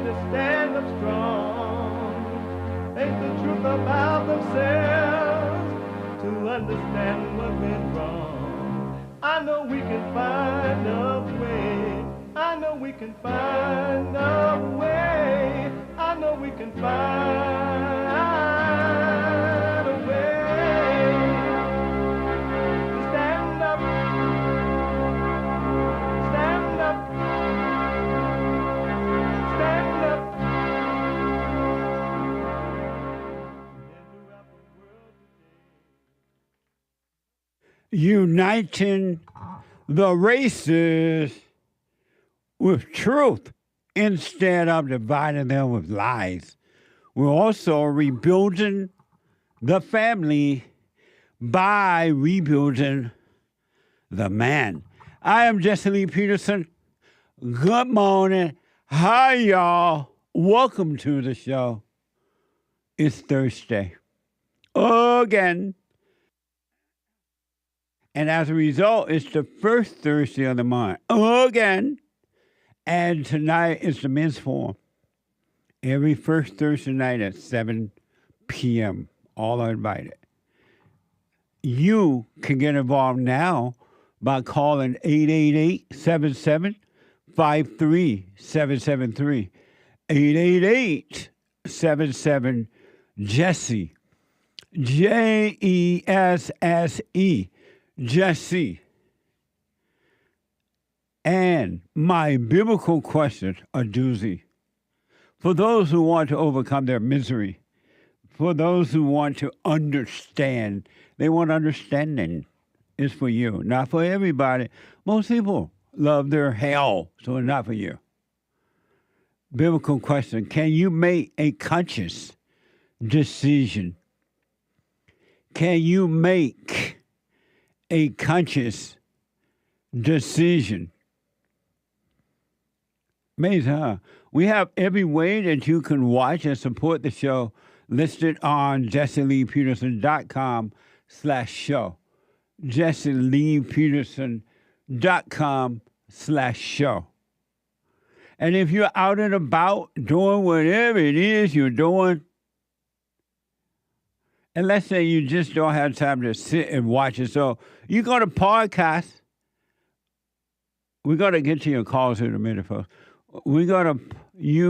to stand up strong, face the truth about themselves, to understand what went wrong. I know we can find a way. I know we can find a way. I know we can find a way to stand up, stand up, stand up. Uniting the races with truth instead of dividing them with lies. We're also rebuilding the family by rebuilding the man. I am JLP Peterson. Good morning. Hi, y'all. Welcome to the show. It's Thursday. Again. And as a result, it's the first Thursday of the month. Again. And tonight is the men's forum. Every first Thursday night at 7 p.m. All are invited. You can get involved now by calling 888-77-53773. 888-77-JESSE. Jesse. Jesse. And my biblical questions are doozy. For those who want to overcome their misery, for those who want to understand, they want understanding. It's for you, not for everybody. Most people love their hell, so it's not for you. Biblical question: can you make a conscious decision? Can you make a conscious decision? Amazing, huh? We have every way that you can watch and support the show listed on JesseLeePeterson.com/show. JesseLeePeterson.com/show. And if you're out and about doing whatever it is you're doing, and let's say you just don't have time to sit and watch it, so you go to podcast. We're going to get to your calls in a minute, folks. You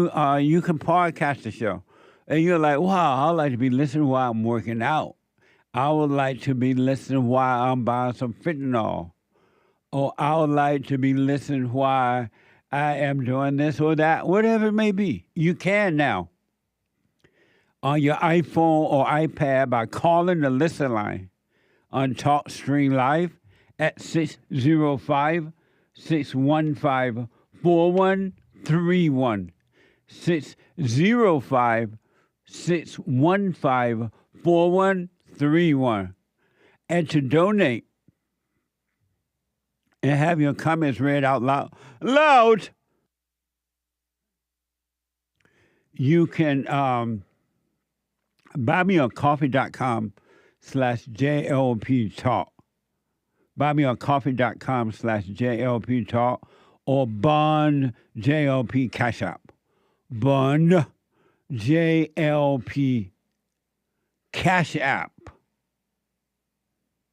can podcast the show. And you're like, wow, I like to be listening while I'm working out. I would like to be listening while I'm buying some fentanyl. Or I would like to be listening while I am doing this or that, whatever it may be. You can now on your iPhone or iPad by calling the listen line on TalkStream Live at 605-615-4131. 605-615-4131. And to donate and have your comments read out loud, you can buymeacoffee.com/JLP Talk. Buymeacoffee.com/JLP Talk. Or Bun JLP Cash App. Bun JLP Cash App.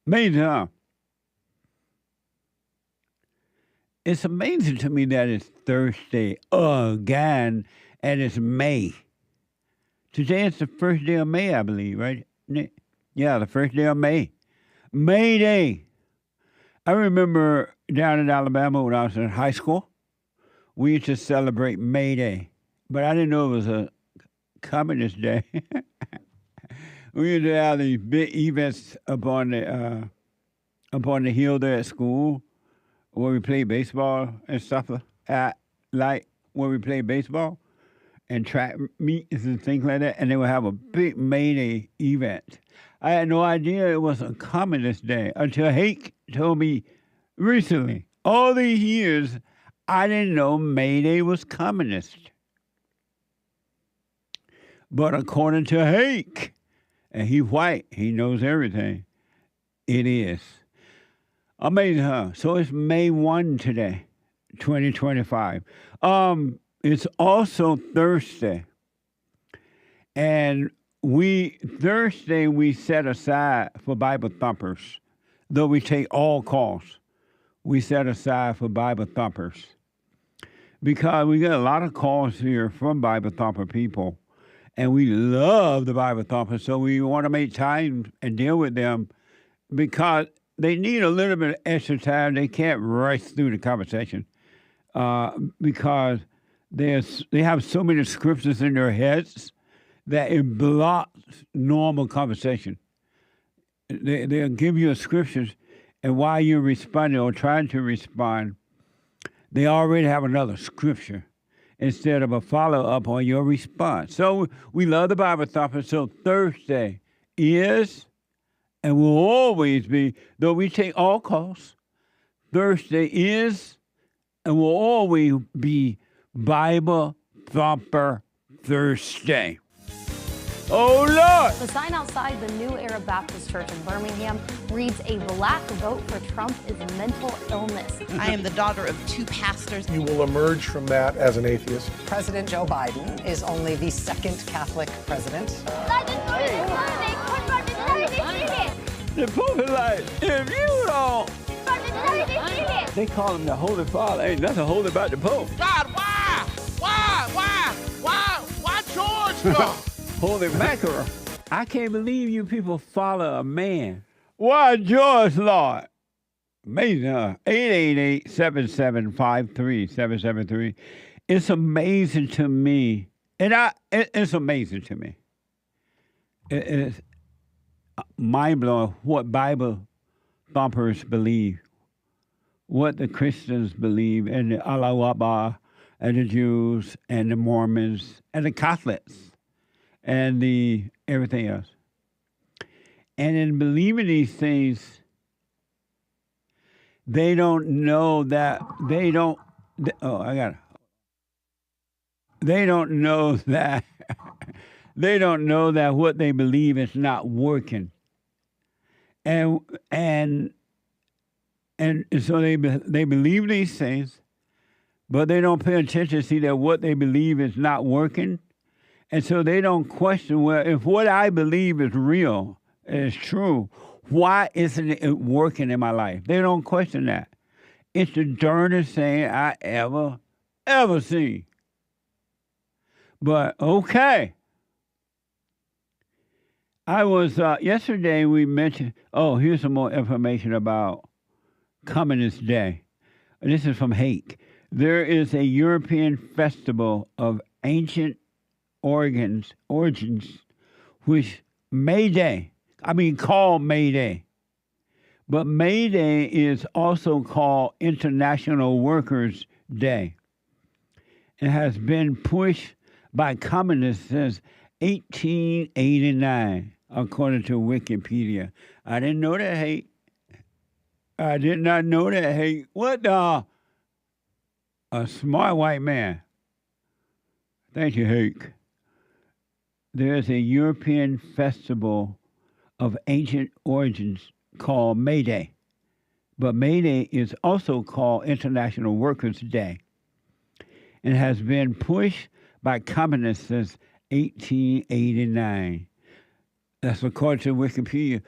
Amazing, huh? It's amazing to me that it's Thursday again, and it's May. Today is the first day of May, I believe, right? Yeah, the first day of May. May Day. I remember down in Alabama when I was in high school, we used to celebrate May Day, but I didn't know it was a Communist Day. We used to have these big events up on the hill there at school where we played baseball and stuff like where we played baseball and track meets and things like that, and they would have a big May Day event. I had no idea it was a Communist Day until Hake told me recently. All these years, I didn't know May Day was communist. But according to Hake, and he's white, he knows everything, it is. Amazing, huh? So it's May 1 today, 2025. it's also Thursday. And Thursday we set aside for Bible thumpers. Though we take all calls, we set aside for Bible thumpers. Because we get a lot of calls here from Bible thumper people. And we love the Bible thumpers, so we want to make time and deal with them because they need a little bit of extra time. They can't rush through the conversation because they have so many scriptures in their heads that it blocks normal conversation. They'll give you a scripture, and while you're responding or trying to respond, they already have another scripture instead of a follow-up on your response. So we love the Bible Thumper. So Thursday is and will always be, though we take all calls, Thursday is and will always be Bible Thumper Thursday. Oh, Lord! The sign outside the New Era Baptist Church in Birmingham reads, "A black vote for Trump is mental illness." I am the daughter of two pastors. You will emerge from that as an atheist. President Joe Biden is only the second Catholic president. The Pope is like, if you don't... They call him the Holy Father. Ain't nothing holy about the Pope. God, why? Why George, God? Holy mackerel. I can't believe you people follow a man. Why, George, Lord? Amazing, huh? 888-775-3773. It's amazing to me. It's amazing to me. It's mind-blowing what Bible thumpers believe, what the Christians believe, and the Allah and the Jews and the Mormons and the Catholics and the everything else. And in believing these things, they don't know that they don't know that they don't know that what they believe is not working. And so they believe these things, but they don't pay attention to see that what they believe is not working. And so they don't question, well, if what I believe is real, is true, why isn't it working in my life? They don't question that. It's the darndest thing I ever seen. But okay. I was, yesterday we mentioned, here's some more information about Communist Day. This is from Hake. There is a European festival of ancient origins, which called May Day. But May Day is also called International Workers' Day. It has been pushed by communists since 1889, according to Wikipedia. I didn't know that, Hake. I did not know that, Hake. What the? A smart white man. Thank you, Hake. There's a European festival of ancient origins called May Day. But May Day is also called International Workers' Day and has been pushed by communists since 1889. That's according to Wikipedia.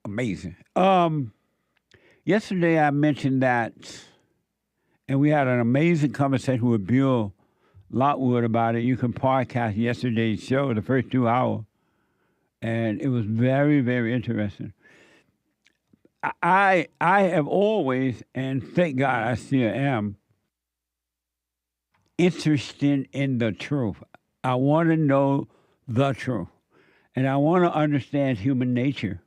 Amazing. Yesterday I mentioned that, and we had an amazing conversation with Bill Lockwood about it. You can podcast yesterday's show, the first 2 hours, and it was very, very interesting. I have always, and thank God I still am, interested in the truth. I want to know the truth, and I want to understand human nature.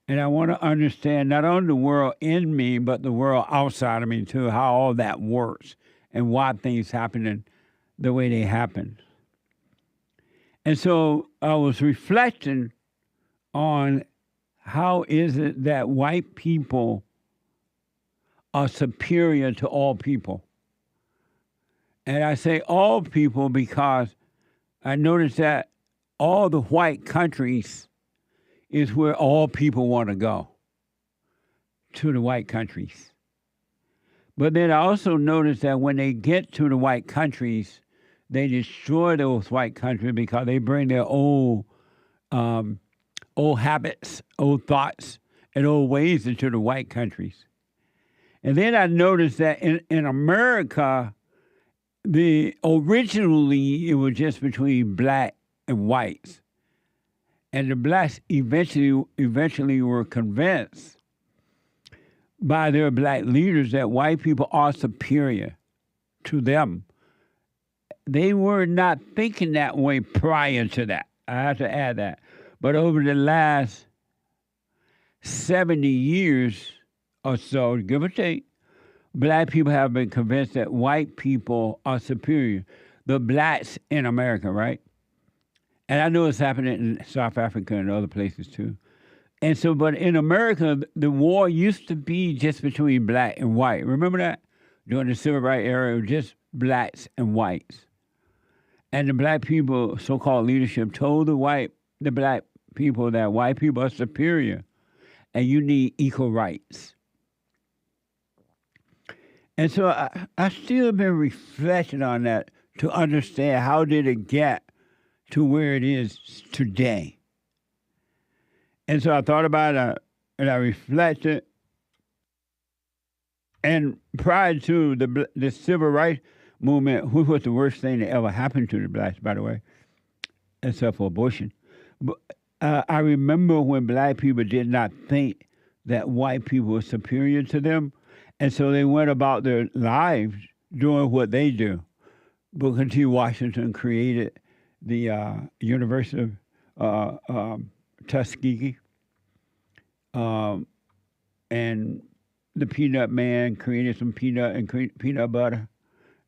And I want to understand not only the world in me, but the world outside of me too, how all that works and why things happen the way they happen. And so I was reflecting on how is it that white people are superior to all people. And I say all people because I noticed that all the white countries is where all people want to go, to the white countries. But then I also noticed that when they get to the white countries, they destroy those white countries because they bring their old habits, old thoughts, and old ways into the white countries. And then I noticed that in America, originally it was just between black and whites. And the blacks eventually were convinced by their black leaders that white people are superior to them. They were not thinking that way prior to that. I have to add that. But over the last 70 years or so, give or take, black people have been convinced that white people are superior. The blacks in America, right? And I know it's happening in South Africa and other places too. And so, but in America, the war used to be just between black and white. Remember that? During the Civil Rights era, it was just blacks and whites. And the black people, so-called leadership, told the black people that white people are superior and you need equal rights. And so I still been reflecting on that to understand how did it get to where it is today. And so I thought about it and I reflected. And prior to the Civil Rights Movement, which was the worst thing that ever happened to the blacks, by the way, except for abortion. But I remember when black people did not think that white people were superior to them. And so they went about their lives doing what they do. Booker T. Washington created the University of Tuskegee. And the Peanut Man created some peanut and peanut butter.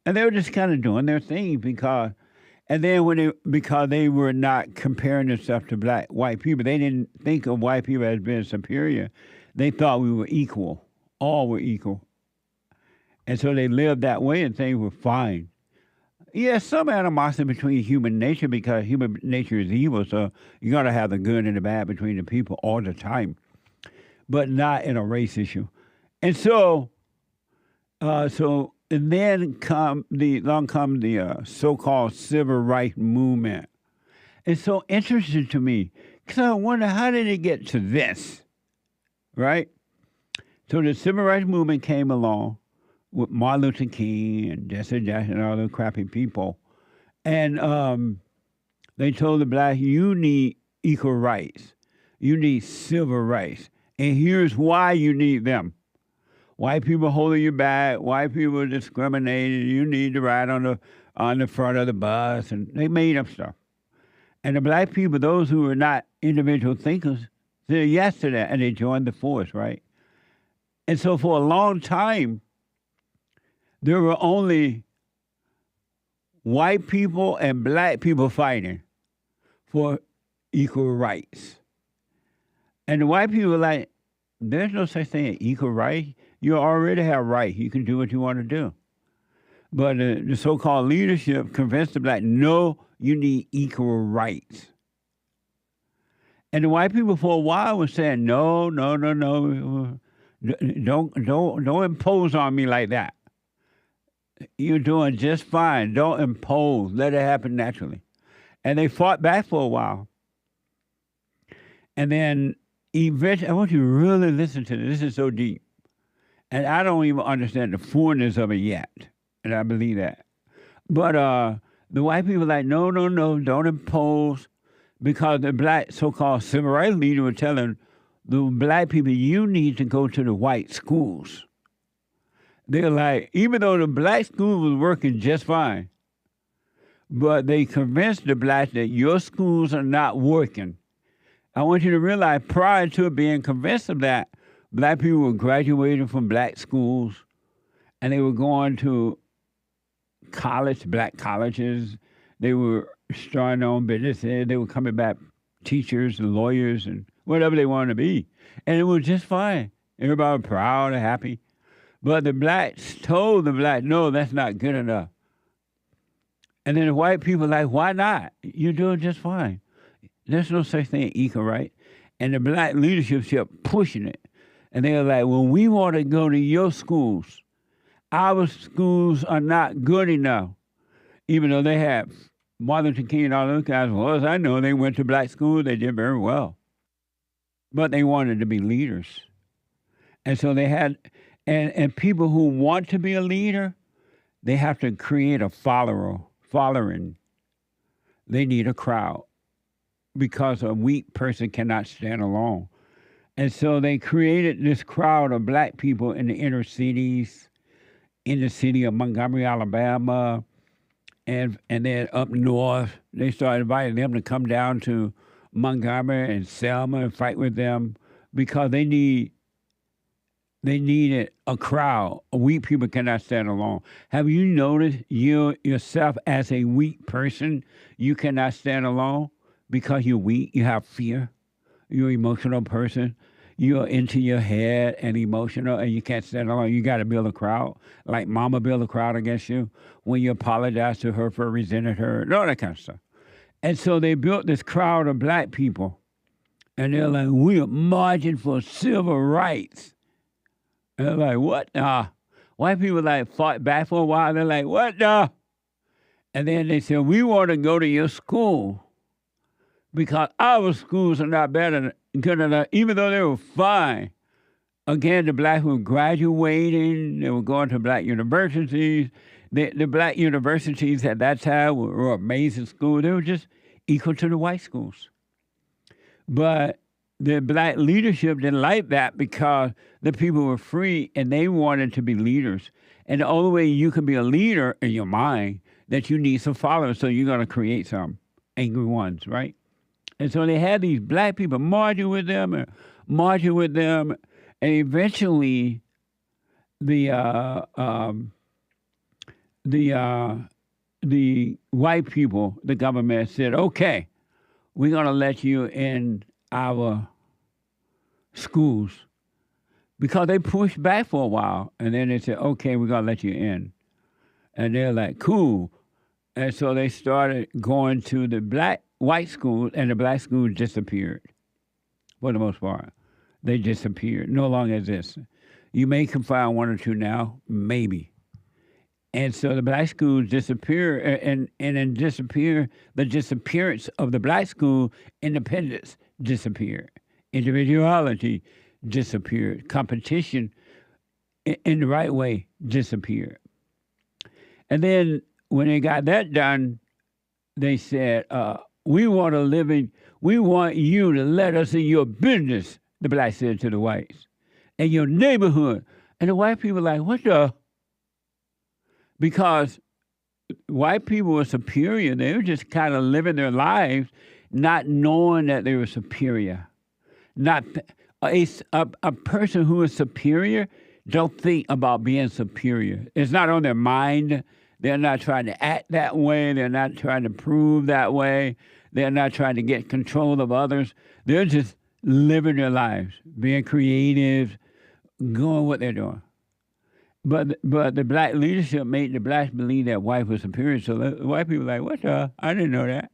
And they were just kind of doing their thing because they were not comparing themselves to white people. They didn't think of white people as being superior. They thought we were equal. All were equal. And so they lived that way and things were fine. Yes, some animosity between human nature because human nature is evil, so you're going to have the good and the bad between the people all the time, but not in a race issue. And so, and then come the so-called civil rights movement. It's so interesting to me because I wonder how did it get to this, right? So the civil rights movement came along with Martin Luther King and Jesse Jackson and all those crappy people. And they told the blacks, you need equal rights. You need civil rights. And here's why you need them. White people holding you back. White people are discriminating. You need to ride on the front of the bus. And they made up stuff. And the black people, those who were not individual thinkers, said yes to that, and they joined the force, right? And so for a long time, there were only white people and black people fighting for equal rights. And the white people were like, there's no such thing as equal rights. You already have rights. You can do what you want to do. But the so-called leadership convinced the black, no, you need equal rights. And the white people for a while were saying, no, don't impose on me like that. You're doing just fine. Don't impose. Let it happen naturally. And they fought back for a while. And then eventually, I want you to really listen to this. This is so deep. And I don't even understand the fullness of it yet. And I believe that. But the white people are like, no, don't impose. Because the black so-called civil rights leader were telling the black people, you need to go to the white schools. They're like, even though the black school was working just fine, but they convinced the blacks that your schools are not working. I want you to realize prior to being convinced of that, black people were graduating from black schools and they were going to college, black colleges. They were starting their own businesses. They were coming back teachers and lawyers and whatever they wanted to be. And it was just fine. Everybody was proud and happy. But the blacks told the blacks, no, that's not good enough. And then the white people like, why not? You're doing just fine. There's no such thing as equal, right? And the black leadership kept pushing it. And they were like, well, we want to go to your schools. our schools are not good enough, even though they have Martin Luther King and all those guys. Well, as I know, they went to black schools. They did very well. But they wanted to be leaders. And so they had, and people who want to be a leader, they have to create a following. They need a crowd because a weak person cannot stand alone. And so they created this crowd of black people in the inner cities, in the city of Montgomery, Alabama, and then up north. They started inviting them to come down to Montgomery and Selma and fight with them because they needed a crowd. Weak people cannot stand alone. Have you noticed yourself as a weak person? You cannot stand alone because you're weak. You have fear. You're an emotional person. You're into your head and emotional, and you can't stand alone. You got to build a crowd, like Mama built a crowd against you when you apologized to her for resenting her, and all that kind of stuff. And so they built this crowd of black people, and they're like, we are marching for civil rights. And they're like, what the? White people like fought back for a while. They're like, what the? And then they said, we want to go to your school because our schools are not good enough, even though they were fine. Again, the blacks were graduating. They were going to black universities. The black universities at that time were amazing schools. They were just equal to the white schools. But the black leadership didn't like that because the people were free and they wanted to be leaders. And the only way you can be a leader in your mind, that you need some followers, so you're going to create some angry ones, right? And so they had these black people marching with them, and eventually the white people, the government said, okay, we're going to let you in our schools, because they pushed back for a while, and then they said, okay, we're going to let you in. And they're like, cool. And so they started going to the white schools, and the black schools disappeared for the most part. They disappeared, no longer exist. You may can find one or two now, maybe. And so the black schools disappear, and then the disappearance of the black school, independence disappeared. Individuality disappeared. Competition in the right way disappeared. And then when they got that done, they said, we want you to let us in your business, the blacks said to the whites, in your neighborhood. And the white people were like, what the? Because white people were superior. They were just kind of living their lives, not knowing that they were superior. Not a person who is superior don't think about being superior. It's not on their mind. They're not trying to act that way. They're not trying to prove that way. They're not trying to get control of others. They're just living their lives, being creative, going what they're doing. But the black leadership made the blacks believe that white was superior. So the white people were like, what the? I didn't know that.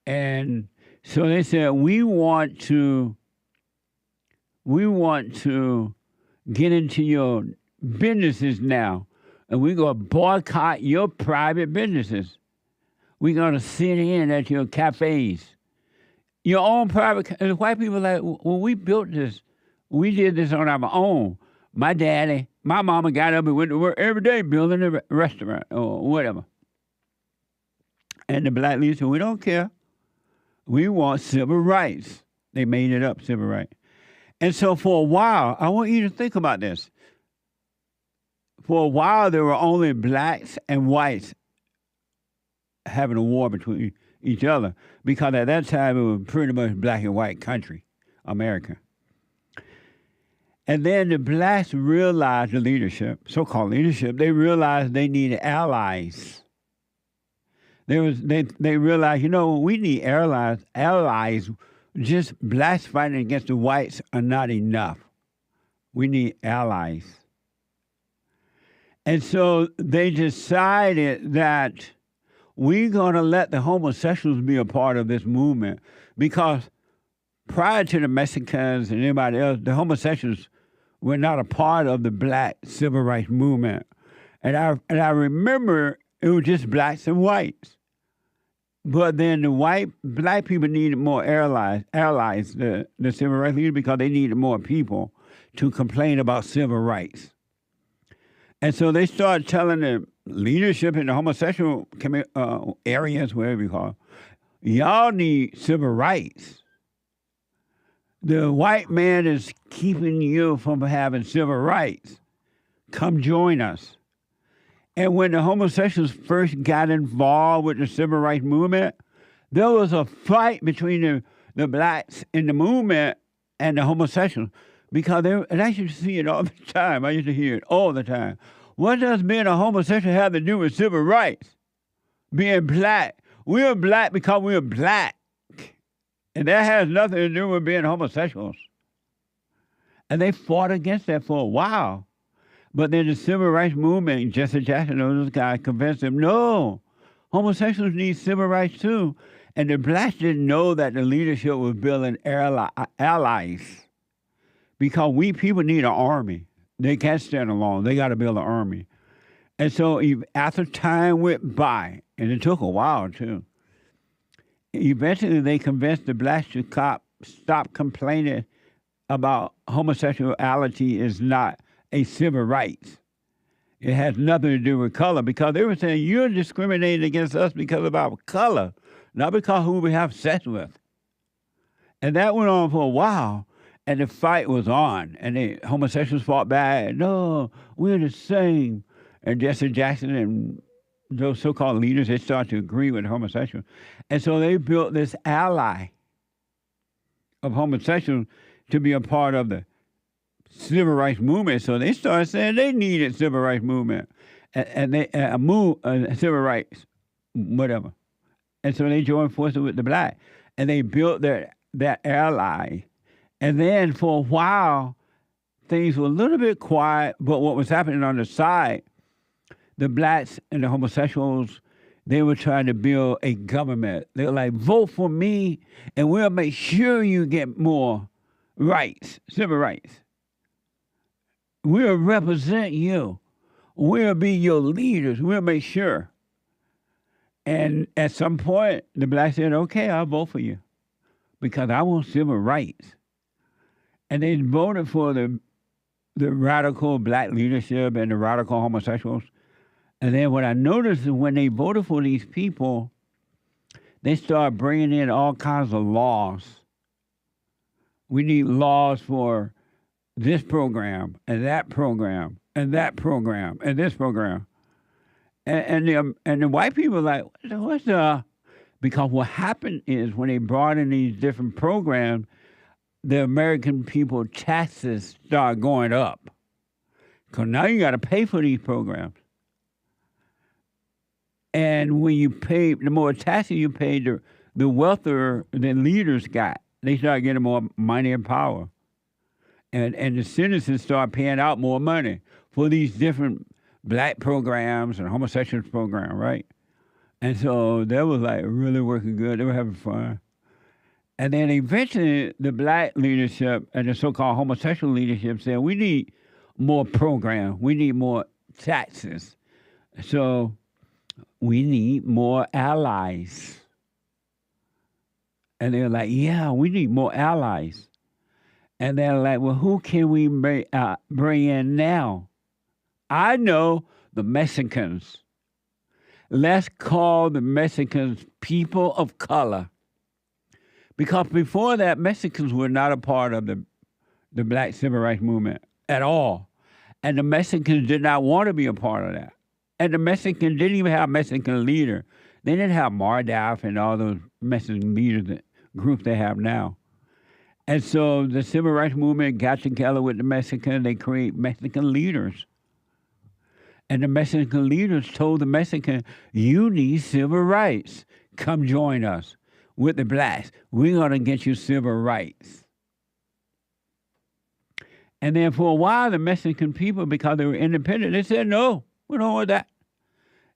And so they said, we want to get into your businesses now, and we're going to boycott your private businesses. We're going to sit in at your cafes. Your own private, and the white people are like, well, we built this. We did this on our own. My mama got up and went to work every day building a restaurant or whatever. And the black leaders said, we don't care. We want civil rights. They made it up, civil rights. And so for a while, I want you to think about this. For a while, there were only blacks and whites having a war between each other, because at that time, it was pretty much black and white country, America. And then the blacks realized, the leadership, so-called leadership, they realized they needed allies. They realized, we need allies. Just blacks fighting against the whites are not enough. We need allies. And so they decided that we're going to let the homosexuals be a part of this movement, because prior to the Mexicans and anybody else, the homosexuals were not a part of the black civil rights movement. And I remember it was just blacks and whites. But then the black people needed more allies, the civil rights leaders, because they needed more people to complain about civil rights. And so they started telling the leadership in the homosexual areas, wherever you call it, y'all need civil rights. The white man is keeping you from having civil rights. Come join us. And when the homosexuals first got involved with the civil rights movement, there was a fight between the blacks in the movement and the homosexuals, because and I used to see it all the time. I used to hear it all the time. What does being a homosexual have to do with civil rights? Being black. We're black because we're black. And that has nothing to do with being homosexuals. And they fought against that for a while. But then the civil rights movement, Jesse Jackson, those guys convinced them, no, homosexuals need civil rights too. And the blacks didn't know that the leadership was building allies, because we people need an army. They can't stand alone. They got to build an army. And so after time went by, and it took a while too, eventually they convinced the blacks to stop complaining about homosexuality is not a civil rights. It has nothing to do with color, because they were saying you're discriminating against us because of our color, not because who we have sex with. And that went on for a while, and the fight was on, and the homosexuals fought back. No, we're the same. And Jesse Jackson and those so-called leaders, they started to agree with homosexuals. And so they built this ally of homosexuals to be a part of the civil rights movement. So they started saying they needed civil rights movement and they civil rights, whatever. And so they joined forces with the black, and they built that ally. And then for a while, things were a little bit quiet, but what was happening on the side, the blacks and the homosexuals, they were trying to build a government. They were like, vote for me, and we'll make sure you get more rights, civil rights. We'll represent you. We'll be your leaders. We'll make sure. And at some point, the blacks said, okay, I'll vote for you because I want civil rights. And they voted for the radical black leadership and the radical homosexuals. And then what I noticed is when they voted for these people, they started bringing in all kinds of laws. We need laws for this program and that program and that program and this program. And the white people are like, what's the... Because what happened is when they brought in these different programs, the American people taxes start going up. Because now you got to pay for these programs. And when you pay, the more taxes you pay, the wealthier the leaders got. They start getting more money and power. And the citizens start paying out more money for these different black programs and homosexual programs, right? And so that was like really working good. They were having fun. And then eventually the black leadership and the so-called homosexual leadership said, we need more programs. We need more taxes. So we need more allies. And they're like, yeah, we need more allies. And they're like, well, who can we bring in now? I know the Mexicans. Let's call the Mexicans people of color. Because before that, Mexicans were not a part of the black civil rights movement at all. And the Mexicans did not want to be a part of that. And the Mexicans didn't even have a Mexican leader. They didn't have Mardaf and all those Mexican leaders, groups they have now. And so the civil rights movement got together with the Mexicans. They create Mexican leaders. And the Mexican leaders told the Mexicans, you need civil rights. Come join us with the blacks. We're going to get you civil rights. And then for a while, the Mexican people, because they were independent, they said, no, we don't want that.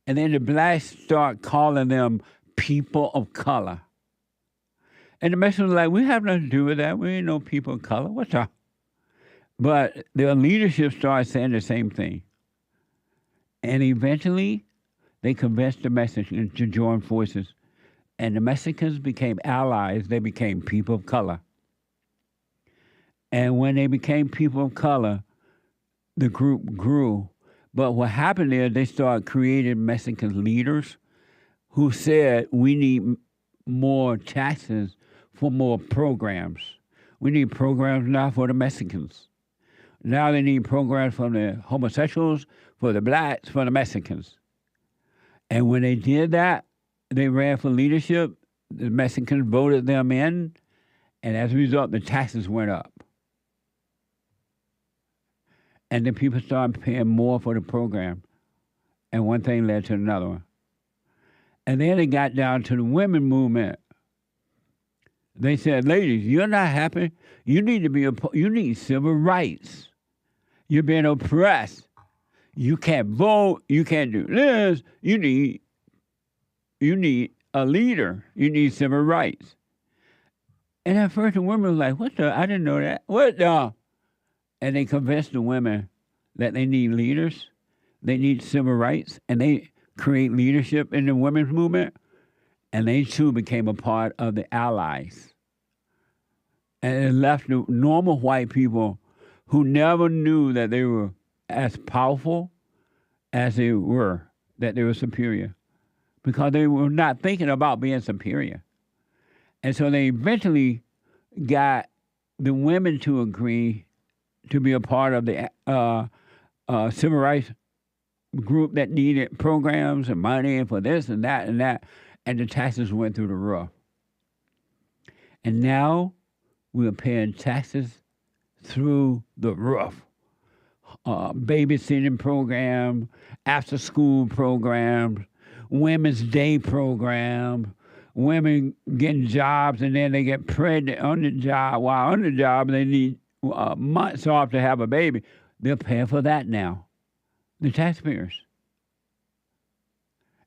And then the blacks start calling them people of color. And the Mexicans were like, we have nothing to do with that. We ain't no people of color. What's up? But their leadership started saying the same thing. And eventually, they convinced the Mexicans to join forces. And the Mexicans became allies. They became people of color. And when they became people of color, the group grew. But what happened is they started creating Mexican leaders who said, we need more taxes for more programs. We need programs now for the Mexicans. Now they need programs for the homosexuals, for the blacks, for the Mexicans. And when they did that, they ran for leadership. The Mexicans voted them in. And as a result, the taxes went up. And then people started paying more for the program. And one thing led to another one. And then it got down to the women movement. They said, ladies, you're not happy. You need you need civil rights. You're being oppressed. You can't vote. You can't do this. You need a leader. You need civil rights. And at first the women were like, what the? I didn't know that. What the? And they convinced the women that they need leaders, they need civil rights, and they create leadership in the women's movement, and they too became a part of the allies. And it left the normal white people who never knew that they were as powerful as they were, that they were superior, because they were not thinking about being superior. And so they eventually got the women to agree to be a part of the civil rights group that needed programs and money for this and that, and the taxes went through the roof. And now we're paying taxes through the roof. Babysitting program, after-school programs, women's day programs, women getting jobs and then they get pregnant on the job. While on the job, they need months off to have a baby. They're paying for that now, the taxpayers.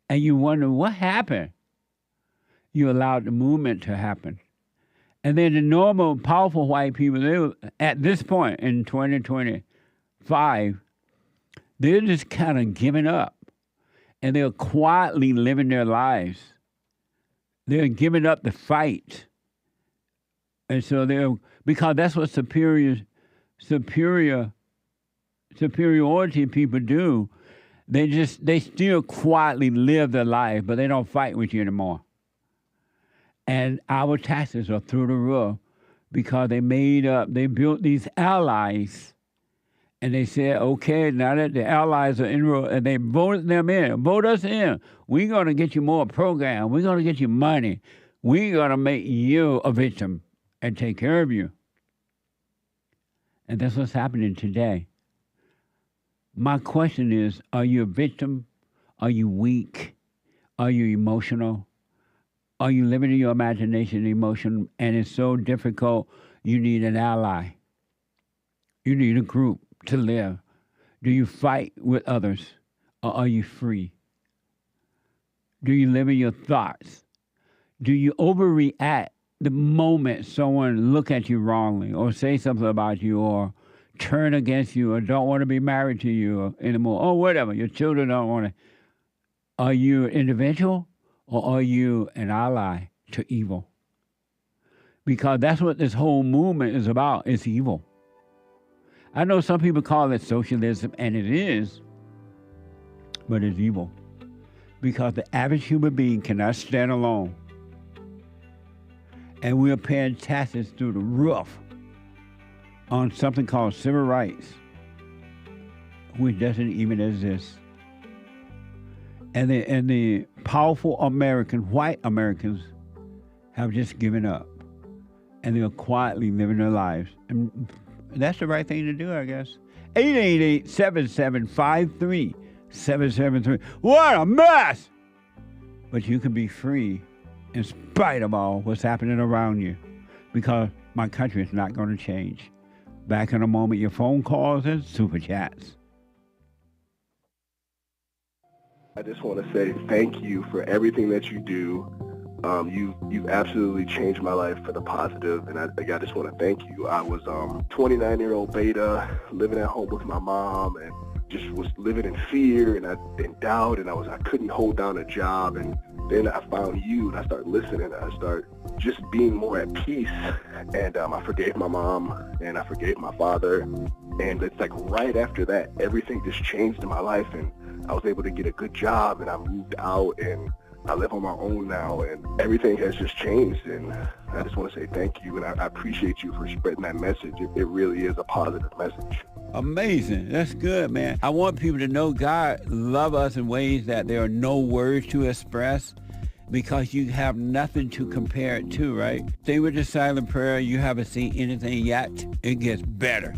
And you wonder, what happened? You allowed the movement to happen. And then the normal, powerful white people, they were, at this point in 2025, they're just kind of giving up. And they're quietly living their lives. They're giving up the fight. And so because that's what superiority people do. They still quietly live their life, but they don't fight with you anymore. And our taxes are through the roof because they built these allies, and they said, okay, now that the allies are in, and they voted them in, vote us in. We're going to get you more program. We're going to get you money. We're going to make you a victim and take care of you. And that's what's happening today. My question is, are you a victim? Are you weak? Are you emotional? Are you living in your imagination and emotion, and it's so difficult, you need an ally? You need a group to live. Do you fight with others, or are you free? Do you live in your thoughts? Do you overreact the moment someone look at you wrongly, or say something about you, or turn against you, or don't want to be married to you anymore, or whatever, your children don't want to? Are you an individual, or are you an ally to evil? Because that's what this whole movement is about. It's evil. I know some people call it socialism, and it is, but it's evil. Because the average human being cannot stand alone. And we're paying taxes through the roof on something called civil rights, which doesn't even exist. And the powerful white Americans have just given up. And they're quietly living their lives. And that's the right thing to do, I guess. 888-7753-773. What a mess! But you can be free in spite of all what's happening around you, because my country is not going to change. Back in a moment, your phone calls and super chats. I just want to say thank you for everything that you do You've absolutely changed my life for the positive, and I just want to thank you. I was 29-year-old beta, living at home with my mom, and just was living in fear and doubt, and I couldn't hold down a job. And then I found you, and I started listening. I started just being more at peace, and I forgave my mom, and I forgave my father. And it's like right after that, everything just changed in my life, and I was able to get a good job, and I moved out, and I live on my own now, and everything has just changed. And I just want to say thank you, and I appreciate you for spreading that message. It really is a positive message. Amazing. That's good, man. I want people to know God loves us in ways that there are no words to express, because you have nothing to compare it to, right? Stay with the silent prayer. You haven't seen anything yet. It gets better.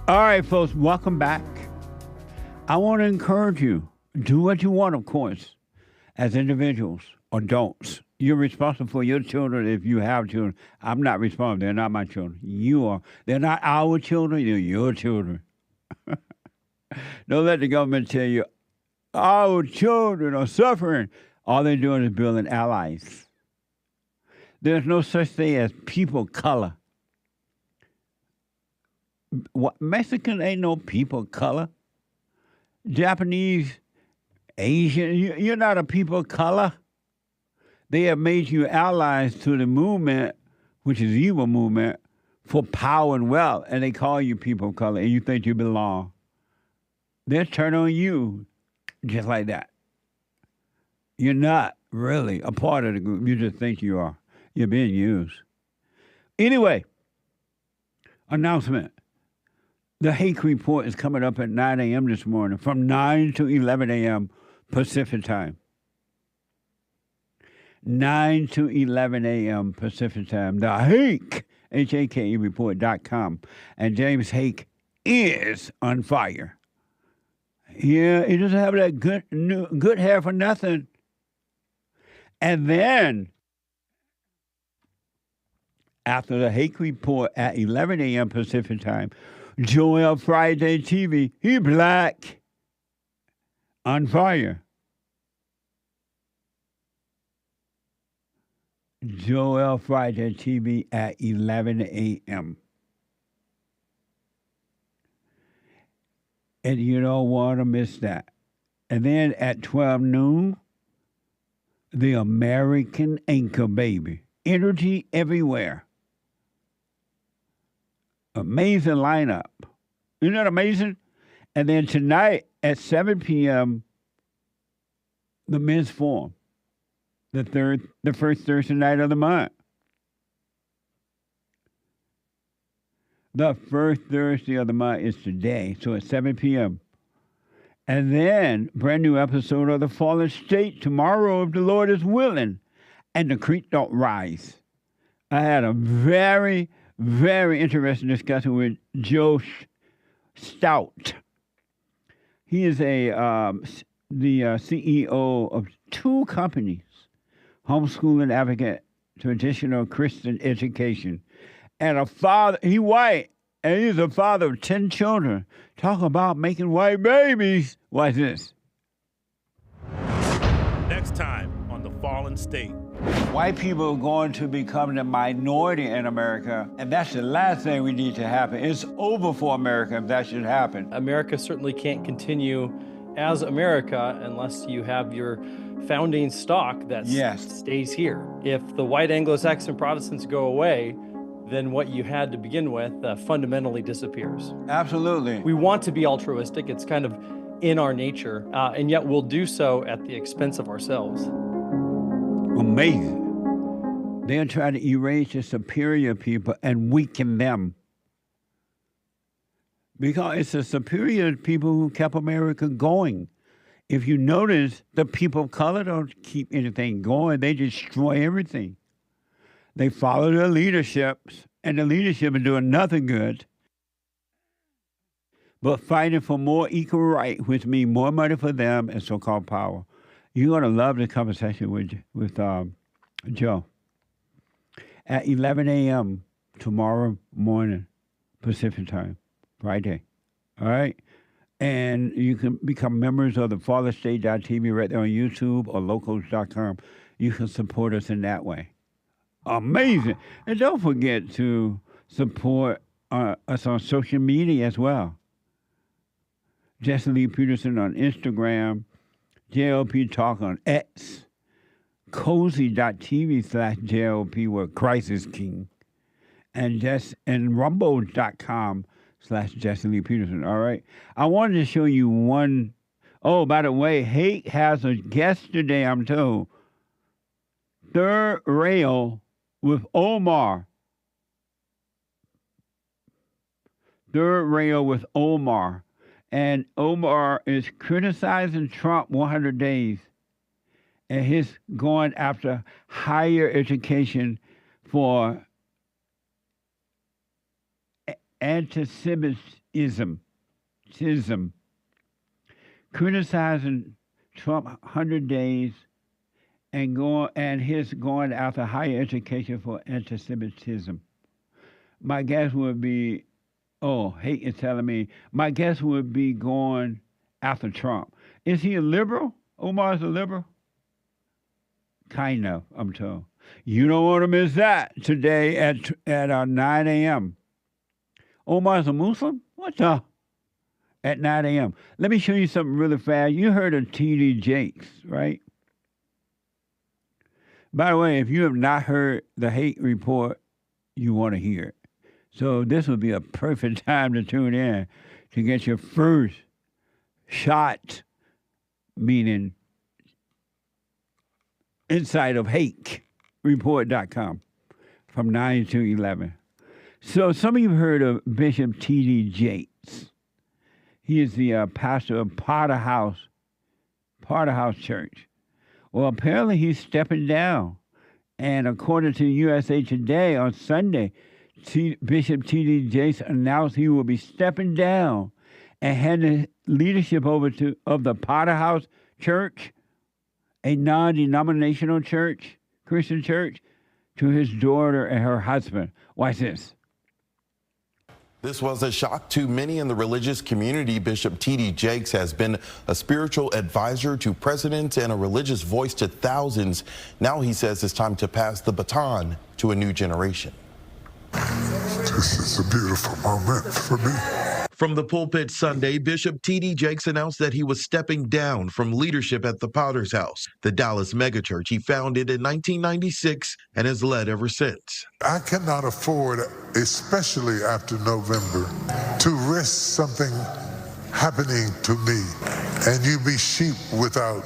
All right, folks, welcome back. I want to encourage you. Do what you want, of course, as individuals, adults. You're responsible for your children if you have children. I'm not responsible. They're not my children. You are. They're not our children. They're your children. Don't let the government tell you, our children are suffering. All they're doing is building allies. There's no such thing as people color. What, Mexican ain't no people color. Japanese, Asian, you're not a people color. They have made you allies to the movement, which is evil movement, for power and wealth, and they call you people of color, and you think you belong. They'll turn on you just like that. You're not really a part of the group. You just think you are. You're being used. Anyway, announcement. The Hake Report is coming up at 9 a.m. this morning, from 9 to 11 a.m. Pacific time. 9 to 11 a.m. Pacific time. The Hake, H-A-K-E report.com. And James Hake is on fire. Yeah, he doesn't have that good hair for nothing. And then, after the Hake Report at 11 a.m. Pacific time, Joel Friday TV, he black, on fire. Joel Friday TV at 11 a.m. And you don't want to miss that. And then at 12 noon, the American Anchor Baby. Energy everywhere. Amazing lineup. Isn't that amazing? And then tonight at 7 p.m., the Men's Forum. The first Thursday night of the month. The first Thursday of the month is today, so at 7 p.m. And then, brand new episode of The Fallen State tomorrow, if the Lord is willing, and the creek don't rise. I had a very, very interesting discussion with Joe Stout. He is the CEO of two companies, Homeschooling Advocate, Traditional Christian Education, and a father. He white, and he's a father of 10 children. Talk about making white babies. Watch this. Next time on The Fallen State. White people are going to become the minority in America, and that's the last thing we need to happen. It's over for America if that should happen. America certainly can't continue as America unless you have your founding stock that stays here. If the white Anglo-Saxon Protestants go away, then what you had to begin with fundamentally disappears. Absolutely. We want to be altruistic. It's kind of in our nature, and yet we'll do so at the expense of ourselves. Amazing. They're trying to erase the superior people and weaken them. Because it's the superior people who kept America going. If you notice, the people of color don't keep anything going. They destroy everything. They follow their leaderships, and the leadership is doing nothing good but fighting for more equal right, which means more money for them and so-called power. You're going to love the conversation with Joe at 11 a.m. tomorrow morning, Pacific time, Friday. All right? And you can become members of the FatherState.tv right there on YouTube or locals.com. You can support us in that way. Amazing. And don't forget to support us on social media as well. Jesse Lee Peterson on Instagram, JLP Talk on X, cozy.tv/JLP where Christ is King, and rumble.com/Jesse Lee Peterson. All right. I wanted to show you one. Oh, by the way, Hate has a guest today, I'm told. Third Rail with Omar. Third Rail with Omar. And Omar is criticizing Trump 100 days. And he's going after higher education for anti-Semitism. Criticizing Trump 100 days and he's going after higher education for anti-Semitism. My guess would be, Hate is telling me, my guess would be going after Trump. Is he a liberal? Omar's a liberal? Kind of, I'm told. You don't want to miss that today at 9 a.m. Omar's a Muslim? What the? At 9 a.m. Let me show you something really fast. You heard of T.D. Jakes, right? By the way, if you have not heard the Hate Report, you want to hear it. So this would be a perfect time to tune in to get your first shot, meaning insight of hate report.com from 9 to 11. So some of you have heard of Bishop T.D. Jakes. He is the pastor of Potter House Church. Well, apparently he's stepping down. And according to USA Today on Sunday, Bishop T.D. Jakes announced he will be stepping down and handing leadership over of the Potter House Church, a non-denominational church, Christian church, to his daughter and her husband. Watch this. This was a shock to many in the religious community. Bishop T.D. Jakes has been a spiritual advisor to presidents and a religious voice to thousands. Now he says it's time to pass the baton to a new generation. This is a beautiful moment for me. From the pulpit Sunday, Bishop T.D. Jakes announced that he was stepping down from leadership at the Potter's House, the Dallas megachurch he founded in 1996 and has led ever since. I cannot afford, especially after November, to risk something happening to me and you be sheep without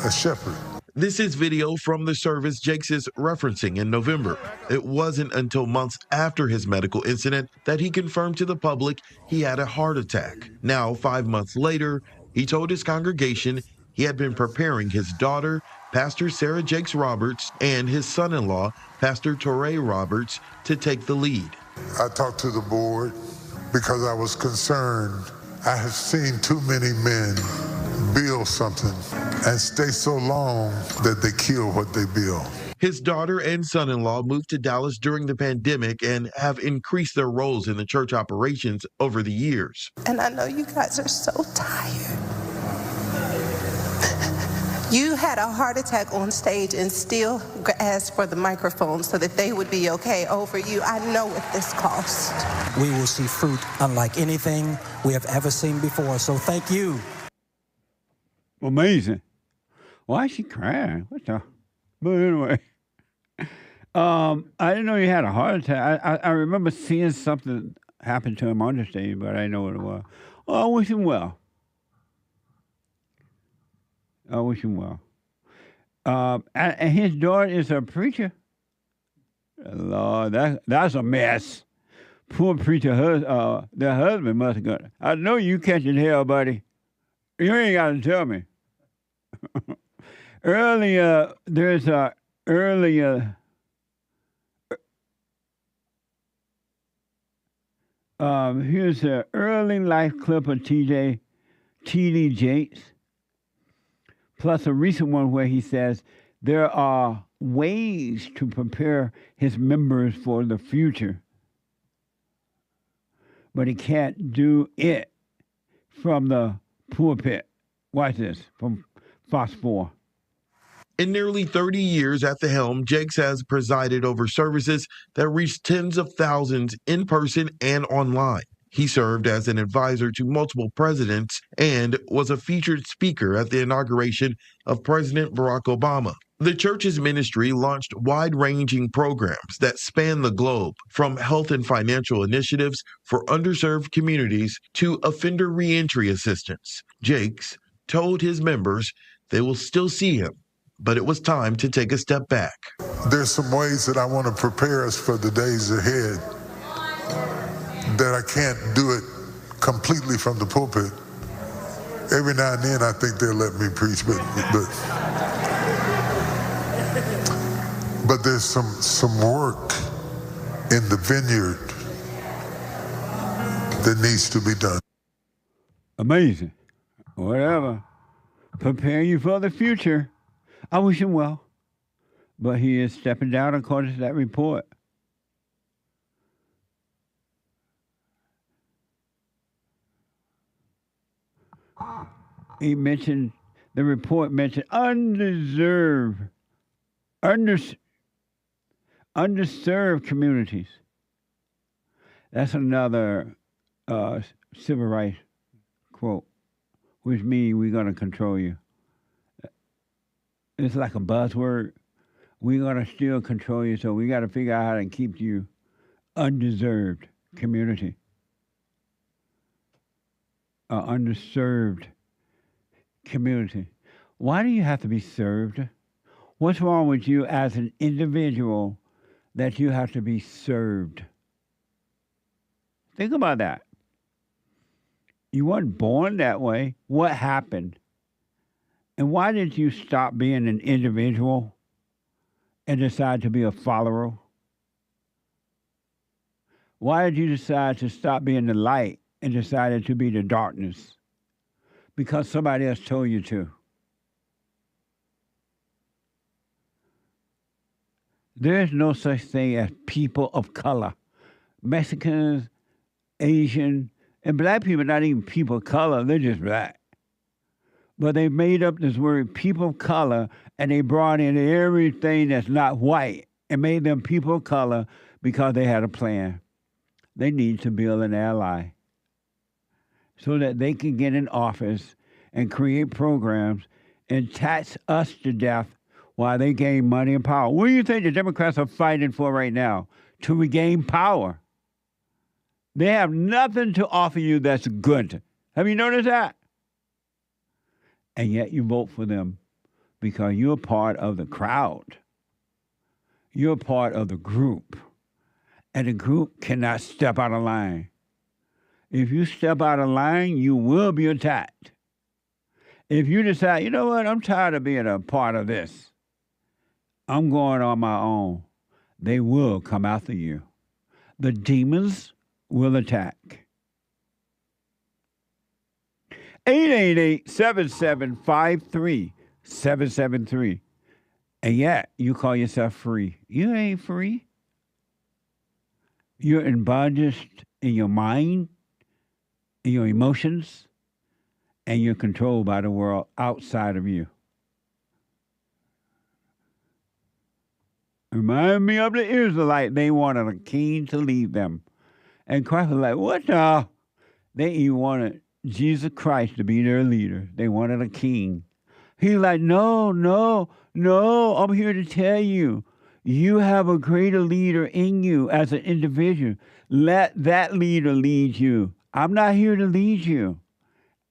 a shepherd. This is video from the service Jakes is referencing in November. It wasn't until months after his medical incident that he confirmed to the public he had a heart attack. Now, 5 months later, he told his congregation he had been preparing his daughter, Pastor Sarah Jakes Roberts, and his son-in-law, Pastor Torrey Roberts, to take the lead. I talked to the board because I was concerned. I have seen too many men build something and stay so long that they kill what they build. His daughter and son-in-law moved to Dallas during the pandemic and have increased their roles in the church operations over the years. And I know you guys are so tired. You had a heart attack on stage and still asked for the microphone so that they would be okay over you. I know what this cost. We will see fruit unlike anything we have ever seen before, so thank you. Amazing. Why is she crying? What the? But anyway, I didn't know he had a heart attack. I remember seeing something happen to him on the stage, but I didn't know what it was. Oh, I wish him well. I wish him well. And his daughter is a preacher. Lord, that's a mess. poor preacher, their husband must have gone, I know you catching hell, buddy. You ain't got to tell me. Earlier, there's a earlier. Here's an early life clip of T.D. Jakes, plus a recent one where he says there are ways to prepare his members for the future, but he can't do it from the pulpit. Watch this from Fox 4. In nearly 30 years at the helm, Jakes has presided over services that reached tens of thousands in person and online. He served as an advisor to multiple presidents and was a featured speaker at the inauguration of President Barack Obama. The church's ministry launched wide-ranging programs that span the globe, from health and financial initiatives for underserved communities to offender reentry assistance. Jakes told his members they will still see him, but it was time to take a step back. There's some ways that I want to prepare us for the days ahead that I can't do it completely from the pulpit. Every now and then I think they'll let me preach, but there's some work in the vineyard that needs to be done. Amazing. Whatever. Prepare you for the future. I wish him well, but he is stepping down according to that report. He mentioned, the report mentioned underserved communities. That's another civil rights quote, which means we're going to control you. It's like a buzzword. We're going to still control you, so we got to figure out how to keep you undeserved community. Underserved community. Why do you have to be served? What's wrong with you as an individual that you have to be served? Think about that. You weren't born that way. What happened? And why did you stop being an individual and decide to be a follower? Why did you decide to stop being the light and decided to be the darkness? Because somebody else told you to. There is no such thing as people of color. Mexicans, Asian, and black people are not even people of color, they're just black. But they made up this word people of color, and they brought in everything that's not white and made them people of color because they had a plan. They need to build an ally so that they can get in office and create programs and tax us to death while they gain money and power. What do you think the Democrats are fighting for right now? To regain power. They have nothing to offer you that's good. Have you noticed that? And yet you vote for them because you're part of the crowd. You're part of the group. And the group cannot step out of line. If you step out of line, you will be attacked. If you decide, you know what, I'm tired of being a part of this, I'm going on my own, they will come after you. The demons will attack. 888-7753-773. And yet, you call yourself free. You ain't free. You're in bondage in your mind, in your emotions, and you're controlled by the world outside of you. Remind me of the Israelites. They wanted a king to lead them. And Christ was like, what the? They even wanted Jesus Christ to be their leader. They wanted a king. He's like, no, I'm here to tell you. You have a greater leader in you as an individual. Let that leader lead you. I'm not here to lead you.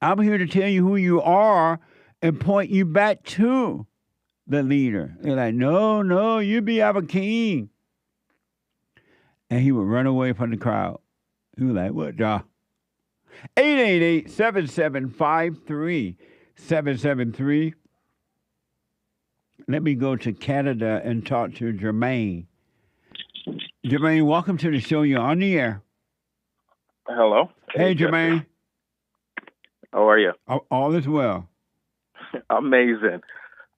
I'm here to tell you who you are and point you back to the leader. They're like, no, you be our king. And he would run away from the crowd. Who like what, y'all? 888-7753-773. Let me go to Canada and talk to Jermaine. Jermaine, welcome to the show. You're on the air. Hello. Hey, Jermaine. How are you? All is well. Amazing.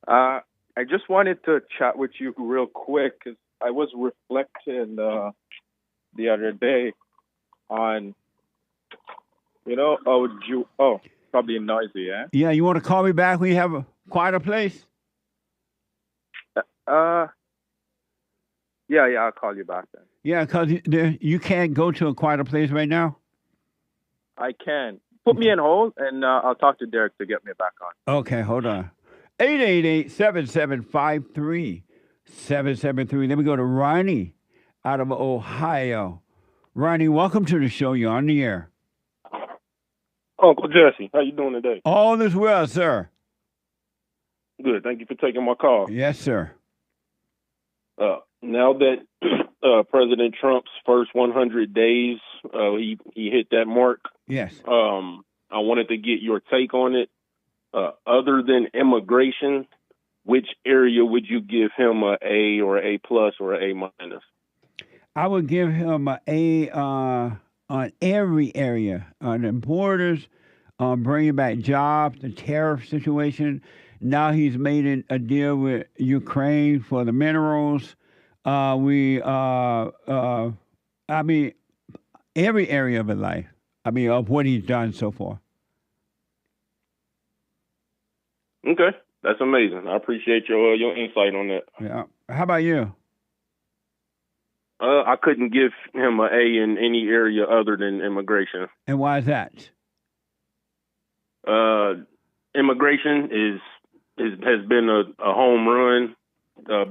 I just wanted to chat with you real quick because I was reflecting the other day on, probably noisy, yeah? Yeah, you want to call me back when you have a quieter place? Yeah, I'll call you back then. Yeah, because you can't go to a quieter place right now? I can. Put me in hold, and I'll talk to Derek to get me back on. Okay, hold on. 888-7753-773. Let me go to Ronnie out of Ohio. Ronnie, welcome to the show. You're on the air. Uncle Jesse, how you doing today? All is well, sir. Good. Thank you for taking my call. Yes, sir. Now that President Trump's first 100 days, he hit that mark. Yes. I wanted to get your take on it. Other than immigration, which area would you give him a A or A plus or A minus? I would give him an A on every area, on the borders, bringing back jobs, the tariff situation. Now he's made a deal with Ukraine for the minerals. I mean, every area of his life. I mean, of what he's done so far. Okay, that's amazing. I appreciate your insight on that. Yeah. How about you? I couldn't give him an A in any area other than immigration. And why is that? Immigration has been a home run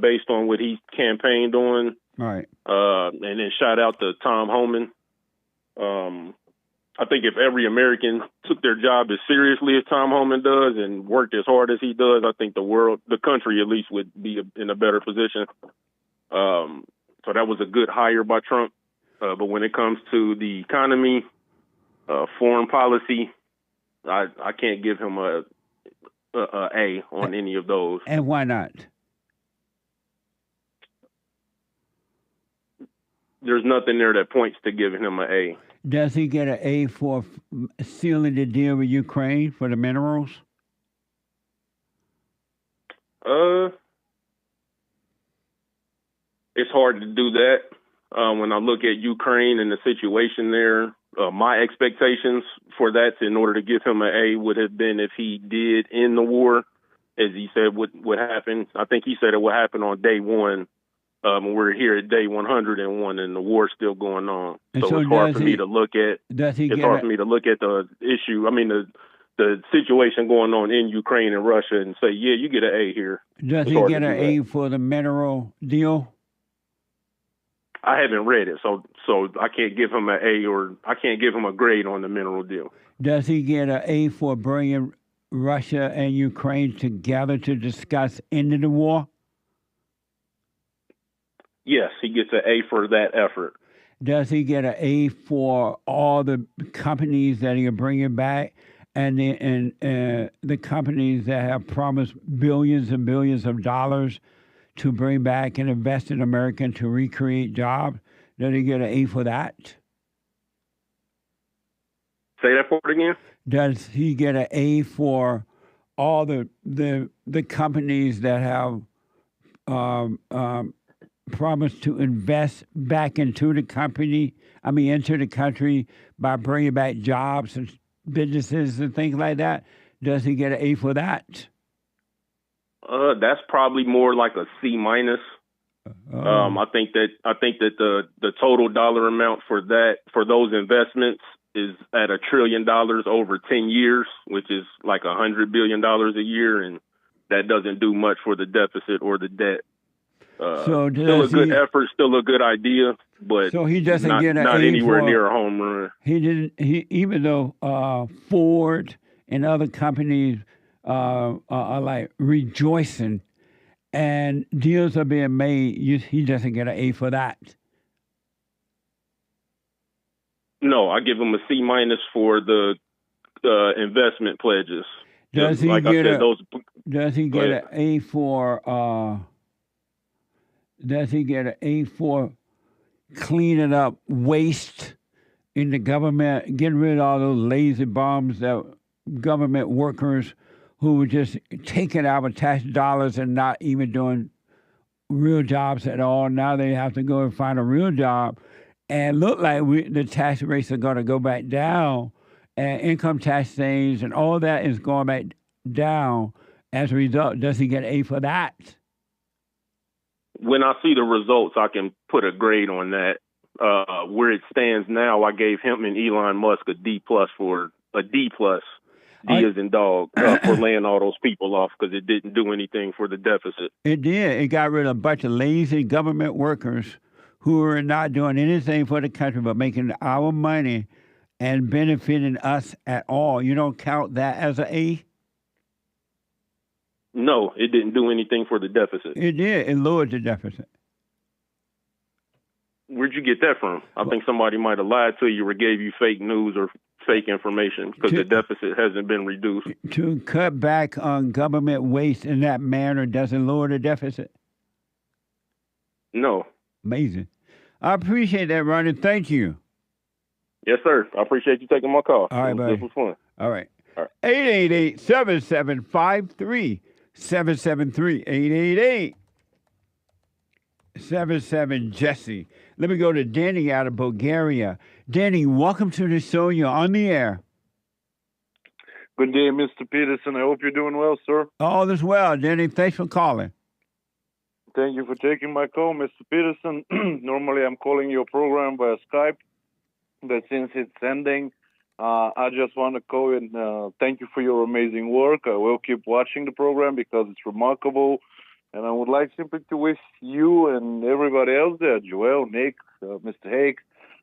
based on what he campaigned on. Right. And then shout out to Tom Homan. I think if every American took their job as seriously as Tom Homan does and worked as hard as he does, I think the country at least would be in a better position. So that was a good hire by Trump. But when it comes to the economy, foreign policy, I can't give him a A on any of those. And why not? There's nothing there that points to giving him an A. Does he get an A for sealing the deal with Ukraine for the minerals? It's hard to do that. When I look at Ukraine and the situation there, my expectations for that in order to give him an A would have been if he did end the war, as he said would happen. I think he said it would happen on day one. We're here at day 101 and the war's still going on. So it's hard for me to look at. It's hard for me to look at the issue. I mean, the situation going on in Ukraine and Russia and say, yeah, you get an A here. Does he get an A for the mineral deal? I haven't read it, so I can't give him an A or I can't give him a grade on the mineral deal. Does he get an A for bringing Russia and Ukraine together to discuss ending the war? Yes, he gets an A for that effort. Does he get an A for all the companies that he's bringing back and the companies that have promised billions and billions of dollars to bring back and invest in America and to recreate jobs? Does he get an A for that? Say that part again? Does he get an A for all the companies that have promised to invest back into the country by bringing back jobs and businesses and things like that? Does he get an A for that? That's probably more like a C minus. I think that the total dollar amount for those investments is at $1 trillion over 10 years, which is like $100 billion a year, and that doesn't do much for the deficit or the debt. So still a good effort, still a good idea, but so he doesn't get an not A anywhere for, near a home run. Even though Ford and other companies are like rejoicing and deals are being made, he doesn't get an A for that. No, I give him a C- for the investment pledges. Does he like get I said, Does he get an A for? Does he get an A for cleaning up waste in the government, getting rid of all those lazy bums that government workers who were just taking our tax dollars and not even doing real jobs at all? Now they have to go and find a real job, and look like the tax rates are going to go back down, and income tax things and all that is going back down. As a result, does he get an A for that? When I see the results, I can put a grade on that. Where it stands now, I gave him and Elon Musk a D+ for a D+. D as in dog, for laying all those people off because it didn't do anything for the deficit. It did. It got rid of a bunch of lazy government workers who are not doing anything for the country but making our money and benefiting us at all. You don't count that as an A? No, it didn't do anything for the deficit. It did. It lowered the deficit. Where'd you get that from? I think somebody might have lied to you or gave you fake news or fake information because the deficit hasn't been reduced. To cut back on government waste in that manner doesn't lower the deficit? No. Amazing. I appreciate that, Ronnie. Thank you. Yes, sir. I appreciate you taking my call. All right, buddy. This was fun. All right. 888-7753-773. 888-77-JESSE. Let me go to Denny out of Bulgaria. Denny, welcome to the show. You're on the air. Good day, Mr. Peterson. I hope you're doing well, sir. All is well, Denny. Thanks for calling. Thank you for taking my call, Mr. Peterson. Normally, I'm calling your program via Skype, but since it's ending, I just want to call and thank you for your amazing work. I will keep watching the program because it's remarkable. And I would like simply to wish you and everybody else there, Joel, Nick, Mr. Hake,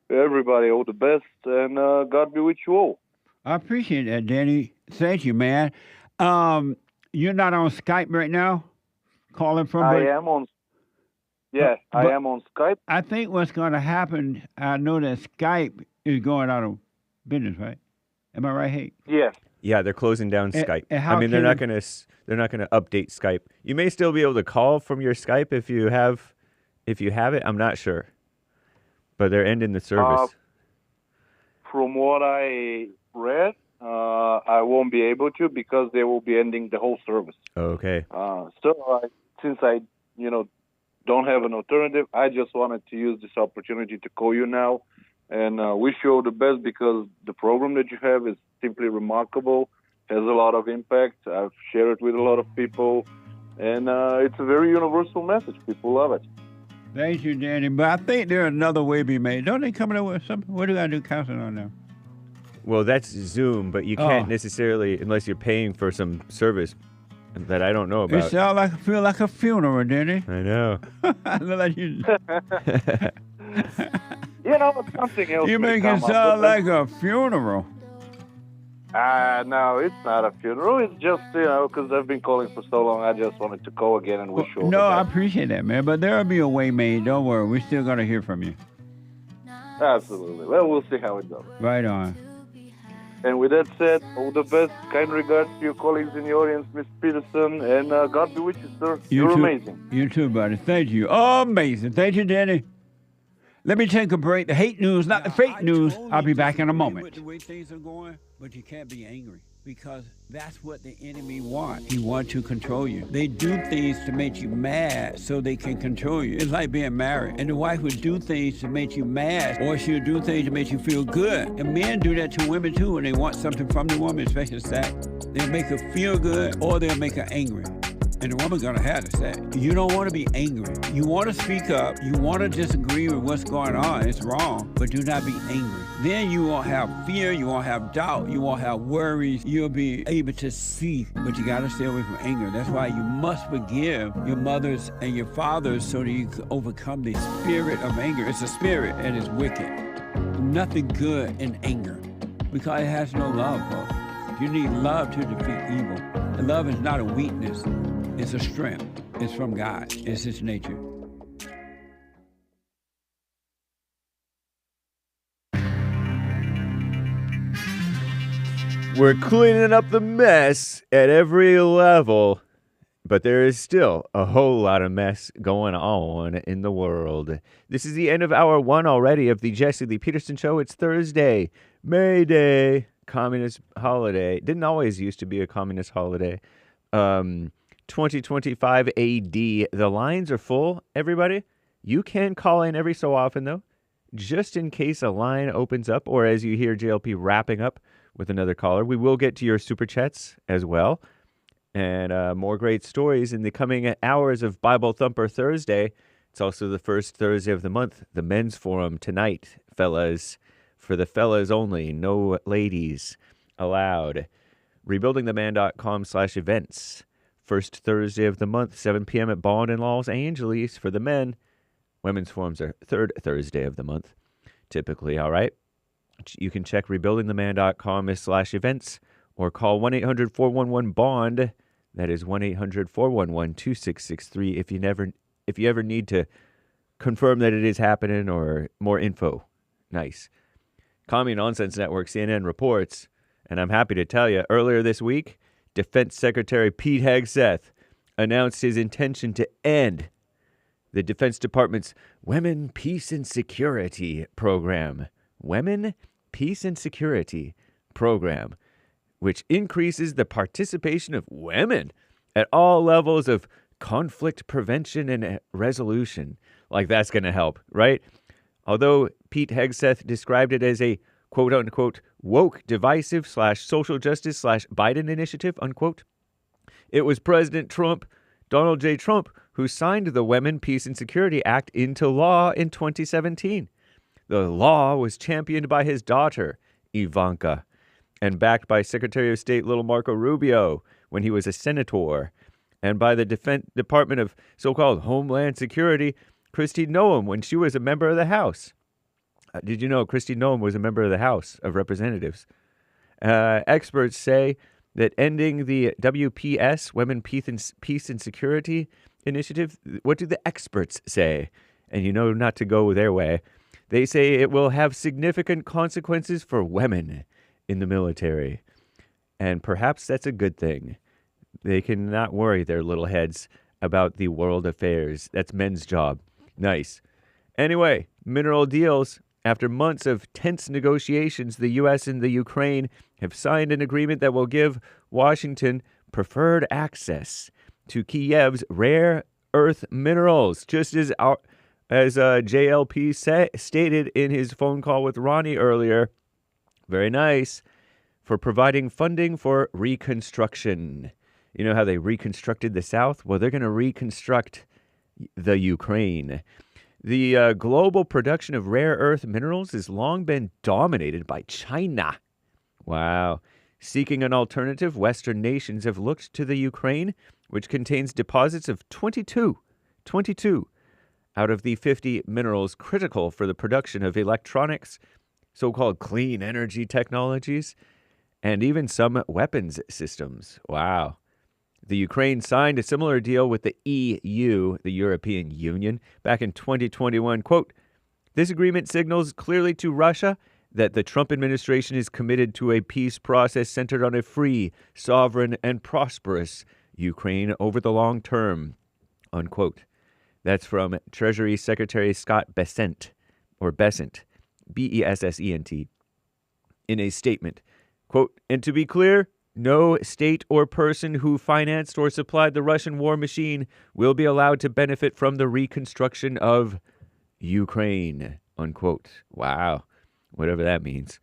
everybody all the best, and God be with you all. I appreciate that, Danny. Thank you, man. You're not on Skype right now? Calling from... I am on Skype. I think what's going to happen, I know that Skype is going out of business, right? Am I right, Hake? Yes. Yeah, they're closing down Skype. I mean, they're not going to update Skype. You may still be able to call from your Skype if you have it. I'm not sure, but they're ending the service. From what I read, I won't be able to because they will be ending the whole service. Okay. Since I don't have an alternative, I just wanted to use this opportunity to call you now and wish you all the best because the program that you have is simply remarkable, has a lot of impact. I've shared it with a lot of people, and it's a very universal message. People love it. Thank you, Danny. But I think there's another way to be made. Don't they come up with something? What do I do counseling on now? Well, that's Zoom, but you can't necessarily, unless you're paying for some service that I don't know about. It sounds like feel like a funeral, Danny. I know. I look like you. It's something else. You make it sound like a funeral. No, it's not a funeral. It's just, because I've been calling for so long, I just wanted to call again and wish you all the I best. appreciate that, man. But there'll be a way made. Don't worry. We're still going to hear from you. Absolutely. Well, we'll see how it goes. Right on. And with that said, all the best. Kind regards to your colleagues in the audience, Mr. Peterson, and God be with you, sir. You're amazing. You too, buddy. Thank you. Amazing. Thank you, Danny. Let me take a break. The hate news, not the fake news. I'll be back in a moment. The way things are going, but you can't be angry because that's what the enemy wants. He wants to control you. They do things to make you mad so they can control you. It's like being married. And the wife would do things to make you mad, or she'll do things to make you feel good. And men do that to women too when they want something from the woman, especially sex. They'll make her feel good or they'll make her angry. And the woman's gonna have to say, you don't want to be angry. You want to speak up. You want to disagree with what's going on. It's wrong, but do not be angry. Then you won't have fear. You won't have doubt. You won't have worries. You'll be able to see, but you got to stay away from anger. That's why you must forgive your mothers and your fathers so that you can overcome the spirit of anger. It's a spirit and it's wicked. Nothing good in anger because it has no love, folks. You need love to defeat evil. And love is not a weakness. It's a strength. It's from God. It's His nature. We're cleaning up the mess at every level, but there is still a whole lot of mess going on in the world. This is the end of hour 1 already of the Jesse Lee Peterson Show. It's Thursday, May Day, communist holiday. Didn't always used to be a communist holiday. 2025 AD. The lines are full, everybody. You can call in every so often, though, just in case a line opens up, or as you hear JLP wrapping up with another caller. We will get to your super chats as well, and more great stories in the coming hours of Bible Thumper Thursday. It's also the first Thursday of the month, the men's forum tonight, fellas, for the fellas only, no ladies allowed. Rebuildingtheman.com/events. First Thursday of the month, 7 p.m. at Bond in Los Angeles for the men. Women's forums are third Thursday of the month, typically, all right? You can check rebuildingtheman.com/events or call 1-800-411-BOND. That is 1-800-411-2663 if you ever need to confirm that it is happening or more info. Nice. Commie Nonsense Network, CNN reports, and I'm happy to tell you, earlier this week, Defense Secretary Pete Hegseth announced his intention to end the Defense Department's Women, Peace, and Security program. Women, Peace, and Security program, which increases the participation of women at all levels of conflict prevention and resolution. Like that's going to help, right? Although Pete Hegseth described it as a quote-unquote woke, divisive / social justice / Biden initiative, unquote, it was President Trump, Donald J. Trump, who signed the Women, Peace, and Security Act into law in 2017. The law was championed by his daughter, Ivanka, and backed by Secretary of State little Marco Rubio when he was a senator, and by the Department of so-called Homeland Security, Kristi Noem, when she was a member of the House. Did you know Kristi Noem was a member of the House of Representatives? Experts say that ending the WPS, Women, Peace, and Security Initiative, what do the experts say? And you know not to go their way. They say it will have significant consequences for women in the military. And perhaps that's a good thing. They cannot worry their little heads about the world affairs. That's men's job. Nice. Anyway, mineral deals. After months of tense negotiations, the U.S. and the Ukraine have signed an agreement that will give Washington preferred access to Kiev's rare earth minerals, just as JLP stated in his phone call with Ronnie earlier. Very nice. For providing funding for reconstruction. You know how they reconstructed the South? Well, they're going to reconstruct the Ukraine. The global production of rare earth minerals has long been dominated by China. Wow. Seeking an alternative, Western nations have looked to the Ukraine, which contains deposits of 22 out of the 50 minerals critical for the production of electronics, so-called clean energy technologies, and even some weapons systems. Wow. The Ukraine signed a similar deal with the EU, the European Union, back in 2021. Quote, this agreement signals clearly to Russia that the Trump administration is committed to a peace process centered on a free, sovereign, and prosperous Ukraine over the long term, unquote. That's from Treasury Secretary Scott Bessent, B-E-S-S-E-N-T, in a statement. Quote, and to be clear, no state or person who financed or supplied the Russian war machine will be allowed to benefit from the reconstruction of Ukraine, unquote. Wow, whatever that means.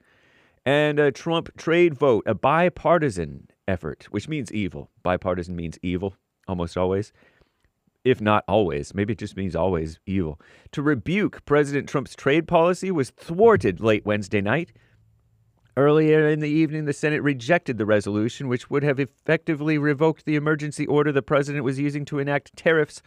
And a Trump trade vote, a bipartisan effort, which means evil. Bipartisan means evil, almost always. If not always, maybe it just means always evil. To rebuke President Trump's trade policy was thwarted late Wednesday night. Earlier in the evening, the Senate rejected the resolution, which would have effectively revoked the emergency order the president was using to enact tariffs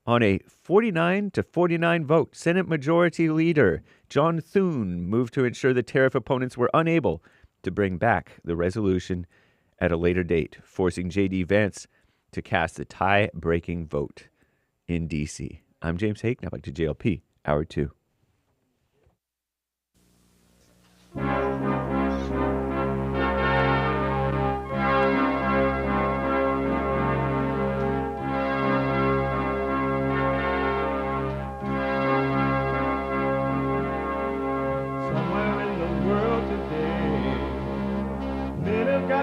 on a 49-49 vote. Senate Majority Leader John Thune moved to ensure the tariff opponents were unable to bring back the resolution at a later date, forcing J.D. Vance to cast the tie-breaking vote in D.C. I'm James Hake. Now back to JLP, Hour 2.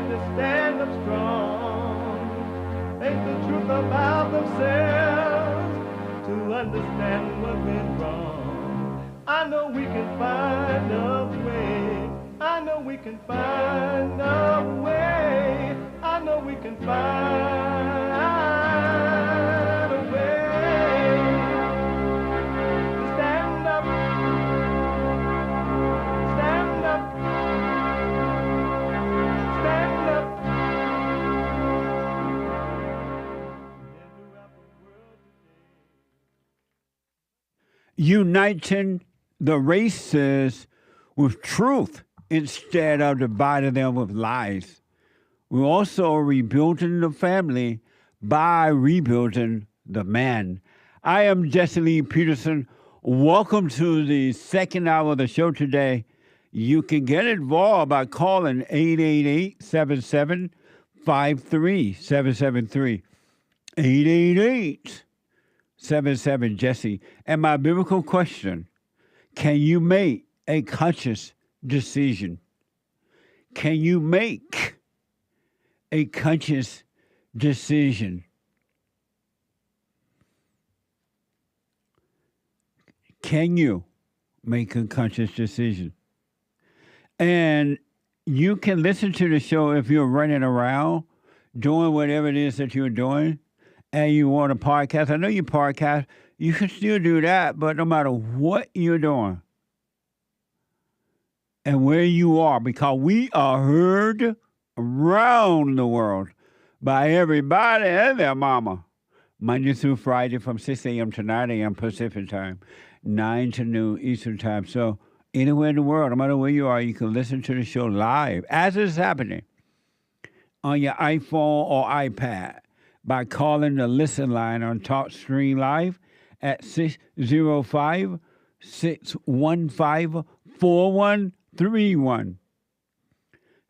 got to stand up strong. Ain't the truth about themselves to understand what went wrong. I know we can find a way. I know we can find a way. I know we can find a way to stand up, stand up, stand up. Uniting the races with truth instead of dividing them with lies. We're also rebuilding the family by rebuilding the man. I am Jesse Lee Peterson. Welcome to the second hour of the show today. You can get involved by calling 888-77-53773. 888-77-JESSE. And my biblical question, can you make a conscious decision? Can you make a conscious decision? Can you make a conscious decision? And you can listen to the show if you're running around, doing whatever it is that you're doing, and you want a podcast. I know you podcast. You can still do that, but no matter what you're doing and where you are, because we are heard around the world by everybody and their mama, Monday through Friday from 6 a.m. to 9 a.m. Pacific time, 9 to noon Eastern time. So anywhere in the world, no matter where you are, you can listen to the show live as it's happening on your iPhone or iPad by calling the listen line on TalkStream Live at 605-615-4131.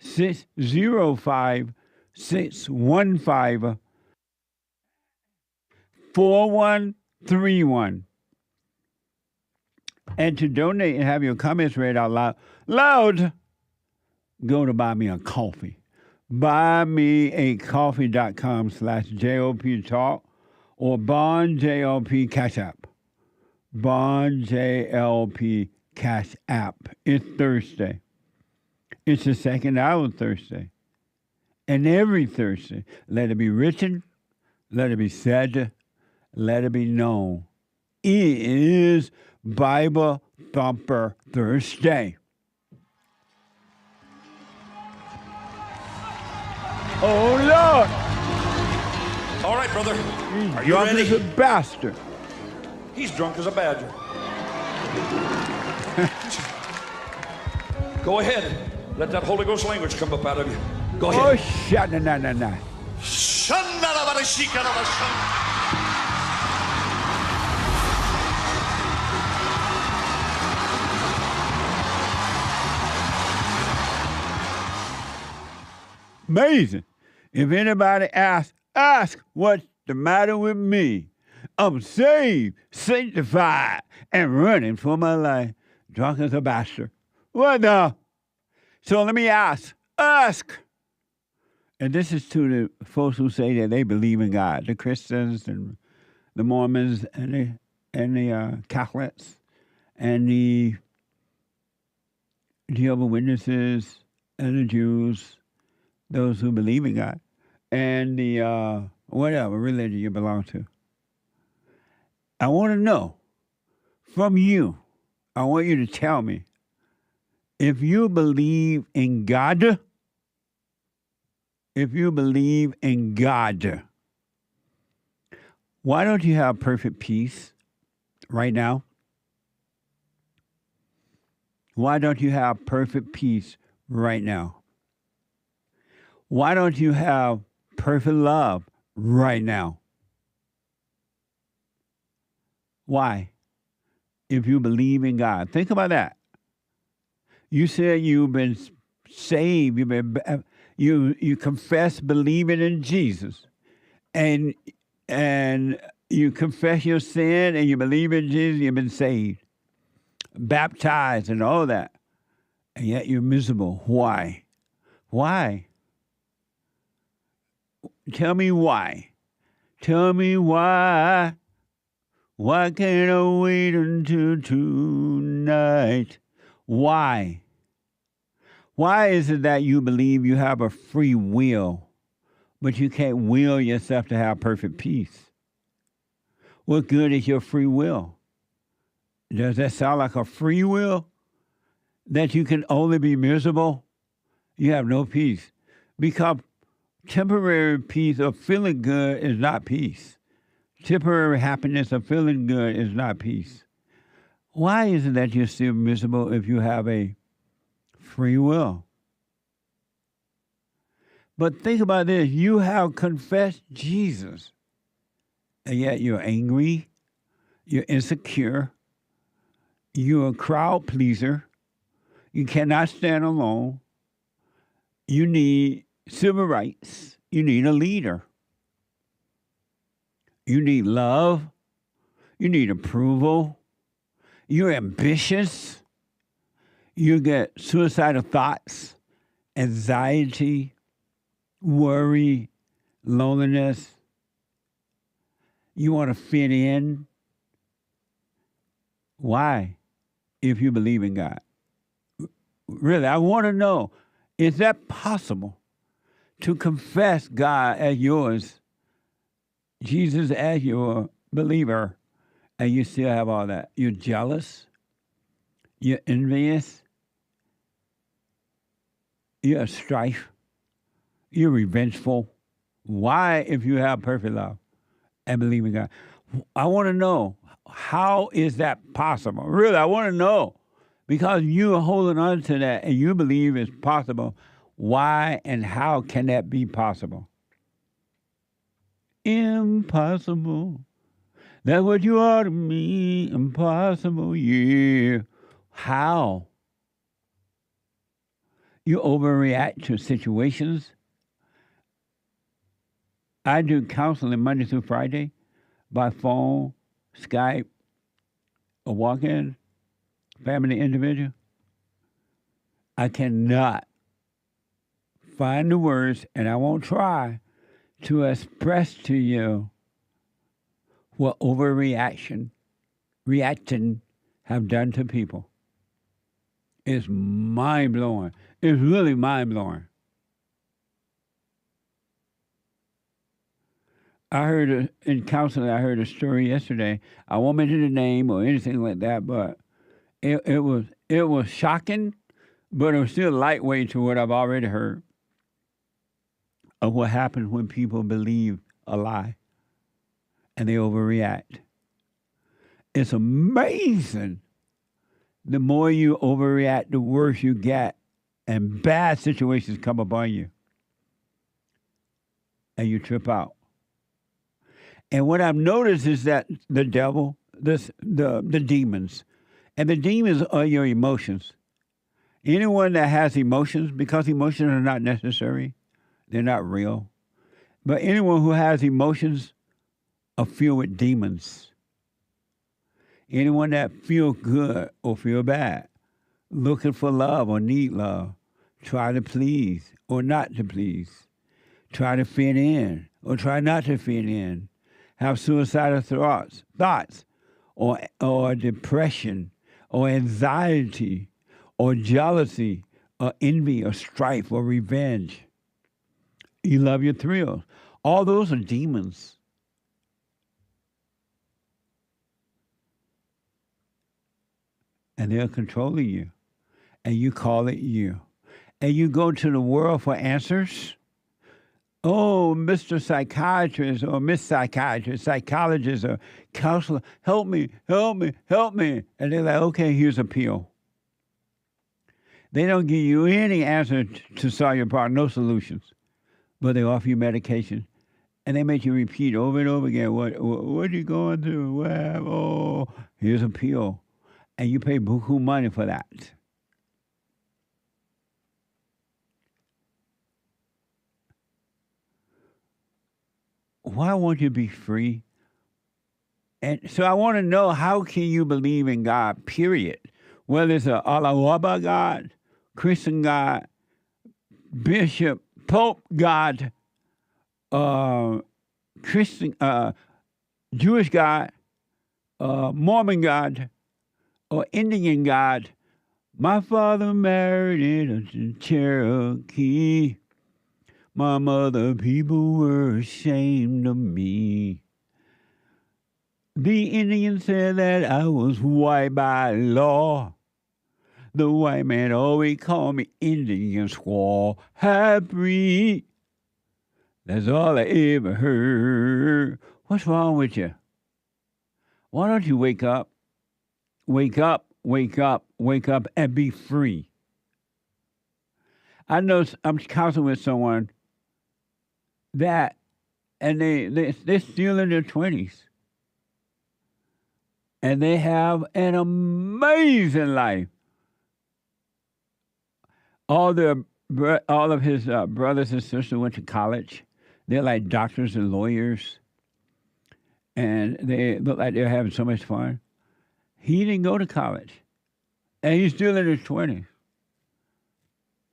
605-615-4131. And to donate and have your comments read out loud, go to Buy Me a Coffee. BuyMeACoffee.com/JLP Talk or Bond JLP Cash App. Bond JLP Cash App. It's Thursday. It's the second hour of Thursday. And every Thursday, let it be written, let it be said, let it be known. It is Bible Thumper Thursday. Oh, Lord. All right, brother. Are you Drunk ready? as a bastard. He's drunk as a badger. Go ahead. Let that Holy Ghost language come up out of you. Go ahead. Oh, shut na. Amazing. If anybody asks, ask what's the matter with me. I'm saved, sanctified, and running for my life. Drunk as a bastard. What the? So let me ask. And this is to the folks who say that they believe in God, the Christians and the Mormons and the Catholics and the Jehovah's Witnesses and the Jews, those who believe in God, and the whatever religion you belong to. I want to know from you, I want you to tell me, if you believe in God, why don't you have perfect peace right now? Why don't you have perfect peace right now? Why don't you have perfect love right now? Why? If you believe in God. Think about that. You said you've been saved, you confess believing in Jesus, and you confess your sin and you believe in Jesus, you've been saved, baptized and all that, and yet you're miserable. Why? Why? Tell me why. Tell me why. Why can't I wait until tonight? Why? Why is it that you believe you have a free will, but you can't will yourself to have perfect peace? What good is your free will? Does that sound like a free will? That you can only be miserable? You have no peace. Because temporary peace or feeling good is not peace. Temporary happiness or feeling good is not peace. Why is it that you're still miserable if you have a free will? But think about this. You have confessed Jesus, and yet you're angry, you're insecure, you're a crowd pleaser, you cannot stand alone, you need civil rights, you need a leader. You need love. You need approval. You're ambitious. You get suicidal thoughts, anxiety, worry, loneliness. You want to fit in. Why? If you believe in God. Really, I want to know, is that possible to confess God as yours, Jesus as your believer, and you still have all that? You're jealous. You're envious. You're strife. You're revengeful. Why, if you have perfect love and believe in God? I want to know, how is that possible? Really, I want to know. Because you are holding on to that and you believe it's possible. Why and how can that be possible? Impossible. That's what you are to me. Impossible, yeah. How? You overreact to situations. I do counseling Monday through Friday by phone, Skype, a walk-in, family individual. I cannot find the words, and I won't try, to express to you what reacting have done to people. It's mind-blowing. It's really mind-blowing. I heard in counseling, I heard a story yesterday. I won't mention the name or anything like that, but it was shocking, but it was still lightweight to what I've already heard of what happens when people believe a lie and they overreact. It's amazing. The more you overreact, the worse you get, and bad situations come upon you, and you trip out. And what I've noticed is that the devil, the demons, and the demons are your emotions. Anyone that has emotions, because emotions are not necessary, they're not real, but anyone who has emotions are filled with demons. Anyone that feels good or feel bad, looking for love or need love, try to please or not to please, try to fit in or try not to fit in, have suicidal thoughts or depression or anxiety or jealousy or envy or strife or revenge. You love your thrills. All those are demons. And they're controlling you. And you call it you. And you go to the world for answers. Oh, Mr. Psychiatrist or Miss Psychiatrist, psychologist or counselor, help me, help me, help me. And they're like, okay, here's a pill. They don't give you any answer to solve your problem, no solutions. But they offer you medication. And they make you repeat over and over again, what are you going through? Well, oh, here's a pill. And you pay buku money for that. Why won't you be free? And so I want to know, how can you believe in God, period? Whether it's a Alawaba God, Christian God, Bishop, Pope God, Christian, Jewish God, Mormon God, or Indian God. My father married a Cherokee. My mother, people were ashamed of me. The Indian said that I was white by law. The white man always called me Indian squaw. Happy. That's all I ever heard. What's wrong with you? Why don't you wake up? Wake up, wake up, wake up, and be free. I know I'm counseling with someone that, and they're still in their 20s. And they have an amazing life. All of his brothers and sisters went to college. They're like doctors and lawyers. And they look like they're having so much fun. He didn't go to college. And he's still in his 20s.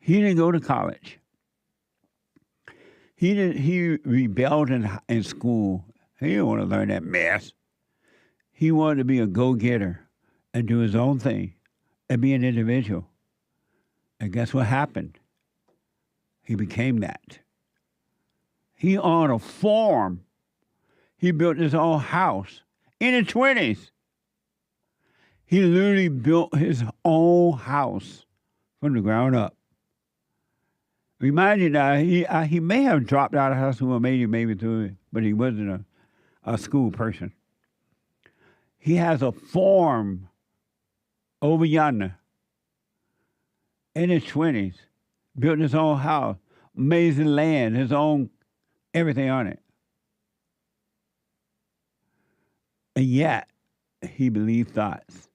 He didn't go to college. He rebelled in school. He didn't want to learn that mess. He wanted to be a go-getter and do his own thing and be an individual. And guess what happened? He became that. He owned a farm. He built his own house in his 20s. He literally built his own house from the ground up. Remind you now, he may have dropped out of high school or maybe through it, but he wasn't a school person. He has a farm over yonder in his 20s, built his own house, amazing land, his own everything on it. And yet, he believed thoughts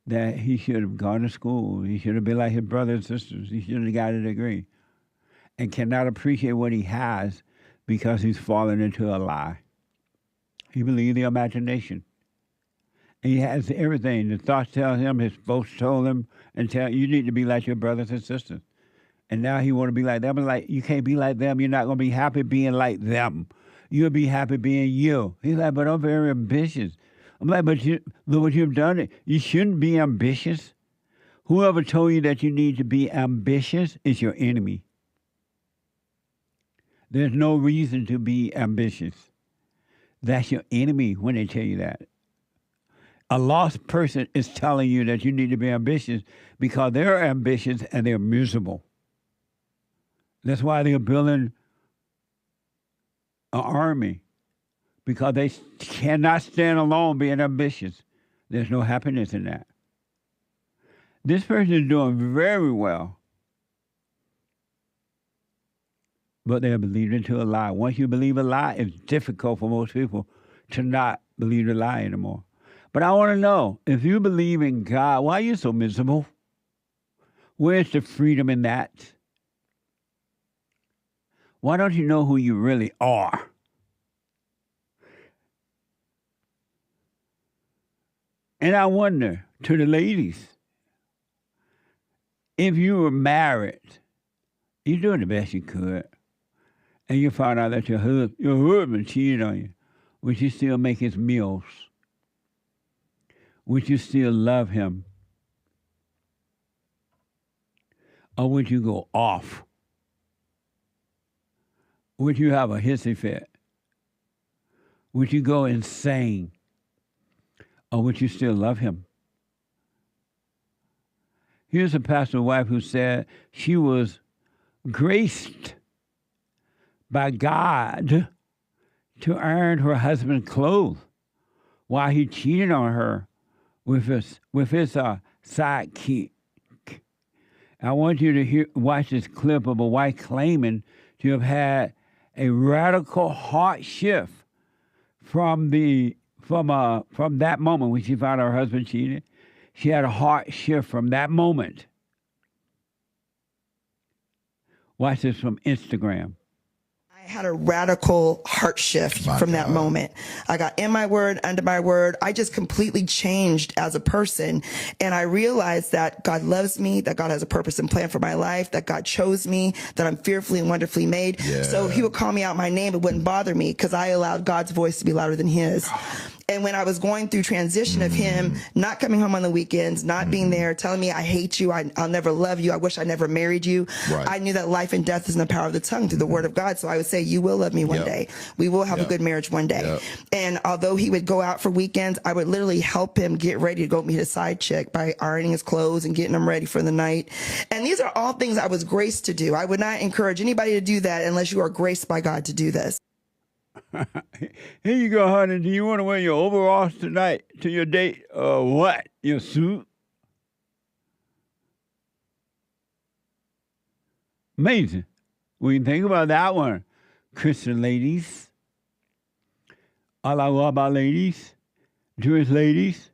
that he should have gone to school. He should have been like his brothers and sisters. He should have got a degree. And cannot appreciate what he has because he's fallen into a lie. He believed the imagination. And he has everything. The thoughts tell him, his folks told him, and tell you need to be like your brothers and sisters. And now he want to be like them. I'm like, you can't be like them. You're not going to be happy being like them. You'll be happy being you. He's like, but I'm very ambitious. I'm like, but look what you've done. You shouldn't be ambitious. Whoever told you that you need to be ambitious is your enemy. There's no reason to be ambitious. That's your enemy when they tell you that. A lost person is telling you that you need to be ambitious because they're ambitious and they're miserable. That's why they're building an army, because they cannot stand alone being ambitious. There's no happiness in that. This person is doing very well, but they're believing into a lie. Once you believe a lie, it's difficult for most people to not believe the lie anymore. But I want to know, if you believe in God, why are you so miserable? Where's the freedom in that? Why don't you know who you really are? And I wonder, to the ladies, if you were married, you're doing the best you could, and you found out that your husband cheated on you, would you still make his meals? Would you still love him? Or would you go off? Would you have a hissy fit? Would you go insane? Or would you still love him? Here's a pastor's wife who said she was graced by God to earn her husband's clothes while he cheated on her with his sidekick. I want you to watch this clip of a wife claiming to have had a radical heart shift from that moment when she found her husband cheated. She had a heart shift from that moment. Watch this from Instagram. I I had a radical heart shift from that moment. I got in my word, under my word. I just completely changed as a person. And I realized that God loves me, that God has a purpose and plan for my life, that God chose me, that I'm fearfully and wonderfully made. So he would call me out my name. It wouldn't bother me because I allowed God's voice to be louder than his. And when I was going through transition of him not coming home on the weekends, not being there, telling me, I hate you, I'll never love you, I wish I never married you, I knew that life and death is in the power of the tongue through the word of God. So I would say, you will love me one day. We will have a good marriage one day. And although he would go out for weekends, I would literally help him get ready to go meet a side chick by ironing his clothes and getting him ready for the night. And these are all things I was graced to do. I would not encourage anybody to do that unless you are graced by God to do this. Here you go, honey. Do you want to wear your overalls tonight to your date or what? Your suit? Amazing. We can think about that one. Christian ladies, Allah ladies, Jewish ladies,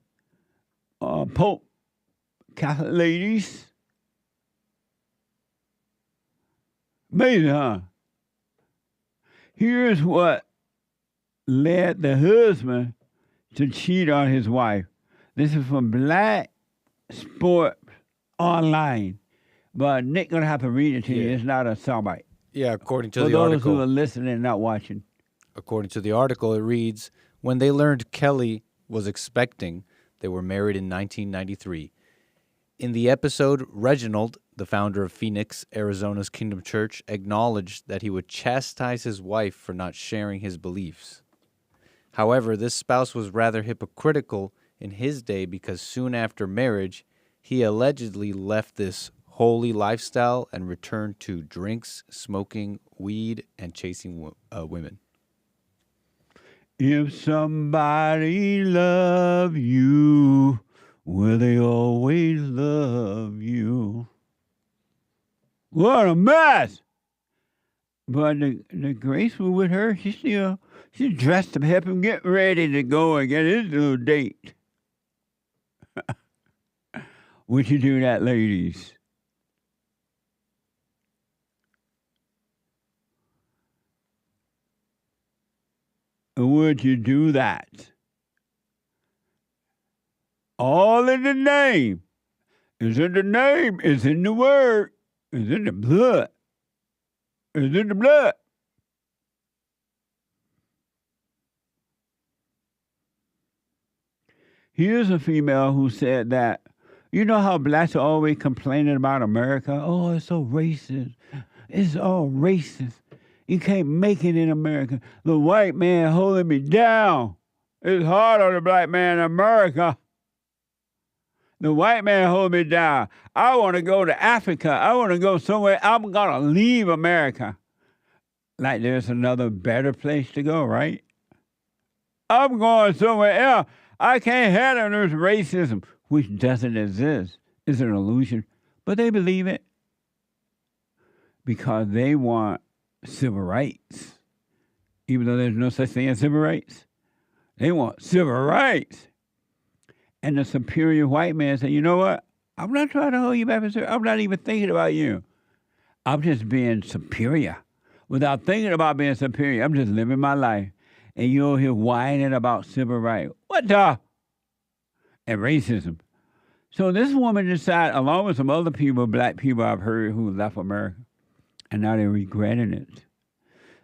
Pope, Catholic ladies. Amazing, huh? Here's what led the husband to cheat on his wife. This is from Black Sports Online. But Nick going to have to read it to you. It's not a soundbite. Yeah, according to For the those article. who are listening and not watching. According to the article, it reads, when they learned Kelly was expecting, they were married in 1993. In the episode, Reginald, the founder of Phoenix, Arizona's Kingdom Church, acknowledged that he would chastise his wife for not sharing his beliefs. However, this spouse was rather hypocritical in his day because soon after marriage, he allegedly left this holy lifestyle and returned to drinks, smoking, weed, and chasing women. If somebody love you, will they always love you? What a mess! But the grace was with her. She's dressed to help him get ready to go and get his little date. Would you do that, ladies? Would you do that? All in the name. It's in the name. It's in the word. It's in the blood. It's in the blood. Here's a female who said that, you know how blacks are always complaining about America? Oh, it's so racist. It's all racist. You can't make it in America. The white man holding me down. It's hard on the black man in America. The white man hold me down. I want to go to Africa. I want to go somewhere. I'm going to leave America. Like there's another better place to go, right? I'm going somewhere else. I can't handle this racism, which doesn't exist. It's an illusion. But they believe it because they want civil rights. Even though there's no such thing as civil rights. They want civil rights. And the superior white man said, you know what? I'm not trying to hold you back. I'm not even thinking about you. I'm just being superior. Without thinking about being superior, I'm just living my life. And you're here whining about civil rights. What the? And racism. So this woman decided, along with some other people, black people I've heard who left America, and now they're regretting it.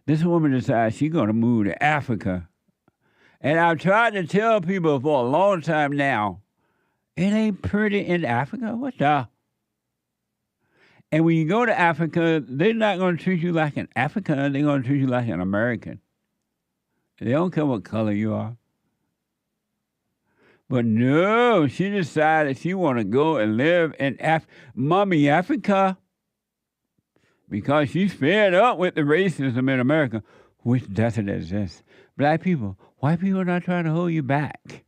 This woman decided she's going to move to Africa. And I've tried to tell people for a long time now, it ain't pretty in Africa. What the? And when you go to Africa, they're not going to treat you like an African. They're going to treat you like an American. They don't care what color you are. But no, she decided she want to go and live in Mommy Africa because she's fed up with the racism in America, which doesn't exist. Black people, white people are not trying to hold you back.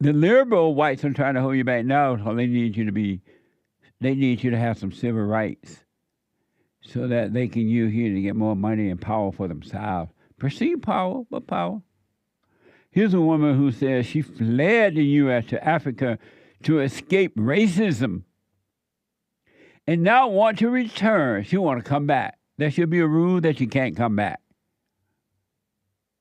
The liberal whites are trying to hold you back now, so they need you to have some civil rights so that they can use you to get more money and power for themselves. Perceived power, but power. Here's a woman who says she fled the U.S. to Africa to escape racism and now want to return. She want to come back. There should be a rule that you can't come back.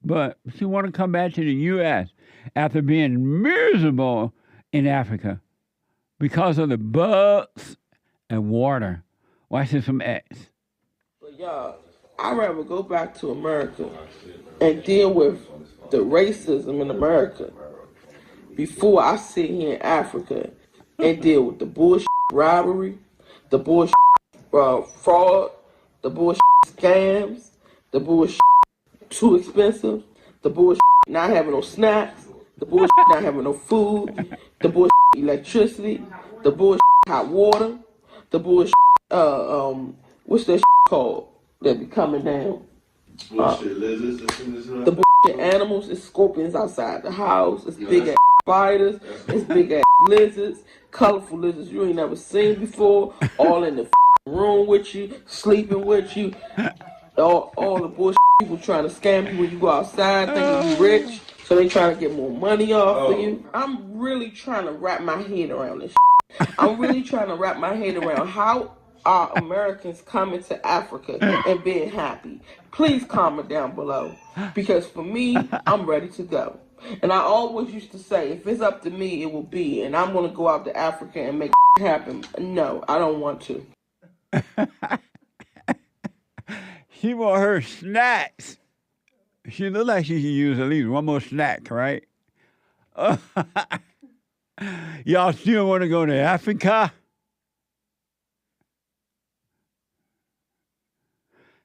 But she want to come back to the U.S. after being miserable in Africa because of the bugs and water. Watch this from X. But y'all, I'd rather go back to America and deal with the racism in America before I sit here in Africa and deal with the bullshit robbery, the bullshit fraud, the bullshit scams, the bullshit too expensive, the bullshit not having no snacks, the bullshit not having no food, the bullshit electricity, the bullshit hot water, the bullshit what's that shit called that be coming down? Bullshit lizards. The bullshit animals, it's scorpions outside the house, it's big ass spiders, it's big ass lizards, colorful lizards you ain't never seen before, all in the room with you, sleeping with you, all the bullshit people trying to scam you when you go outside thinking you rich, so they trying to get more money off of you. I'm really trying to wrap my head around this shit. I'm really trying to wrap my head around how are Americans coming to Africa and being happy. Please comment down below, because for me, I'm ready to go. And I always used to say, if it's up to me, it will be, and I'm going to go out to Africa and make it happen. No, I don't want to. She want her snacks. She look like she could use at least one more snack, right? Y'all still want to go to Africa?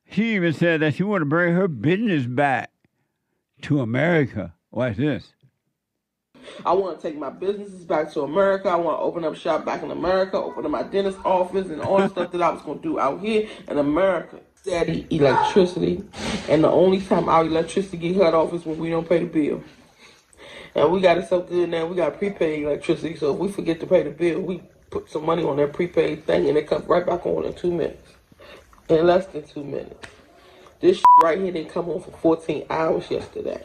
She even said that she want to bring her business back to America. Watch this. I want to take my businesses back to America. I want to open up shop back in America, open up my dentist office, and all the stuff that I was going to do out here in America. Steady electricity, and the only time our electricity get cut off is when we don't pay the bill. And we got it so good now, we got prepaid electricity, so if we forget to pay the bill, we put some money on that prepaid thing, and it comes right back on in 2 minutes. In less than 2 minutes. This right here didn't come on for 14 hours yesterday.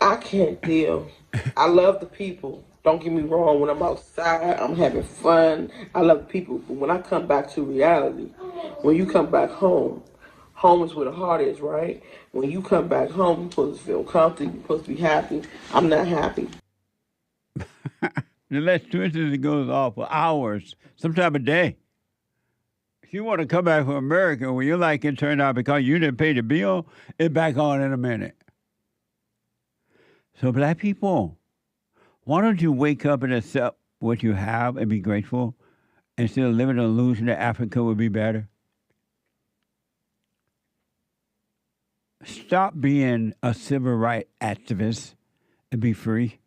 I can't deal. I love the people. Don't get me wrong, when I'm outside, I'm having fun. I love people. But when I come back to reality, when you come back home, home is where the heart is, right? When you come back home, you're supposed to feel comfortable, you're supposed to be happy. I'm not happy. The electricity goes off for hours, sometimes a day. If you want to come back from America, when you like it turned out because you didn't pay the bill, it's back on in a minute. So black people, why don't you wake up and accept what you have and be grateful instead of living in the illusion that Africa would be better? Stop being a civil rights activist and be free.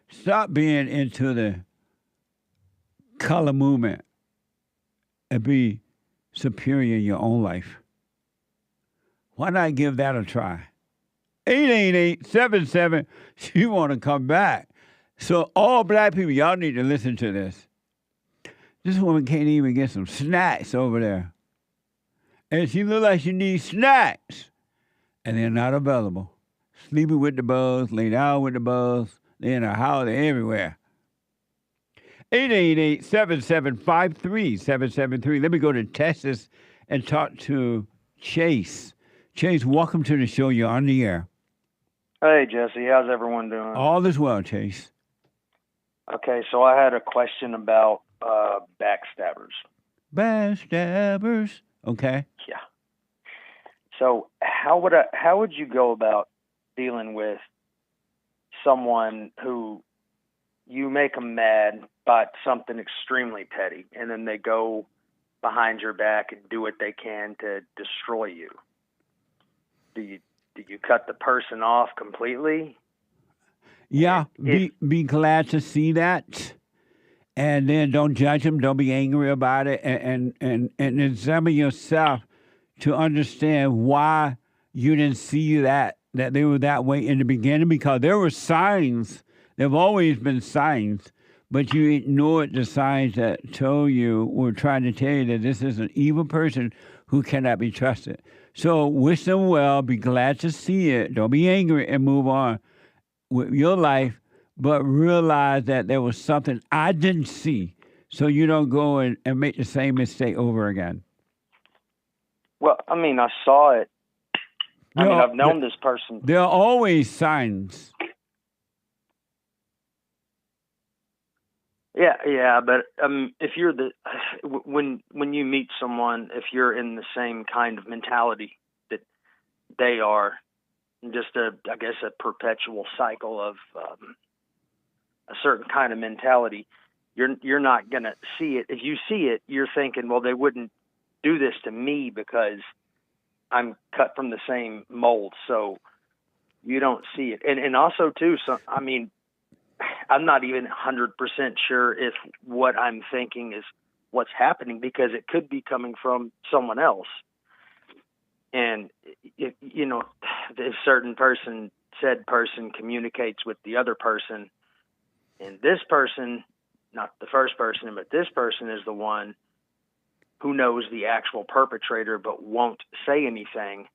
Stop being into the color movement and be superior in your own life. Why not give that a try? 888-77, she want to come back. So all black people, y'all need to listen to this. This woman can't even get some snacks over there. And she look like she needs snacks. And they're not available. Sleeping with the bugs, lay down with the bugs. They're in her house, they're everywhere. 888-7753-773. Let me go to Texas and talk to Chase. Chase, welcome to the show. You're on the air. Hey, Jesse. How's everyone doing? All is well, Chase. Okay, so I had a question about backstabbers. Backstabbers. Okay. Yeah. So how would you go about dealing with someone who you make them mad by something extremely petty, and then they go behind your back and do what they can to destroy you? Do you cut the person off completely? Yeah, be glad to see that, and then don't judge them. Don't be angry about it, and examine yourself to understand why you didn't see that they were that way in the beginning, because there were signs. There have always been signs, but you ignored the signs that told you, were trying to tell you that this is an evil person who cannot be trusted. So wish them well, be glad to see it. Don't be angry and move on with your life, but realize that there was something I didn't see, so you don't go and make the same mistake over again. Well, I mean, I saw it. I mean, I've known this person. There are always signs. Yeah, but if you're when you meet someone, if you're in the same kind of mentality that they are, just a perpetual cycle of a certain kind of mentality, you're not gonna see it. If you see it, you're thinking, well, they wouldn't do this to me because I'm cut from the same mold, so you don't see it. And also too, so I mean, I'm not even 100% sure if what I'm thinking is what's happening, because it could be coming from someone else. And if said person communicates with the other person, and this person, not the first person, but this person is the one who knows the actual perpetrator but won't say anything,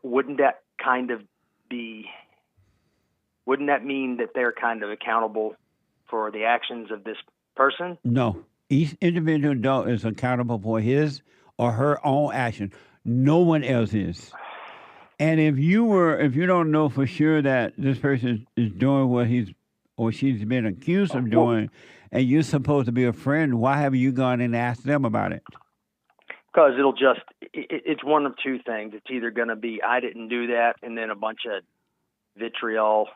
wouldn't that mean that they're kind of accountable for the actions of this person? No. Each individual adult is accountable for his or her own action. No one else is. And if you don't know for sure that this person is doing what he's or she's been accused of doing, and you're supposed to be a friend, why haven't you gone and asked them about it? Because it's one of two things. It's either going to be, I didn't do that, and then a bunch of vitriol.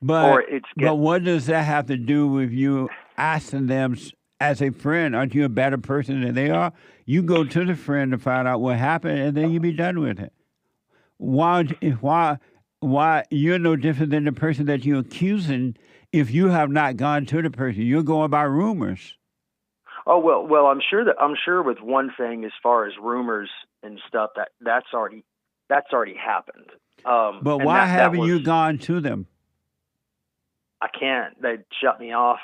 But what does that have to do with you asking them as a friend? Aren't you a better person than they are? You go to the friend to find out what happened, and then you be done with it. Why you're no different than the person that you're accusing if you have not gone to the person? You're going by rumors. Oh well, I'm sure with one thing, as far as rumors and stuff, that's already happened. But why haven't you gone to them? I can't. They shut me off,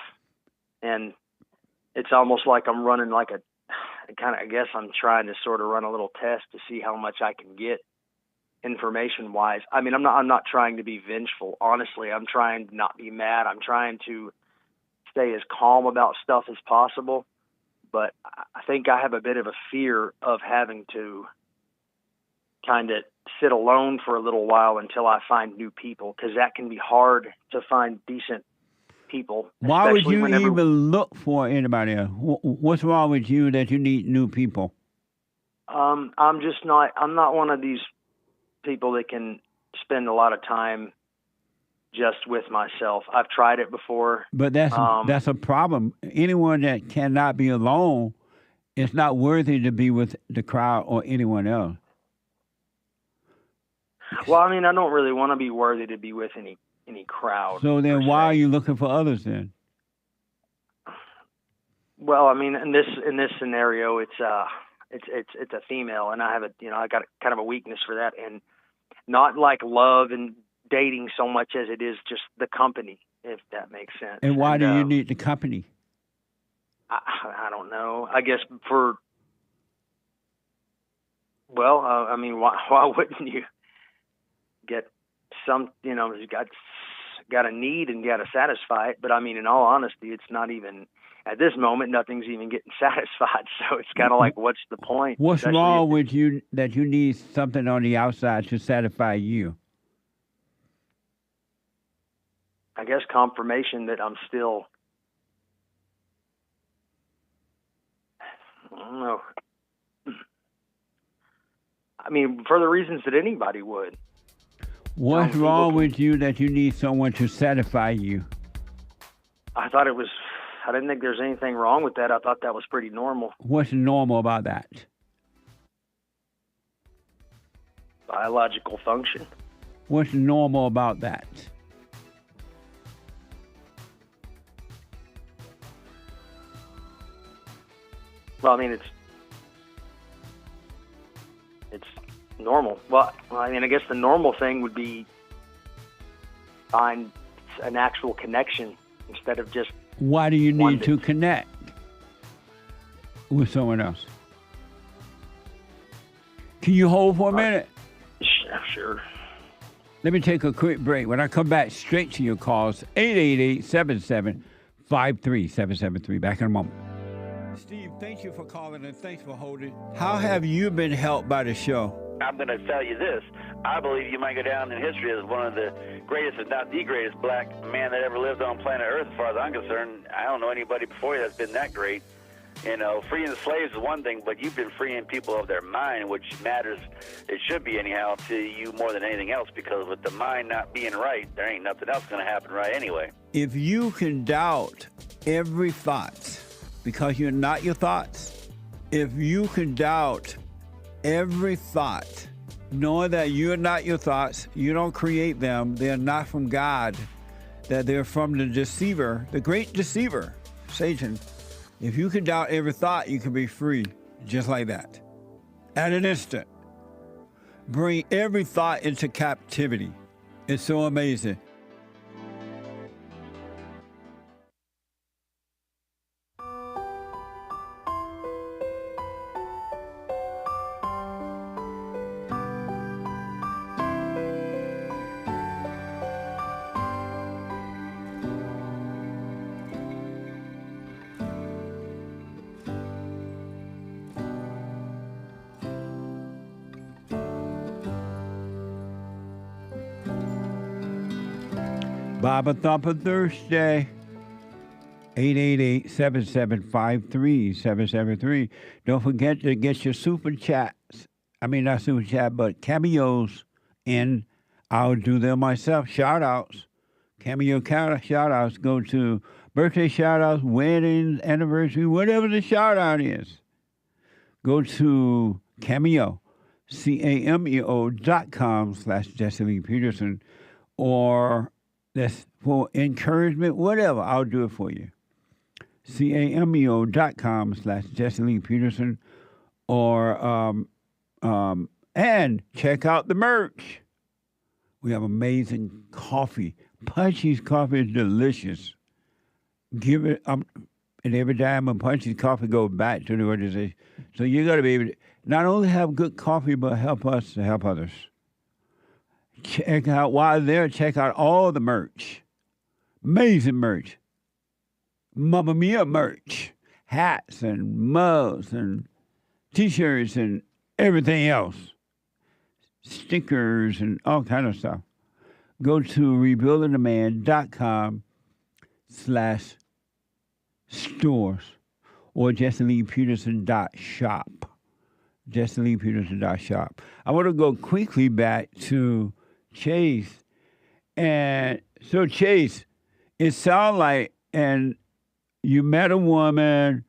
and it's almost like I'm running like I guess I'm trying to sort of run a little test to see how much I can get information wise. I mean, I'm not trying to be vengeful. Honestly, I'm trying to not be mad. I'm trying to stay as calm about stuff as possible. But I think I have a bit of a fear of having to kind of sit alone for a little while until I find new people, because that can be hard to find decent people. Why would you even look for anybody else? What's wrong with you that you need new people? I'm not one of these people that can spend a lot of time just with myself. I've tried it before. But that's a problem. Anyone that cannot be alone is not worthy to be with the crowd or anyone else. Well, I mean, I don't really want to be worthy to be with any crowd. So then why are you looking for others then? Well, I mean, in this scenario, it's a female, and I got kind of a weakness for that, and not like love and dating so much as it is just the company, if that makes sense. And why do you need the company? I don't know. I guess I mean, why wouldn't you get some, you got a need and you got to satisfy it. But I mean, in all honesty, it's not even, at this moment, nothing's even getting satisfied. So it's kind of like, what's the point? What's wrong with you that you need something on the outside to satisfy you? I guess confirmation that I'm still, I don't know. I mean, for the reasons that anybody would. What's wrong with you that you need someone to satisfy you? I didn't think there's anything wrong with that. I thought that was pretty normal. What's normal about that? Biological function. What's normal about that? Well, I mean, it's normal. Well, I mean, I guess the normal thing would be find an actual connection instead of just. Why do you need to connect with someone else? Can you hold for a minute? Sure. Let me take a quick break. When I come back, straight to your calls, 888-77-53773. Back in a moment. Steve, thank you for calling and thanks for holding. How have you been helped by the show? I'm going to tell you this. I believe you might go down in history as one of the greatest, if not the greatest, black man that ever lived on planet Earth, as far as I'm concerned. I don't know anybody before you that's been that great. You know, freeing the slaves is one thing, but you've been freeing people of their mind, which matters, it should be anyhow, to you more than anything else, because with the mind not being right, there ain't nothing else going to happen right anyway. If you can doubt every thought because you're not your thoughts, if you can doubt every thought, knowing that you're not your thoughts, you don't create them, they're not from God, that they're from the deceiver, the great deceiver, Satan. If you can doubt every thought, you can be free, just like that. At an instant. Bring every thought into captivity. It's so amazing. Baba Thumper Thursday, 888-7753-773. Don't forget to get your super chats. I mean, not super chat, but cameos in. I'll do them myself. Shout-outs. Cameo shout-outs. Go to birthday shout-outs, weddings, anniversary, whatever the shout-out is. Go to Cameo, cameo.com/Jesse Lee Peterson, or that's for encouragement, whatever. I'll do it for you. cameo.com/Jesse Lee Peterson, or and check out the merch. We have amazing coffee. Punchy's coffee is delicious. Give it and every time a Punchy's coffee goes back to the organization. So you got to be able to not only have good coffee, but help us to help others. Check out, while there, check out all the merch. Amazing merch. Mamma Mia merch. Hats and mugs and T-shirts and everything else. Stickers and all kind of stuff. Go to rebuildingtheman.com/stores or JesseLeePeterson.shop. JesseLeePeterson.shop. I want to go quickly back to Chase. And so, Chase, it sounds like, and you met a woman,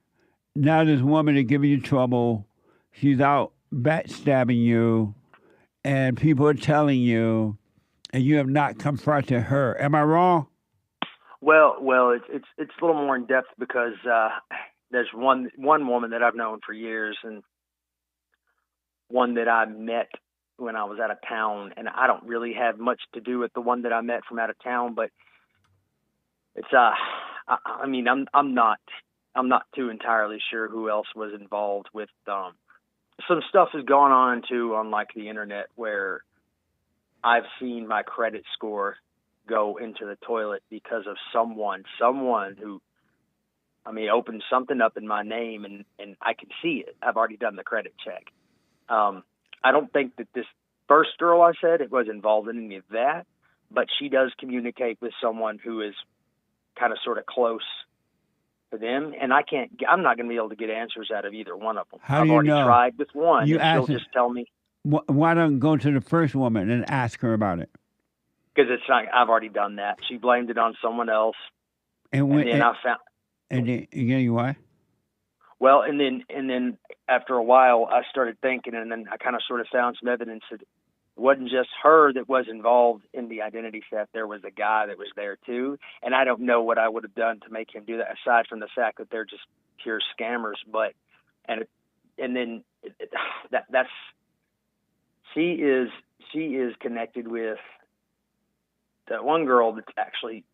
now this woman is giving you trouble, she's out backstabbing you, and people are telling you, and you have not confronted her. Am I wrong? Well, it's a little more in depth because there's one woman that I've known for years, and one that I met when I was out of town, and I don't really have much to do with the one that I met from out of town, but it's I mean, I'm not too entirely sure who else was involved with some stuff has gone on too on like the internet where I've seen my credit score go into the toilet because of someone who, I mean, opened something up in my name and I can see it. I've already done the credit check. I don't think that this first girl I said it was involved in any of that, but she does communicate with someone who is kind of sort of close to them, and I'm not going to be able to get answers out of either one of them. How I've do you already know? tried with one, You and she'll asked just tell me. Why don't go to the first woman and ask her about it? Because it's not. I've already done that. She blamed it on someone else, And then I found. And then again, why? Well, and then after a while, I started thinking, and then I kind of sort of found some evidence that it wasn't just her that was involved in the identity theft. There was a guy that was there too, and I don't know what I would have done to make him do that, aside from the fact that they're just pure scammers. But that's she is connected with that one girl that's actually,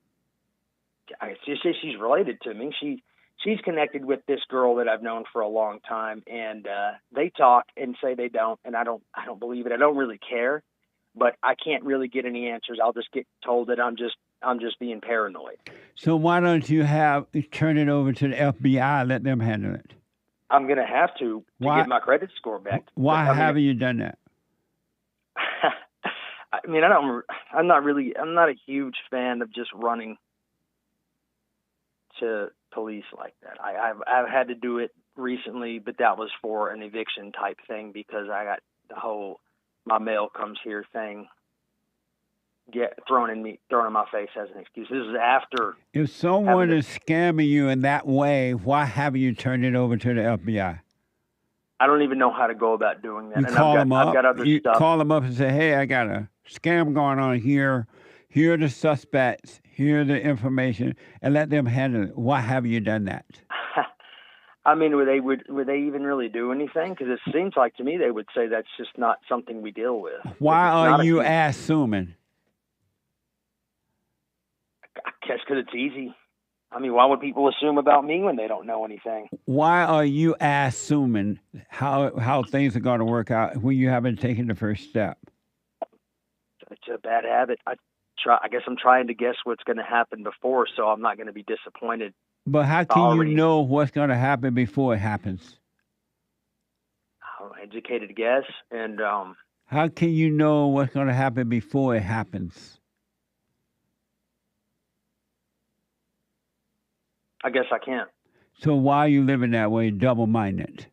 she's related to me. She's connected with this girl that I've known for a long time, and they talk and say they don't, and I don't believe it. I don't really care, but I can't really get any answers. I'll just get told that I'm just being paranoid. So why don't you turn it over to the FBI, let them handle it? I'm going to have to get my credit score back. Why haven't you done that? I mean, I'm not a huge fan of just running to police like that. I've had to do it recently, but that was for an eviction type thing because I got the whole my mail comes here thing thrown in my face as an excuse. This is after. If someone is scamming you in that way, why haven't you turned it over to the FBI? I don't even know how to go about doing that. You and call I've them up. I've got other You stuff. call them up and say, "Hey, I got a scam going on here. Here are the suspects. Here are the information," and let them handle it. Why haven't you done that? I mean, would they even really do anything? Because it seems like to me they would say that's just not something we deal with. Why are you assuming? I guess because it's easy. I mean, why would people assume about me when they don't know anything? Why are you assuming how things are going to work out when you haven't taken the first step? It's a bad habit. I guess I'm trying to guess what's going to happen before, so I'm not going to be disappointed. But how can you know what's going to happen before it happens? Educated guess, and how can you know what's going to happen before it happens? I guess I can't. So why are you living that way, double-minded?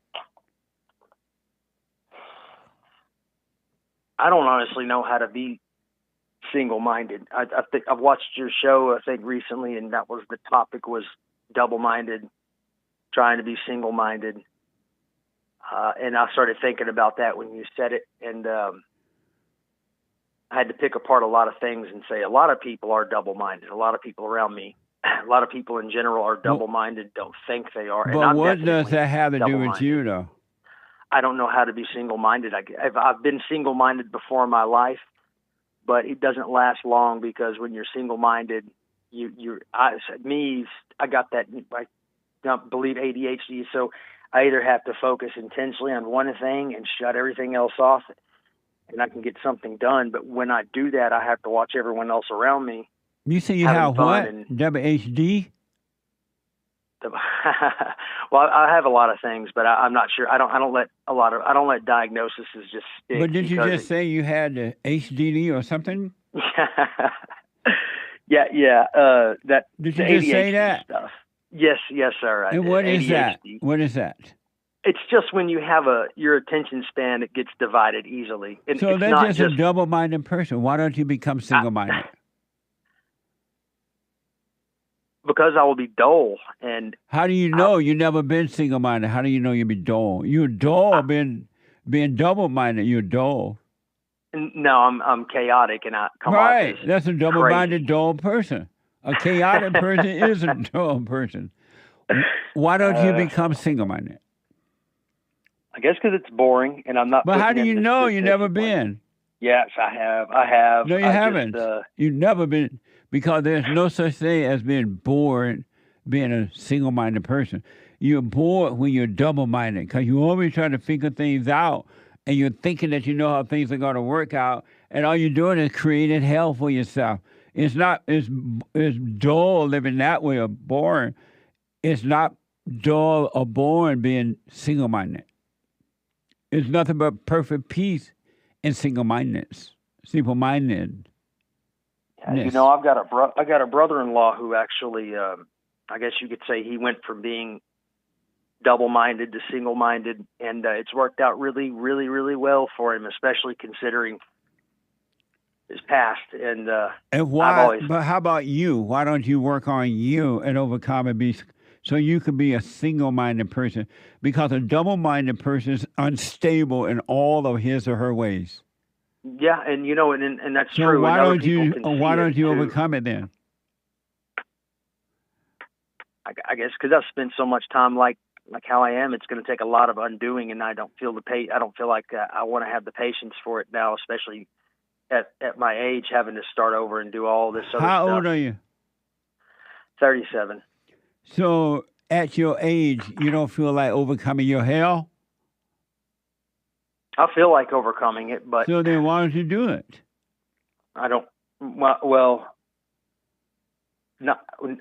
I don't honestly know how to be single-minded. I think I've watched your show, I think, recently, and that was the topic was double-minded, trying to be single-minded. And I started thinking about that when you said it, and I had to pick apart a lot of things and say a lot of people are double-minded. A lot of people around me, a lot of people in general are double-minded, don't think they are. But and what does that have to do with you, though? I don't know how to be single-minded. I've been single-minded before in my life, but it doesn't last long because when you're single-minded, I got that, I don't believe ADHD, so I either have to focus intensely on one thing and shut everything else off, and I can get something done. But when I do that, I have to watch everyone else around me. You say you have what? WHD? Well, I have a lot of things, but I'm not sure. I don't let diagnoses just stick. But did you just say you had the HDD or something? Yeah. That did you just say that? Stuff. Yes, sir. And what is that? What is that? It's just when you have your attention span, it gets divided easily. And so it's that's not just a double-minded person. Why don't you become single-minded? Because I will be dull. And how do you know? You've never been single-minded. How do you know you'll be dull? You're dull being double-minded. You're dull. No, I'm chaotic, and I come right. off as that's a double-minded, crazy. Dull person. A chaotic person is a dull person. Why don't you become single-minded? I guess because it's boring, and I'm not. But how do you know you've never been? Yes, I have. No, you haven't. You've never been, because there's no such thing as being bored, being a single-minded person. You're bored when you're double-minded, because you always try to figure things out, and you're thinking that you know how things are going to work out, and all you're doing is creating hell for yourself. It's dull living that way or boring. It's not dull or boring being single-minded. It's nothing but perfect peace in single-mindedness, simple-minded. You know, I got a brother-in-law who actually, I guess you could say, he went from being double-minded to single-minded, and it's worked out really, really, really well for him, especially considering his past. And why? But how about you? Why don't you work on you and overcome it, so you can be a single-minded person? Because a double-minded person is unstable in all of his or her ways. Yeah, and you know, and that's so true. Why and why don't you overcome it then? I guess because I've spent so much time like how I am. It's going to take a lot of undoing, and I don't feel I don't feel like I want to have the patience for it now, especially at my age, having to start over and do all this other stuff. How old are you? 37. So at your age, you don't feel like overcoming your hell? I feel like overcoming it, but... So then why don't you do it? I don't... Well, no,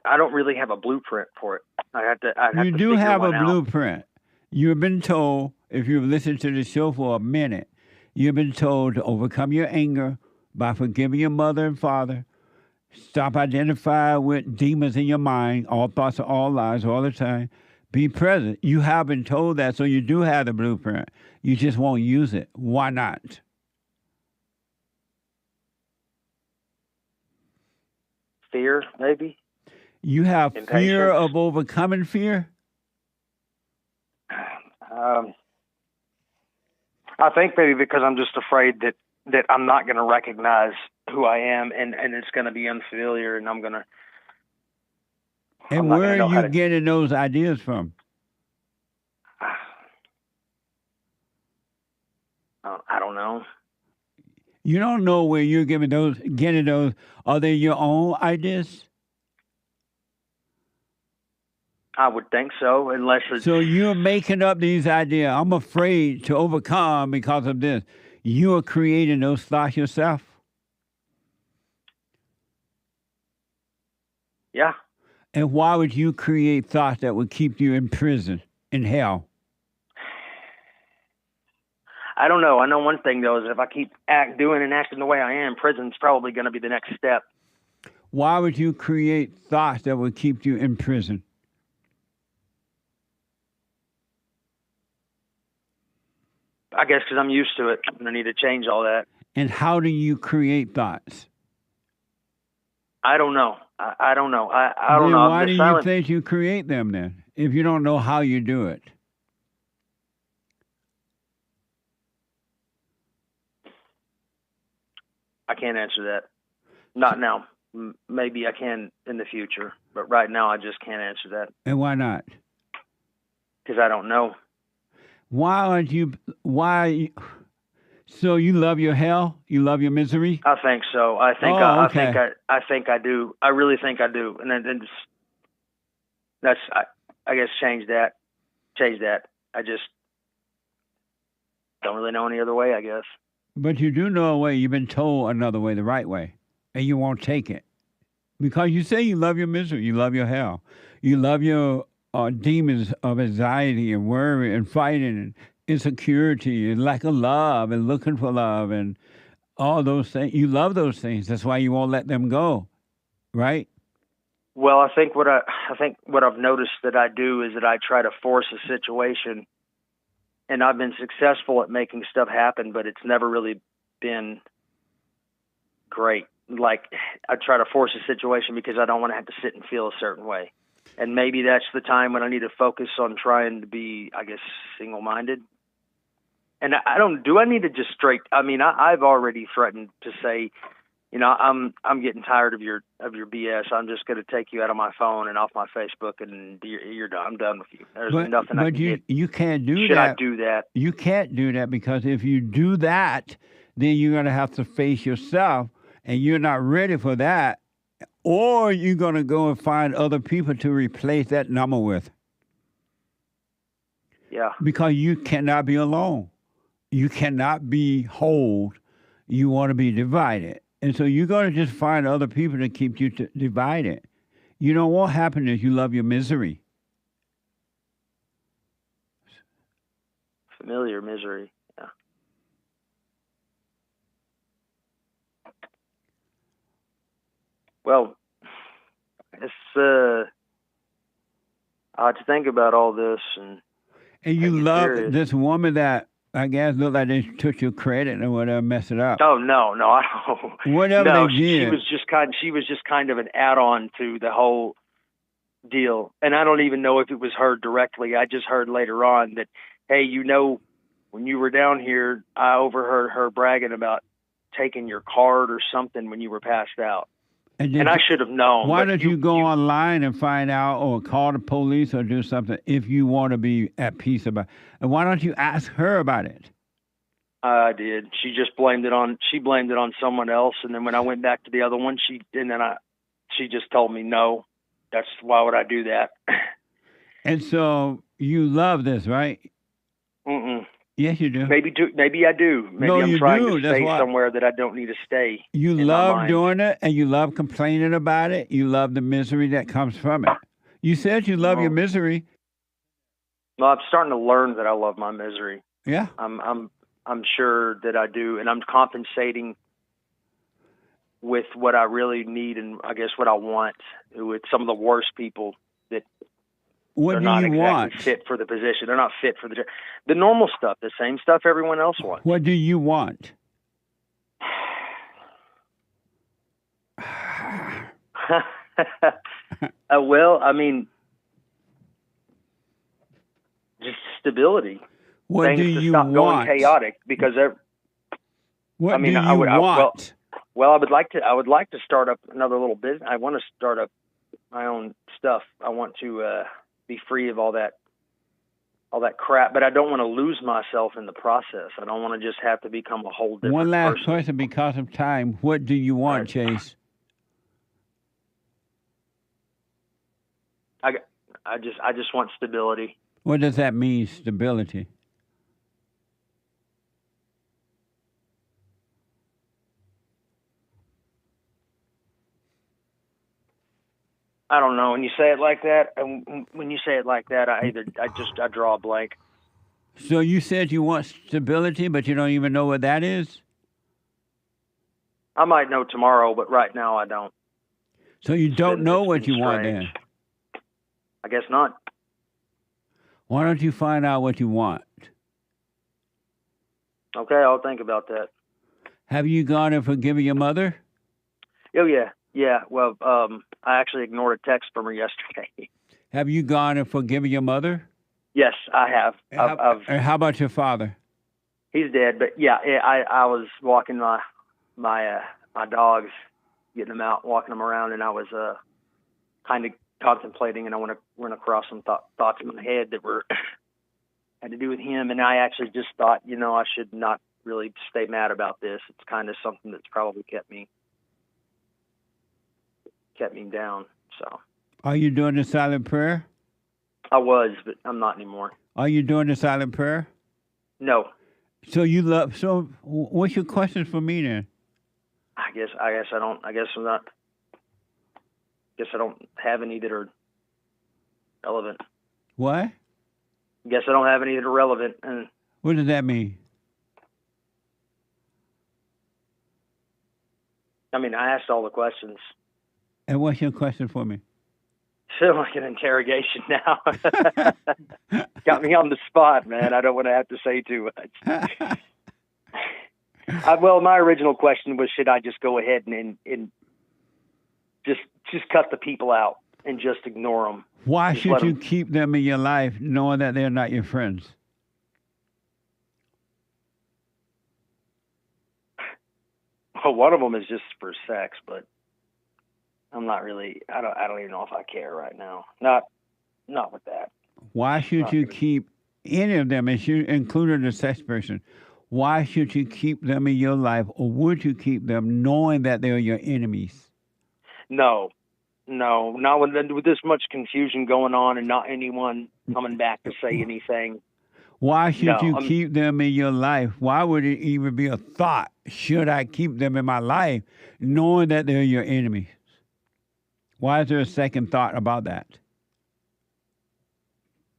I don't really have a blueprint for it. You do have a blueprint. You've been told, if you've listened to the show for a minute, you've been told to overcome your anger by forgiving your mother and father. Stop identifying with demons in your mind, all thoughts are all lies all the time. Be present. You have been told that, so you do have the blueprint. You just won't use it. Why not? Fear, maybe. You have fear Impatience. of overcoming fear? I think maybe because I'm just afraid that I'm not going to recognize who I am, and it's going to be unfamiliar, and I'm going to. And where are you getting those ideas from? I don't know. You don't know where you're getting those. Are they your own ideas? I would think so, unless it's... So you're making up these ideas. I'm afraid to overcome because of this. You are creating those thoughts yourself? Yeah. And why would you create thoughts that would keep you in prison, in hell? I don't know. I know one thing, though, is if I keep doing and acting the way I am, prison's probably going to be the next step. Why would you create thoughts that would keep you in prison? I guess because I'm used to it, and I need to change all that. And how do you create thoughts? I don't know. I don't know. I don't know. Why do you think you create them then, if you don't know how you do it? I can't answer that. Not now. Maybe I can in the future, but right now I just can't answer that. And why not? Because I don't know. Why aren't you? So you love your hell? You love your misery? I think so. I think I think I do. I really think I do. And then that's I guess change that. I just don't really know any other way, I guess. But you do know a way. You've been told another way, the right way, and you won't take it. Because you say you love your misery, you love your hell. You love your demons of anxiety and worry and fighting and insecurity and lack of love and looking for love and all those things. You love those things. That's why you won't let them go, right? Well, I think what I've noticed that I do is that I try to force a situation, and I've been successful at making stuff happen, but it's never really been great. Like, I try to force a situation because I don't want to have to sit and feel a certain way. And maybe that's the time when I need to focus on trying to be, I guess, single-minded. And do I need to just I've already threatened to say, I'm getting tired of your BS. I'm just going to take you out of my phone and off my Facebook, and you're done. I'm done with you. There's nothing I can get. You can't do that. Should I do that? You can't do that, because if you do that, then you're going to have to face yourself, and you're not ready for that. Or you're going to go and find other people to replace that number with. Yeah. Because you cannot be alone. You cannot be whole. You want to be divided. And so you're going to just find other people to keep you divided. You know what happiness? You love your misery. Familiar misery. Yeah. Well, it's I had to think about all this, and you love this woman that I guess looked like they took your credit or whatever, mess it up. Oh no, I don't. Whatever no, they did. She was just kind of an add-on to the whole deal, and I don't even know if it was her directly. I just heard later on that, hey, when you were down here, I overheard her bragging about taking your card or something when you were passed out. And I should have known. Why don't you go online and find out, or call the police, or do something if you want to be at peace about it? And why don't you ask her about it? I did. She just blamed it on someone else. And then when I went back to the other one, she just told me, no, why would I do that? And so you love this, right? Mm-mm. Yes, you do. Maybe I do. Maybe I'm trying to stay somewhere that I don't need to stay. You love doing it, and you love complaining about it. You love the misery that comes from it. You said you love your misery. Well, I'm starting to learn that I love my misery. Yeah. I'm sure that I do, and I'm compensating with what I really need and I guess what I want with some of the worst people that what are do not you exactly want? fit for the position. They're not fit for the normal stuff, the same stuff everyone else wants. What do you want? Well, I mean, just stability. What Things do to you stop want? going chaotic because What I mean, do you I would, want? well, I would like to start up another little business. I want to start up my own stuff. I want to be free of all that crap, but I don't want to lose myself in the process. I don't want to just have to become a whole different One last person. question because of time. What do you want, Chase? I just want stability. What does that mean, stability? I don't know. When you say it like that, I draw a blank. So you said you want stability, but you don't even know what that is? I might know tomorrow, but right now I don't. So you don't know what you want then? I guess not. Why don't you find out what you want? Okay, I'll think about that. Have you gone and forgiven your mother? Oh, yeah. Yeah, well, I actually ignored a text from her yesterday. Have you gone and forgiven your mother? Yes, I have. And how about your father? He's dead, but yeah, I was walking my dogs, getting them out, walking them around, and I was kind of contemplating, and I went across some thoughts in my head that were had to do with him, and I actually just thought, I should not really stay mad about this. It's kind of something that's probably kept me down. So. Are you doing the silent prayer? I was, but I'm not anymore. Are you doing the silent prayer? No. So what's your question for me then? I guess I don't. I guess I'm not. I guess I don't have any that are relevant. What? I guess I don't have any that are relevant. And what does that mean? I mean, I asked all the questions. And what's your question for me? Feel like an interrogation now. Got me on the spot, man. I don't want to have to say too much. Well, my original question was, should I just go ahead and just cut the people out and just ignore them? Why should you keep them in your life knowing that they're not your friends? Well, one of them is just for sex, but I'm not really. I don't even know if I care right now. Not with that. Why should you keep any of them, as you included a sex person? Why should you keep them in your life, or would you keep them knowing that they're your enemies? No, not with this much confusion going on and not anyone coming back to say anything. Why should you keep them in your life? Why would it even be a thought? Should I keep them in my life, knowing that they're your enemies? Why is there a second thought about that?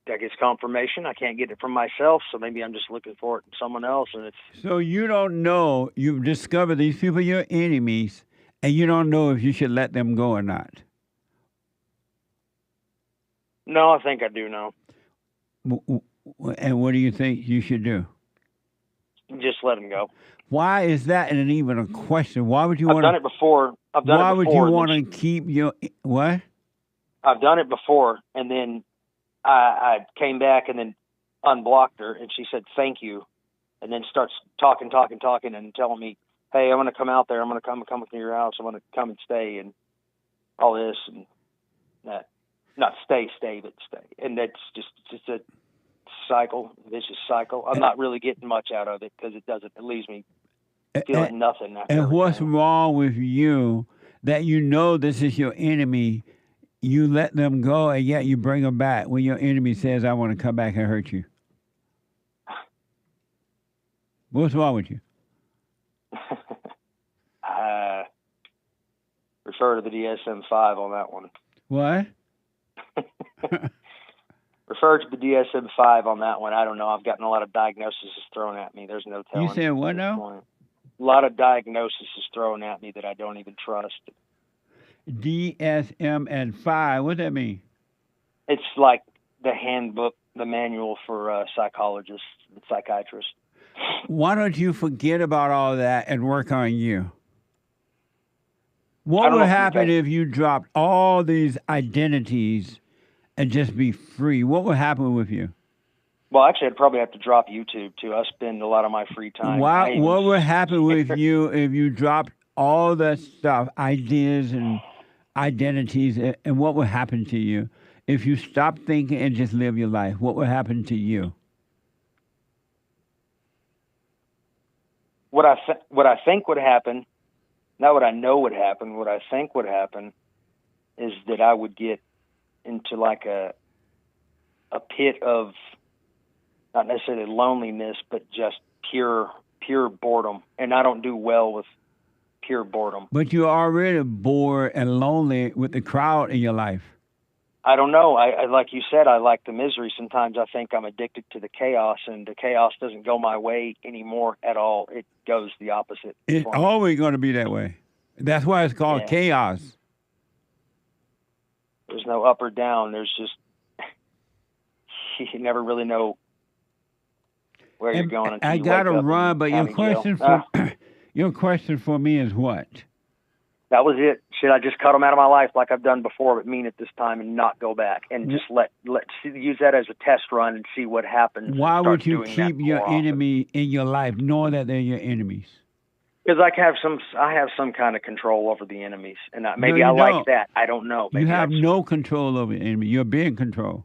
I guess confirmation. I can't get it from myself, so maybe I'm just looking for it in someone else. And it's so you don't know. You've discovered these people are your enemies, and you don't know if you should let them go or not. No, I think I do know. And what do you think you should do? Just let them go. Why is that even a question? Why would you want? I've done it before. Why would you want to keep your what? I've done it before, and then I came back and then unblocked her, and she said thank you, and then starts talking, and telling me, "Hey, I'm going to come out there. I'm going to come to your house. I'm going to come and stay, and all this and that. Not stay, but stay." And that's just a vicious cycle. I'm not really getting much out of it because it leaves me feeling nothing. And what's wrong with you that you know this is your enemy? You let them go, and yet you bring them back when your enemy says, "I want to come back and hurt you." What's wrong with you? Refer to the DSM-5 on that one. What? refer to the DSM-5 on that one. I don't know. I've gotten a lot of diagnoses thrown at me. There's no telling. You said what at this now? point. A lot of diagnoses thrown at me that I don't even trust. DSM and 5. What does that mean? It's like the handbook, the manual for psychologists and psychiatrists. Why don't you forget about all that and work on you? What would happen if you dropped all these identities and just be free? What would happen with you? Well, actually, I'd probably have to drop YouTube, too. I spend a lot of my free time. What would happen with you if you dropped all that stuff, ideas and identities, and what would happen to you if you stopped thinking and just live your life? What would happen to you? What I think would happen, not what I know would happen, what I think would happen is that I would get into like a pit of not necessarily loneliness, but just pure boredom. And I don't do well with pure boredom. But you're already bored and lonely with the crowd in your life. I don't know. I like you said, I like the misery. Sometimes I think I'm addicted to the chaos, and the chaos doesn't go my way anymore at all. It goes the opposite. It's always going to be that way. That's why it's called chaos. There's no up or down. There's just, you never really know where you're going. I got to run, but your question for me is what? That was it. Should I just cut them out of my life like I've done before, but mean it this time and not go back and just use that as a test run and see what happens? Why would you keep your enemy in your life, knowing that they're your enemies? Because I have some kind of control over the enemies, and maybe I like that. I don't know. Maybe you have no control over the enemy. You're being controlled.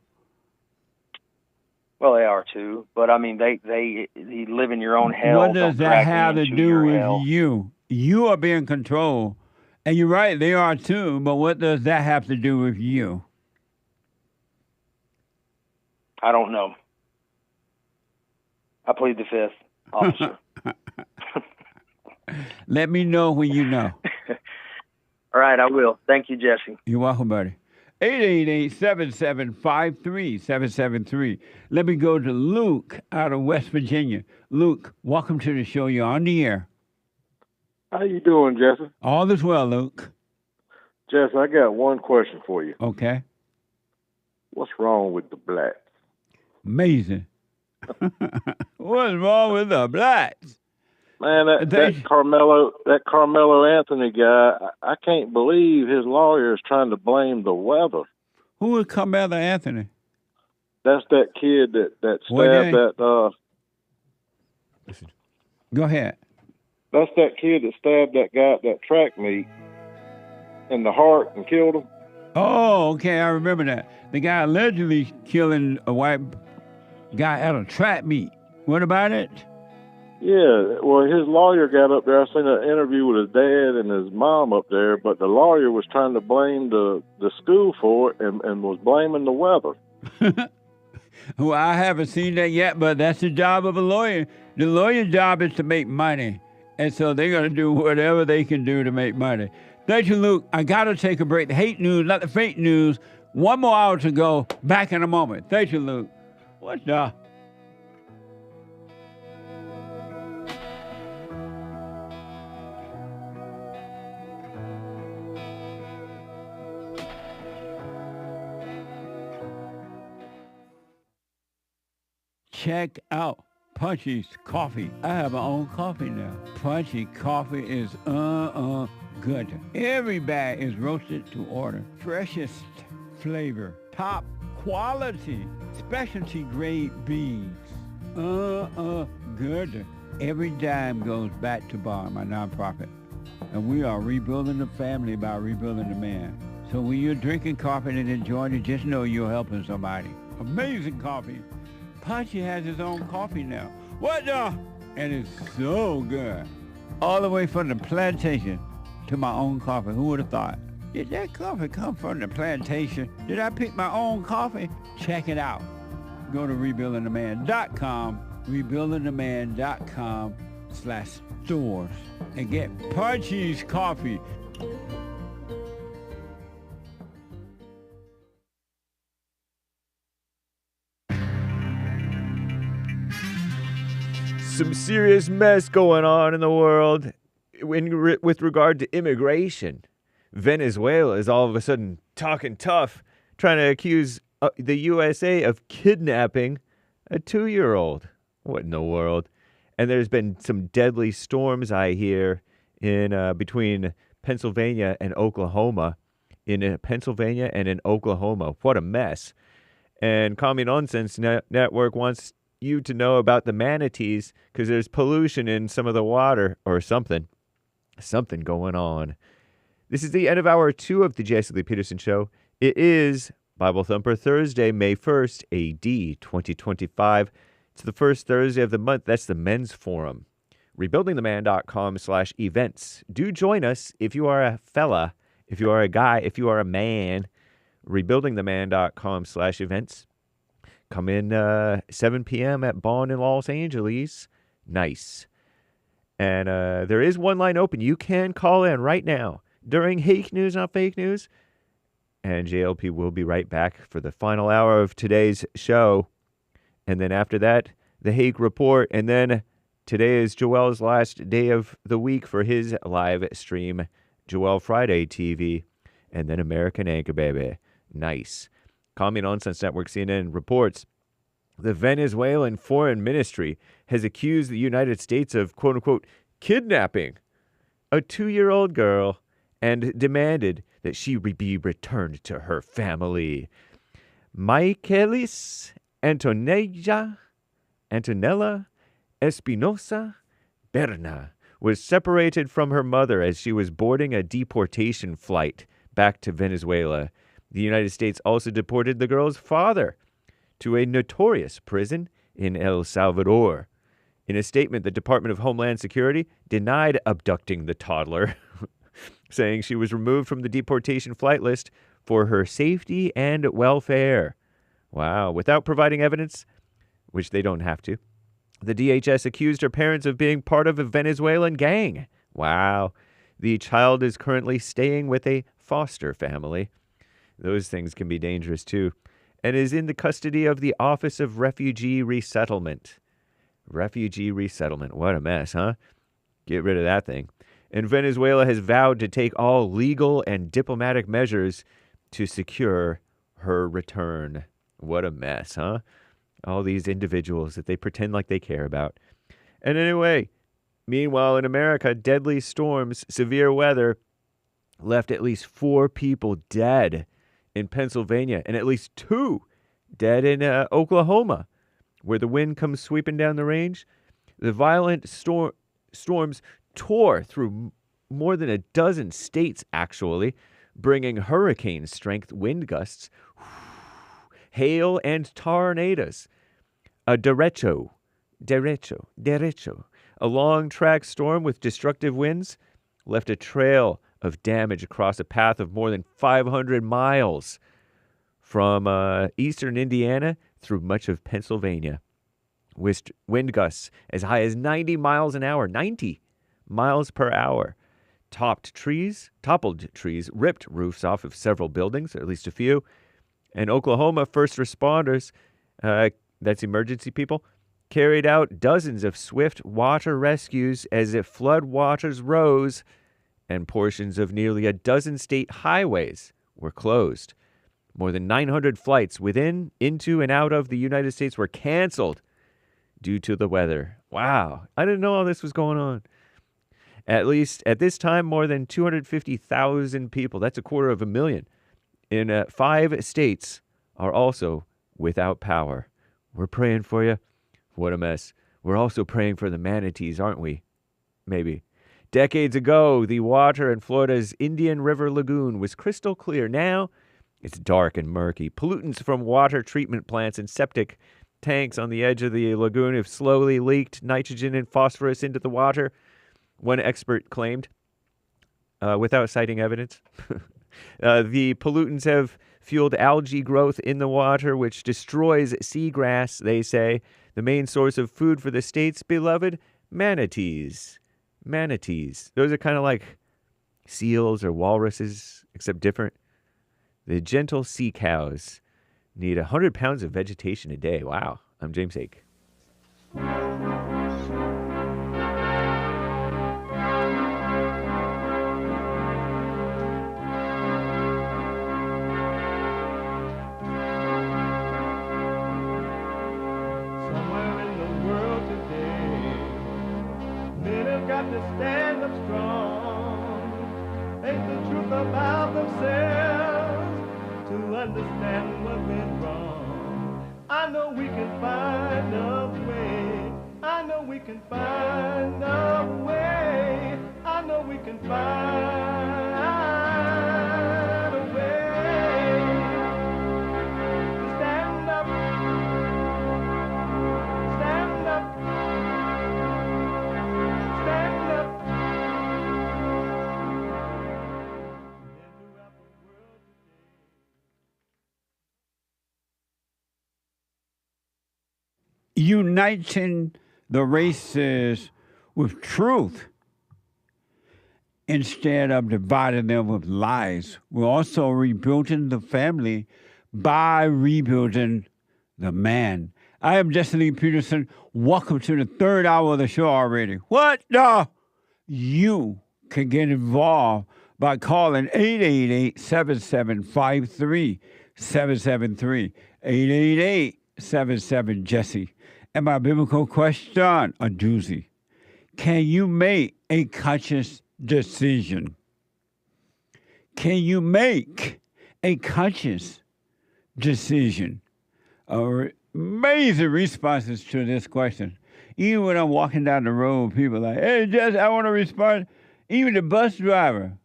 Well, they are too, but I mean, they live in your own hell. What does that have to do with you? You are being controlled, and you're right, they are too. But what does that have to do with you? I don't know. I plead the fifth, officer. Let me know when you know. All right, I will. Thank you, Jesse. You're welcome, buddy. 888-775-3773. Let me go to Luke out of West Virginia. Luke, welcome to the show. You're on the air. How you doing, Jesse? All is well, Luke. Jesse, I got one question for you. Okay. What's wrong with the blacks? Amazing. What's wrong with the blacks? Man, that Karmelo Anthony guy, I can't believe his lawyer is trying to blame the weather. Who is Karmelo Anthony? That's that kid that stabbed that. Go ahead. That's that kid that stabbed that guy at that track meet in the heart and killed him. Oh, okay, I remember that. The guy allegedly killing a white guy at a track meet. What about it? Yeah, well, his lawyer got up there. I seen an interview with his dad and his mom up there, but the lawyer was trying to blame the school for it and was blaming the weather. Well, I haven't seen that yet, but that's the job of a lawyer. The lawyer's job is to make money, and so they're going to do whatever they can do to make money. Thank you, Luke. I got to take a break. The hate news, not the fake news. 1 more hour to go. Back in a moment. Thank you, Luke. What the... Check out Punchy's Coffee. I have my own coffee now. Punchy Coffee is good. Every bag is roasted to order. Freshest flavor. Top quality. Specialty grade beans. Good. Every dime goes back to Bar, my nonprofit. And we are rebuilding the family by rebuilding the man. So when you're drinking coffee and enjoying it, just know you're helping somebody. Amazing coffee. Punchy has his own coffee now. What the? And it's so good. All the way from the plantation to my own coffee. Who would have thought? Did that coffee come from the plantation? Did I pick my own coffee? Check it out. Go to rebuildingtheman.com, rebuildingtheman.com/stores, and get Punchy's Coffee. some serious mess going on in the world with regard to immigration. Venezuela is all of a sudden talking tough, trying to accuse the USA of kidnapping a 2-year-old. What in the world? And there's been some deadly storms, I hear, in between Pennsylvania and Oklahoma. In Pennsylvania and in Oklahoma. What a mess. And Commie Nonsense Network wants you to know about the manatees because there's pollution in some of the water or something. Something going on. This is the end of hour 2 of the Jesse Lee Peterson Show. It is Bible Thumper Thursday, May 1st, AD 2025. It's the first Thursday of the month. That's the Men's Forum. Rebuildingtheman.com/events. Do join us if you are a fella, if you are a guy, if you are a man. Rebuildingtheman.com/events. Come in 7 p.m. at Bond in Los Angeles. Nice. And there is one line open. You can call in right now during Hake News, Not Fake News. And JLP will be right back for the final hour of today's show. And then after that, the Hake Report. And then today is Joel's last day of the week for his live stream, Joel Friday TV. And then American Anchor Baby. Nice. Commie Nonsense Network CNN reports the Venezuelan Foreign Ministry has accused the United States of, quote-unquote, kidnapping a 2-year-old girl and demanded that she be returned to her family. Michaelis Antonella Espinosa Berna was separated from her mother as she was boarding a deportation flight back to Venezuela. The United States also deported the girl's father to a notorious prison in El Salvador. In a statement, the Department of Homeland Security denied abducting the toddler, saying she was removed from the deportation flight list for her safety and welfare. Wow. Without providing evidence, which they don't have to, the DHS accused her parents of being part of a Venezuelan gang. Wow. The child is currently staying with a foster family. Those things can be dangerous, too. And is in the custody of the Office of Refugee Resettlement. Refugee Resettlement. What a mess, huh? Get rid of that thing. And Venezuela has vowed to take all legal and diplomatic measures to secure her return. What a mess, huh? All these individuals that they pretend like they care about. And anyway, meanwhile in America, deadly storms, severe weather left at least 4 people dead in Pennsylvania, and at least 2 dead in Oklahoma, where the wind comes sweeping down the range. The violent storms tore through more than a dozen states, actually, bringing hurricane-strength wind gusts, hail, and tornadoes. A derecho, a long-track storm with destructive winds, left a trail of damage across a path of more than 500 miles from eastern Indiana through much of Pennsylvania. Wind gusts as high as 90 miles an hour, 90 miles per hour. Toppled trees, ripped roofs off of several buildings, or at least a few. And Oklahoma first responders, that's emergency people, carried out dozens of swift water rescues as if flood waters rose and portions of nearly a dozen state highways were closed. More than 900 flights within, into, and out of the United States were canceled due to the weather. Wow, I didn't know all this was going on. At least at this time, more than 250,000 people, that's 250,000, in 5 states are also without power. We're praying for you. What a mess. We're also praying for the manatees, aren't we? Maybe. Decades ago, the water in Florida's Indian River Lagoon was crystal clear. Now, it's dark and murky. Pollutants from water treatment plants and septic tanks on the edge of the lagoon have slowly leaked nitrogen and phosphorus into the water, one expert claimed, without citing evidence. The pollutants have fueled algae growth in the water, which destroys seagrass, they say, the main source of food for the state's beloved manatees. Manatees. Those are kind of like seals or walruses, except different. The gentle sea cows need 100 pounds of vegetation a day. Wow. I'm James Hake. got to stand up strong. Think the truth about themselves to understand what went wrong. I know we can find a way. I know we can find a way. I know we can find a way to stand up, stand up, stand up. Uniting the races with truth instead of dividing them with lies. We're also rebuilding the family by rebuilding the man. I am JLP Peterson. Welcome to the third hour of the show already. What the? You can get involved by calling 888-7753-773, 888-77-JESSE. And my biblical question, a doozy. Can you make a conscious decision? Can you make a conscious decision? Amazing responses to this question. Even when I'm walking down the road, people are like, hey, Jess, I want to respond. Even the bus driver.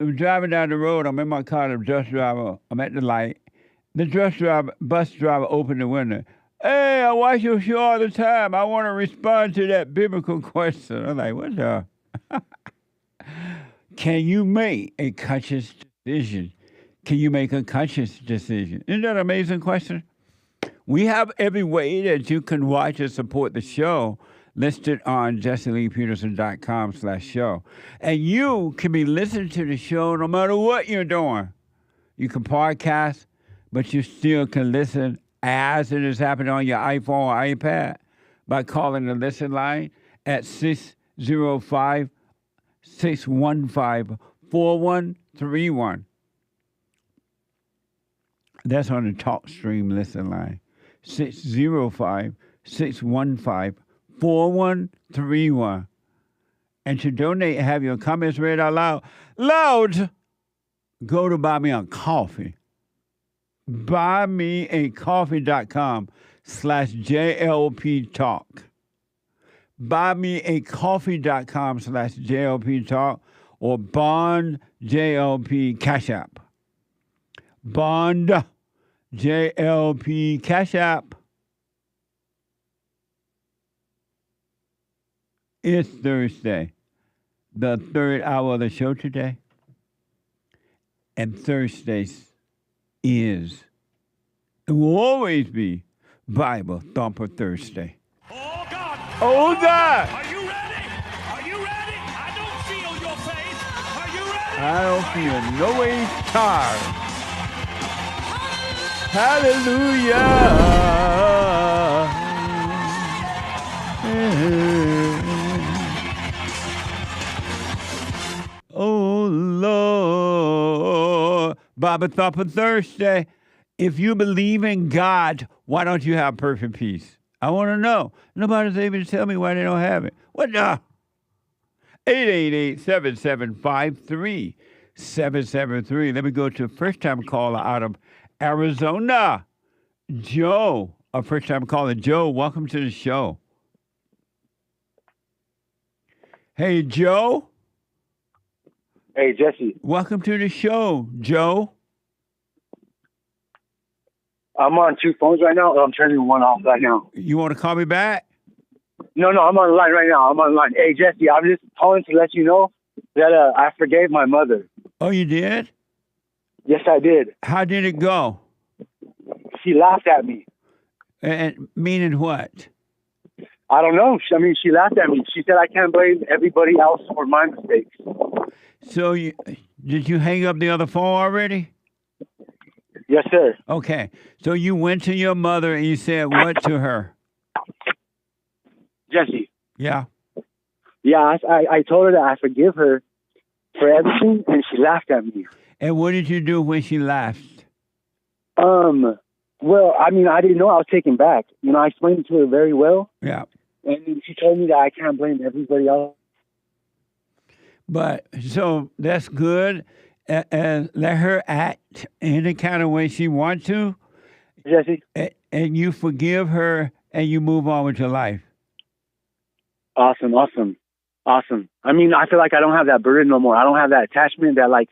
I'm driving down the road. I'm in my car, the bus driver. I'm at the light. The bus driver opened the window. Hey, I watch your show all the time. I want to respond to that biblical question. I'm like, what the? Can you make a conscious decision? Can you make a conscious decision? Isn't that an amazing question? We have every way that you can watch and support the show listed on JLPpeterson.com/show. And you can be listening to the show no matter what you're doing. You can podcast, but you still can listen as it is happening on your iPhone or iPad by calling the listen line at 605-615-4131. That's on the TalkStream listen line. 605-615-4131. And to donate and have your comments read out loud, go to Buy Me a Coffee. buymeacoffee.com/JLP Talk. buymeacoffee.com/JLP Talk or Bond JLP Cash App. Bond JLP Cash App. It's Thursday, the third hour of the show today. And Thursdays is, it will always be, Bible Thumper Thursday. Oh, God! Oh, God! Are you ready? Are you ready? I don't feel your face. Are you ready? I don't feel no way tired. Hallelujah. Oh, Lord. Bible Thumper Thursday. If you believe in God, why don't you have perfect peace? I want to know. Nobody's able to tell me why they don't have it. What the? 888-7753-773. Let me go to a first-time caller out of Arizona. Joe, a first-time caller. Joe, welcome to the show. Hey, Joe. Hey, Jesse. Welcome to the show, Joe. I'm on two phones right now. I'm turning one off right now. You want to call me back? No, I'm on the line right now. I'm on the line. Hey, Jesse, I'm just calling to let you know that I forgave my mother. Oh, you did? Yes, I did. How did it go? She laughed at me. And meaning what? I don't know. She laughed at me. She said I can't blame everybody else for my mistakes. So did you hang up the other phone already? Yes, sir. Okay. So you went to your mother and you said what to her? Jesse. Yeah. Yeah, I told her that I forgive her for everything, and she laughed at me. And what did you do when she laughed? Well, I didn't know I was taken back. I explained it to her very well. Yeah. And she told me that I can't blame everybody else But so that's good. And let her act any kind of way she wants to. Jesse. And you forgive her and you move on with your life. Awesome. I mean, I feel like I don't have that burden no more. I don't have that attachment that like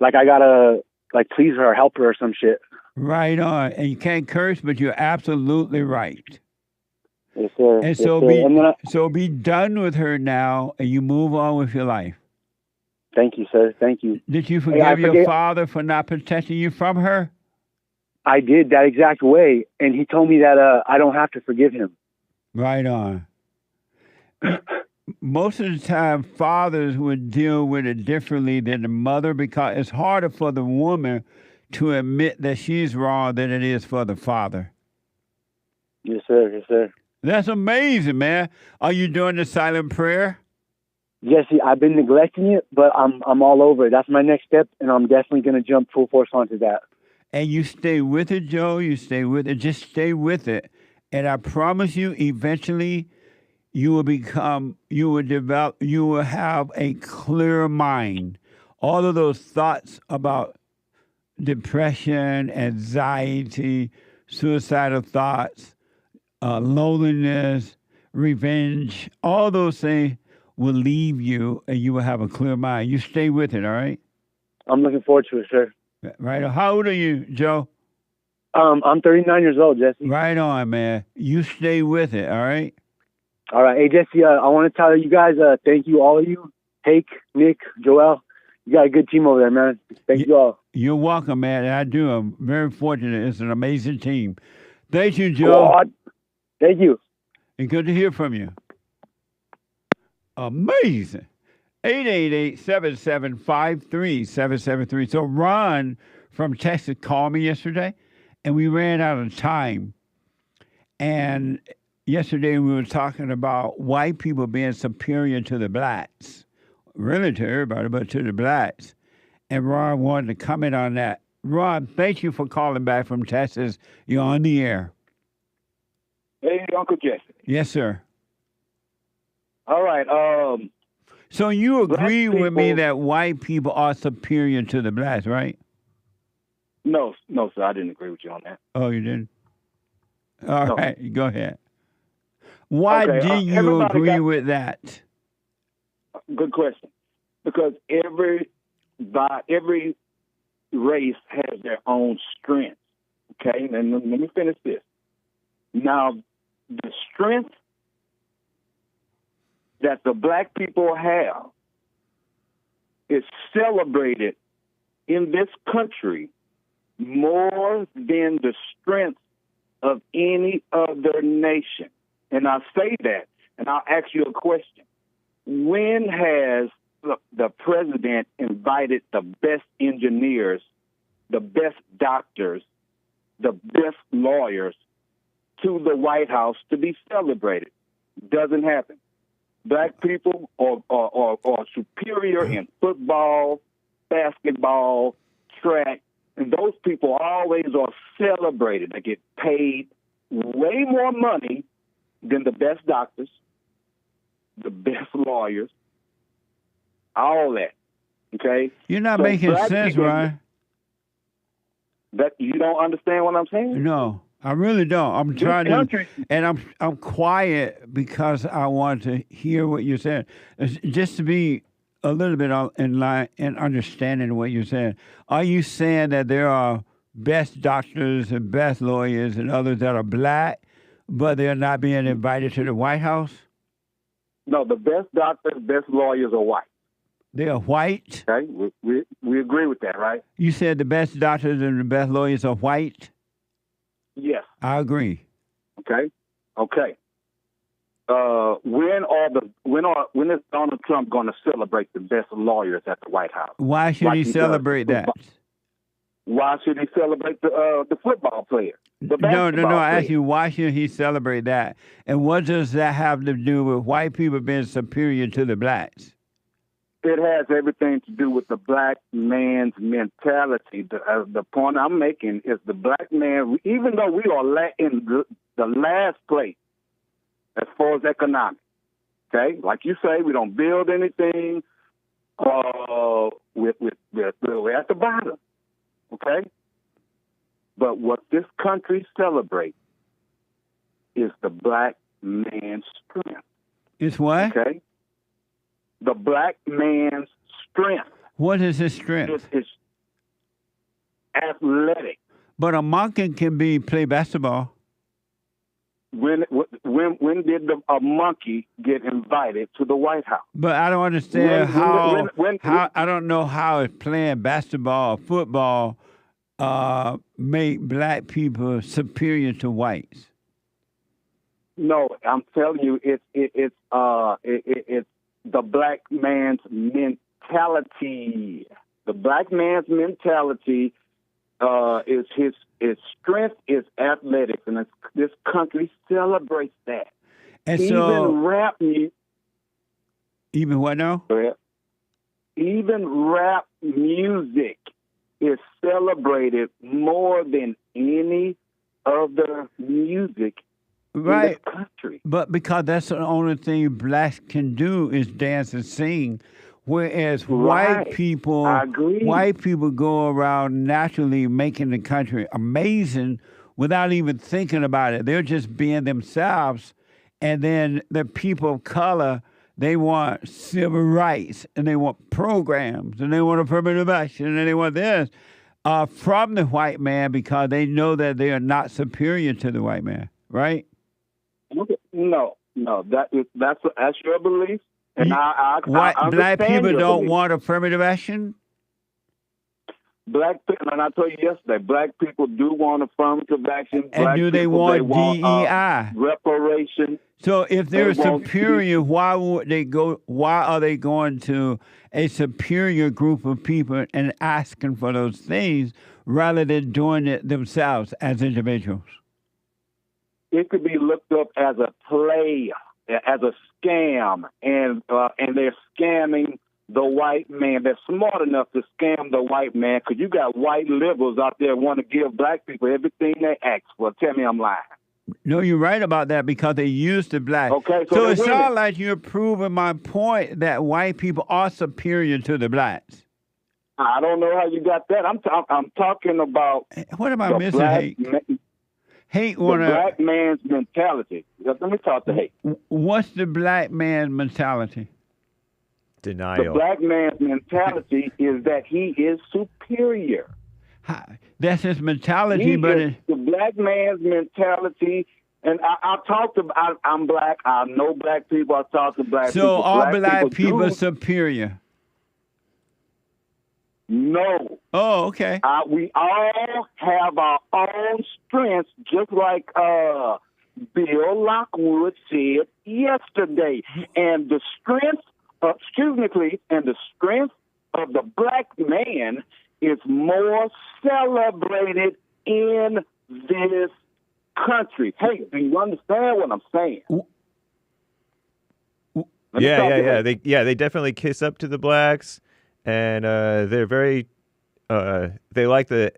I gotta like please her or help her or some shit. Right on. And you can't curse, but you're absolutely right. Yes, sir. And Yes, so sir. so be done with her now and you move on with your life. Thank you, sir. Thank you. Did you forgive your father for not protecting you from her? I did that exact way, and he told me that I don't have to forgive him. Right on. Most of the time, fathers would deal with it differently than the mother because it's harder for the woman to admit that she's wrong than it is for the father. Yes, sir. Yes, sir. That's amazing, man. Are you doing the silent prayer? Jesse, I've been neglecting it, but I'm all over it. That's my next step, and I'm definitely going to jump full force onto that. And you stay with it, Joe. You stay with it. Just stay with it. And I promise you, eventually, you will develop, you will have a clear mind. All of those thoughts about depression, anxiety, suicidal thoughts, loneliness, revenge, all those things will leave you and you will have a clear mind. You stay with it, all right? I'm looking forward to it, sir. Right. How old are you, Joe? I'm 39 years old, Jesse. Right on, man. You stay with it, all right? All right. Hey, Jesse, I want to tell you guys, thank you, all of you. Hake, Nick, Joel. You got a good team over there, man. Thank you all. You're welcome, man. I do. I'm very fortunate. It's an amazing team. Thank you, Joe. God. Thank you. And good to hear from you. Amazing. 888-775-3773. So Ron from Texas called me yesterday, and we ran out of time. And yesterday we were talking about white people being superior to the blacks. Really to everybody, but to the blacks. And Ron wanted to comment on that. Ron, thank you for calling back from Texas. You're on the air. Hey, Uncle Jesse. Yes, sir. All right. So you agree with me that white people are superior to the blacks, right? No, sir. I didn't agree with you on that. Oh, you didn't? All right. Go ahead. Why do you agree with that? Good question. Because every race has their own strength. Okay? And let me finish this. Now, the strength that the black people have is celebrated in this country more than the strength of any other nation. And I say that, and I'll ask you a question. When has the president invited the best engineers, the best doctors, the best lawyers to the White House to be celebrated? Doesn't happen. Black people are superior in football, basketball, track, and those people always are celebrated. They get paid way more money than the best doctors, the best lawyers, all that. Okay? You're not making sense, Ryan. That you don't understand what I'm saying? No, I really don't. I'm trying to, and I'm quiet because I want to hear what you're saying. Just to be a little bit in line and understanding what you're saying. Are you saying that there are best doctors and best lawyers and others that are black, but they're not being invited to the White House? No, the best doctors, best lawyers are white. They are white? Okay, we agree with that, right? You said the best doctors and the best lawyers are white? Yes. I agree. Okay. When is Donald Trump going to celebrate the best lawyers at the White House? Why should he celebrate that? Why should he celebrate the football player? No. I ask you, why should he celebrate that? And what does that have to do with white people being superior to the blacks? It has everything to do with the black man's mentality. The point I'm making is the black man, even though we are in the last place as far as economics, okay? Like you say, we don't build anything. We're at the bottom, okay? But what this country celebrates is the black man's strength. It's what? Okay? The black man's strength. What is his strength? It's athletic. But a monkey can play basketball. When did a monkey get invited to the White House? But I don't understand how I don't know how it's playing basketball or football make black people superior to whites. No, I'm telling you, it's the black man's mentality. The black man's mentality is his strength is athletics, and this country celebrates that. And even so, rap music. Even what now? Even rap music is celebrated more than any other music in this country. But because that's the only thing blacks can do is dance and sing. Whereas white people go around naturally making the country amazing without even thinking about it. They're just being themselves. And then the people of color, they want civil rights and they want programs and they want affirmative action and they want this from the white man because they know that they are not superior to the white man, right? No, that's your belief. And I black people don't want affirmative action? Black people, and I told you yesterday, black people do want affirmative action. And black do they people, want DEI? Reparation. So if they're superior, why would they go? Why are they going to a superior group of people and asking for those things rather than doing it themselves as individuals? It could be looked up as a play, as a scam, and they're scamming the white man. They're smart enough to scam the white man because you got white liberals out there want to give black people everything they ask for. Tell me I'm lying. No, you're right about that because they use the black. Okay, so it sounds like you're proving my point that white people are superior to the blacks. I don't know how you got that. I'm talking about what am I missing? Hate the black man's mentality. Let me talk to Hate. What's the black man's mentality? Denial. The black man's mentality is that he is superior. That's his mentality, but the black man's mentality. And I'm black. I know black people. I talk to black people. So are black people superior? No. Oh, okay. We all have our own strengths, just like Bill Lockwood said yesterday. And the strength, and the strength of the black man is more celebrated in this country. Hey, do you understand what I'm saying? Yeah. They definitely kiss up to the blacks. And they're very, they like the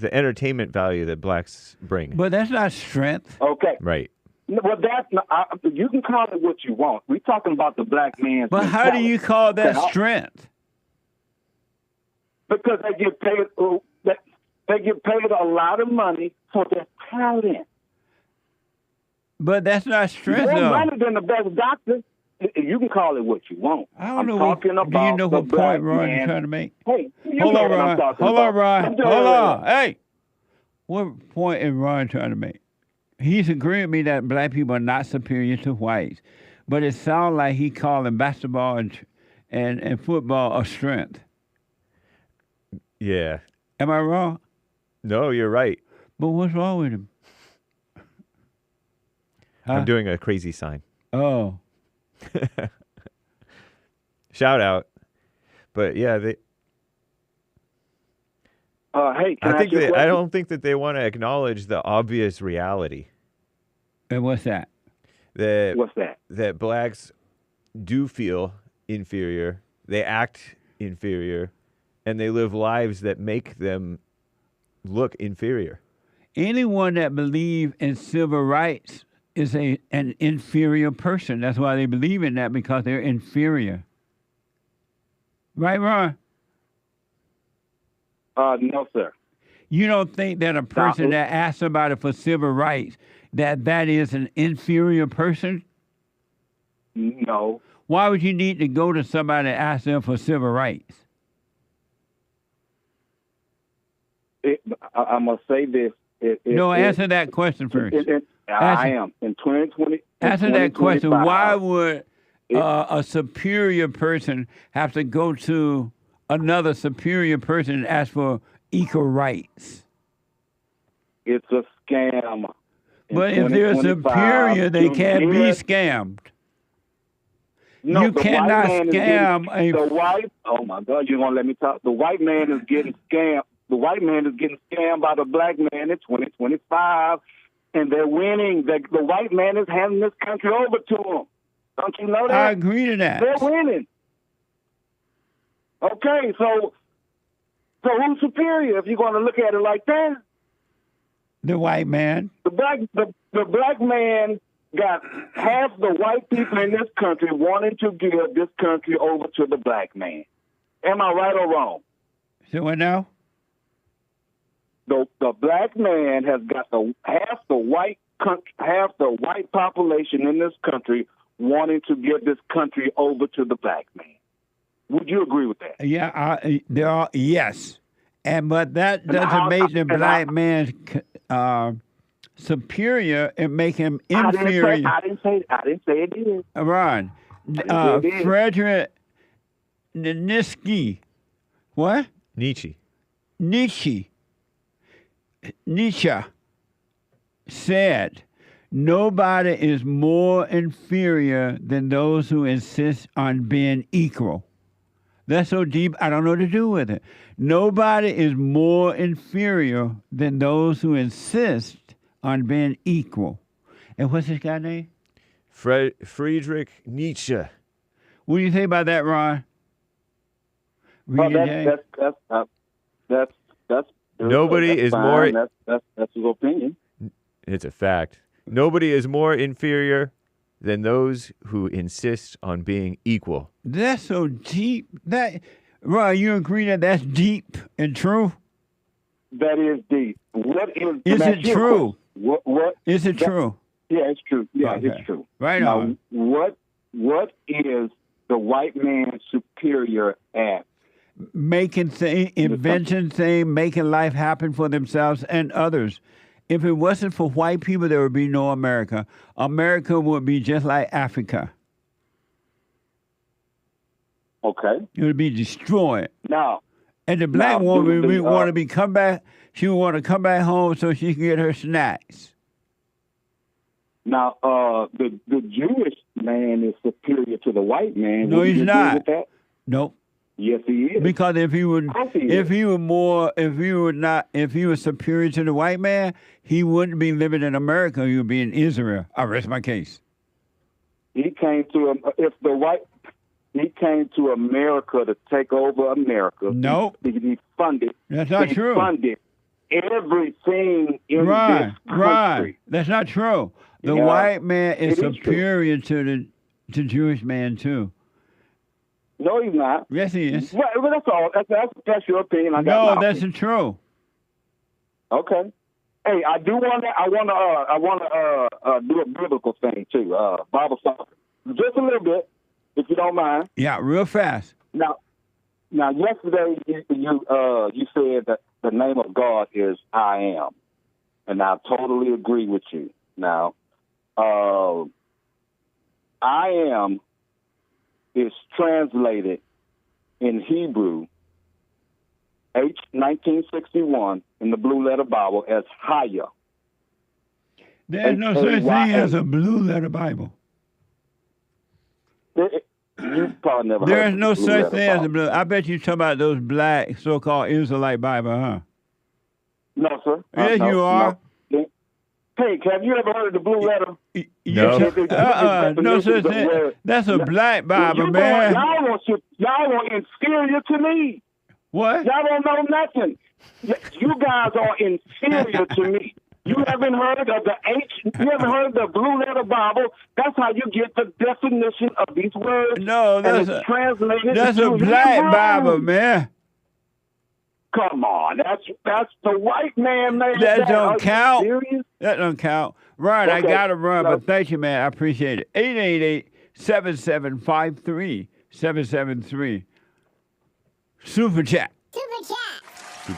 entertainment value that blacks bring. But that's not strength. Okay. Right. Well, that's not, you can call it what you want. We're talking about the black man's But mentality. how do you call that strength? Because they get paid a lot of money for their talent. But that's not strength, More though. money than the best doctor. You can call it what you want. I don't know. Talking about do you know what point Ron is man. trying to make? Hey, hold on, Ron. Hold on. Hey, what point is Ron trying to make? He's agreeing with me that black people are not superior to whites, but it sounds like he calling basketball and football a strength. Yeah. Am I wrong? No, you're right. But what's wrong with him? I'm doing a crazy sign. Oh. Shout out. But yeah, they. Hey, I don't think that they want to acknowledge the obvious reality. And what's that? What's that? That blacks do feel inferior. They act inferior, and they live lives that make them look inferior. Anyone that believes in civil rights is an inferior person. That's why they believe in that, because they're inferior. Right, Ron? No, sir. You don't think that a person that asks somebody for civil rights, that is an inferior person? No. Why would you need to go to somebody and ask them for civil rights? I must say this. Answer that question first. I am. In 2020. Answer that question. Why would a superior person have to go to another superior person and ask for equal rights? It's a scam. But if they're superior, they can't be scammed. No, you cannot scam the white. Oh my God! You're gonna let me talk? The white man is getting scammed. The white man is getting scammed by the black man in 2025, and they're winning. The white man is handing this country over to them. Don't you know that? I agree to that. They're winning. Okay, so who's superior if you're going to look at it like that? The white man. The black man got half the white people in this country wanting to give this country over to the black man. Am I right or wrong? So what now? The black man has got half the white population in this country wanting to give this country over to the black man. Would you agree with that? Yeah, yes, but that doesn't make the black man superior and make him inferior. I didn't say it did. Ron, Frederick Nietzsche, what? Nietzsche said, nobody is more inferior than those who insist on being equal. That's so deep, I don't know what to do with it. Nobody is more inferior than those who insist on being equal. And what's this guy's name? Friedrich Nietzsche. What do you think about that, Ron? That's nobody is more. That's his opinion. It's a fact. Nobody is more inferior than those who insist on being equal. That's so deep. Ron, you agree that that's deep and true? That is deep. What is it true? What is it true? Yeah, it's true. Yeah, okay. It's true. Right now, on. What is the white man superior at? Making inventing things, making life happen for themselves and others. If it wasn't for white people, there would be no America. America would be just like Africa. Okay. It would be destroyed. Now, and the black woman would want to come back. She would want to come back home so she can get her snacks. Now, the Jewish man is superior to the white man. No, he's not. With that? Nope. Yes, he is. Because if he was superior to the white man, he wouldn't be living in America. He would be in Israel. I rest my case. He came to America to take over America. Nope. He funded. That's not true. He funded everything in this country. That's not true. The white man is superior to the Jewish man too. No, he's not. Yes, he is. Well, that's all. That's your opinion. No, that's not true. Okay. Hey, I want to do a biblical thing too. Bible stuff, just a little bit, if you don't mind. Yeah, real fast. Now, yesterday you said that the name of God is I Am, and I totally agree with you. Now, I Am is translated in Hebrew, H1961, in the Blue Letter Bible as Haya. There's no such thing as a Blue Letter Bible. You probably never There's heard no such thing as Bible. a Blue. I bet you talking about those black so-called Israelite Bible, huh? No, sir. Yes, you are. No. Hey, have you ever heard of the Blue Letter? No. No such thing. That's a black Bible, man. Y'all want inferior to me. What? Y'all don't know nothing. You guys are inferior to me. You haven't heard of the you haven't heard of the Blue Letter Bible? That's how you get the definition of these words. No, that's a black Bible, man. Come on, that's the white man made that. That don't count. Serious? That don't count. Ron, I Okay. gotta run, but thank you, man. I appreciate it. 888-7753-773. Super chat.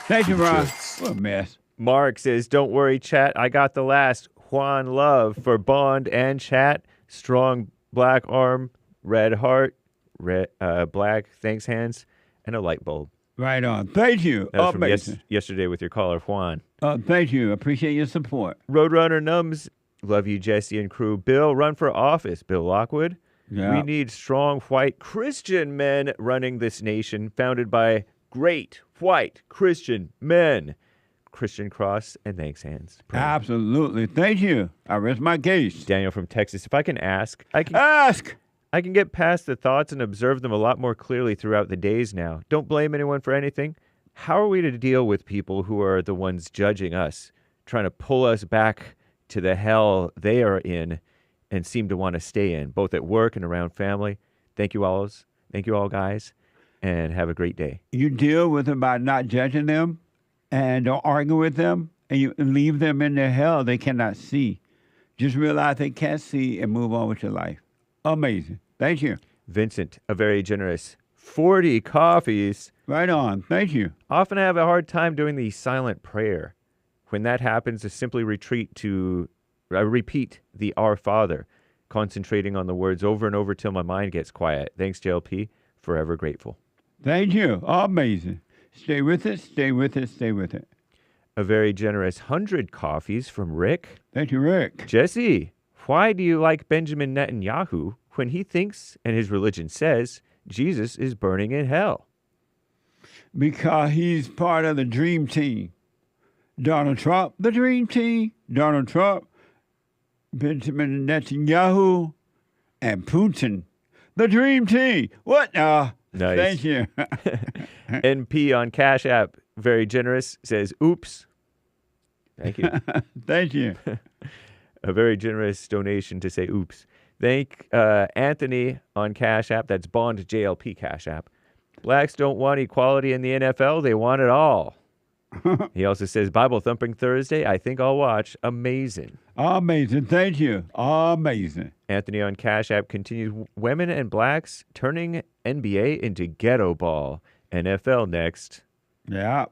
Thank you, Ron. What a mess. Mark says, don't worry, chat. I got the last. Juan Love for Bond and chat. Strong black arm, red heart, red black thanks hands, and a light bulb. Right on. Thank you. That was from yesterday with your caller, Juan. Thank you. Appreciate your support. Roadrunner Nums, love you, Jesse and crew. Bill, run for office. Bill Lockwood. Yeah. We need strong, white, Christian men running this nation, founded by great, white, Christian men. Christian Cross and thanks hands. Absolutely. Thank you. I rest my case. Daniel from Texas. If I can ask. I can get past the thoughts and observe them a lot more clearly throughout the days now. Don't blame anyone for anything. How are we to deal with people who are the ones judging us, trying to pull us back to the hell they are in and seem to want to stay in, both at work and around family? Thank you all. Thank you all, guys, and have a great day. You deal with them by not judging them and don't argue with them, and you leave them in their hell they cannot see. Just realize they can't see and move on with your life. Amazing. Thank you. Vincent, a very generous 40 coffees. Right on. Thank you. Often I have a hard time doing the silent prayer. When that happens, I simply repeat the Our Father, concentrating on the words over and over till my mind gets quiet. Thanks, JLP. Forever grateful. Thank you. Amazing. Stay with it, stay with it, stay with it. A very generous 100 coffees from Rick. Thank you, Rick. Jesse, why do you like Benjamin Netanyahu when he thinks, and his religion says, Jesus is burning in hell? Because he's part of the dream team. Donald Trump, the dream team. Donald Trump, Benjamin Netanyahu, and Putin, the dream team. What? Nice. Thank you. NP on Cash App, very generous, says, oops. Thank you. Thank you. A very generous donation to say oops. Thank Anthony on Cash App. That's Bond JLP Cash App. Blacks don't want equality in the NFL. They want it all. He also says, Bible Thumping Thursday. I think I'll watch. Amazing. Amazing. Thank you. Amazing. Anthony on Cash App continues, women and blacks turning NBA into ghetto ball. NFL next. Yeah.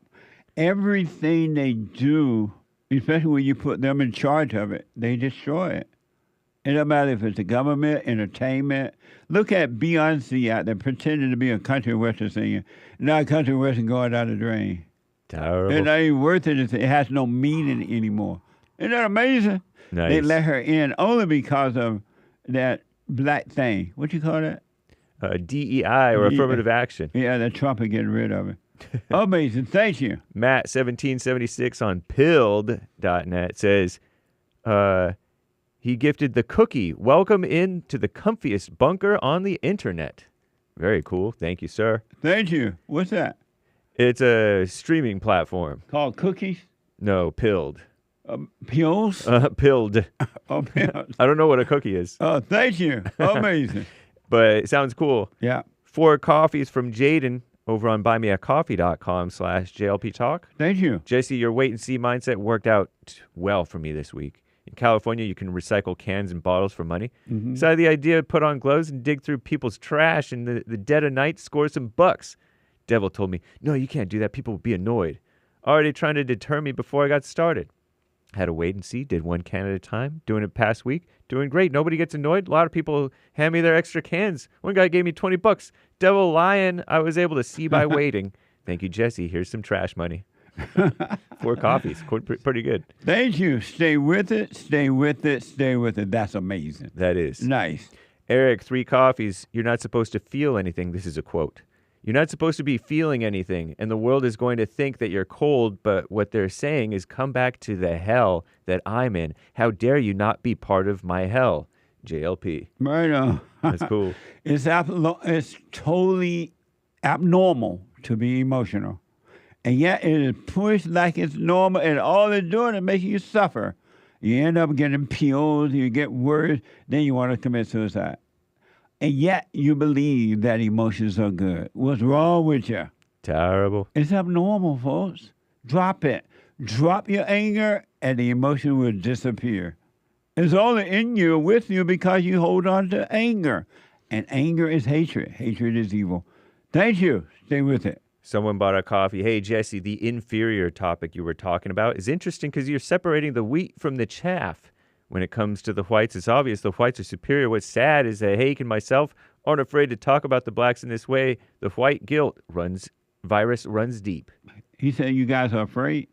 Everything they do, especially when you put them in charge of it, they destroy it. It doesn't matter if it's the government, entertainment. Look at Beyonce out there pretending to be a country western singer. Now country western going down the drain. Terrible. It's not even worth it. It has no meaning anymore. Isn't that amazing? Nice. They let her in only because of that black thing. What you call that? DEI or affirmative action. Yeah, that Trump is getting rid of it. Amazing. Thank you. Matt 1776 on pilled.net says, he gifted the cookie. Welcome into the comfiest bunker on the internet. Very cool. Thank you, sir. Thank you. What's that? It's a streaming platform. Called Cookies? No, Pilled. Pills? Pilled. Oh, Pilled. I don't know what a cookie is. Oh, thank you. Amazing. But it sounds cool. Yeah. 4 coffees from Jaden over on buymeacoffee.com/JLP Talk. Thank you. Jesse, your wait and see mindset worked out well for me this week. In California, you can recycle cans and bottles for money. Mm-hmm. So I had the idea to put on gloves and dig through people's trash in the dead of night, score some bucks. Devil told me, no, you can't do that. People will be annoyed. Already trying to deter me before I got started. Had to wait and see. Did 1 can at a time. Doing it past week. Doing great. Nobody gets annoyed. A lot of people hand me their extra cans. One guy gave me $20. Devil lying. I was able to see by waiting. Thank you, Jesse. Here's some trash money. 4 coffees. Pretty good. Thank you. Stay with it. Stay with it. Stay with it. That's amazing. That is. Nice. Eric, 3 coffees. You're not supposed to feel anything. This is a quote. You're not supposed to be feeling anything, and the world is going to think that you're cold, but what they're saying is come back to the hell that I'm in. How dare you not be part of my hell? JLP. Right on. That's cool. It's totally abnormal to be emotional. And yet it is pushed like it's normal, and all it's doing is making you suffer. You end up getting pills, you get worse, then you want to commit suicide. And yet you believe that emotions are good. What's wrong with you? Terrible. It's abnormal, folks. Drop it. Drop your anger, and the emotion will disappear. It's only in you, with you, because you hold on to anger. And anger is hatred. Hatred is evil. Thank you. Stay with it. Someone bought a coffee. Hey, Jesse, the inferior topic you were talking about is interesting because you're separating the wheat from the chaff. When it comes to the whites, it's obvious the whites are superior. What's sad is that Hake and myself aren't afraid to talk about the blacks in this way. The white guilt virus runs deep. He said you guys are afraid?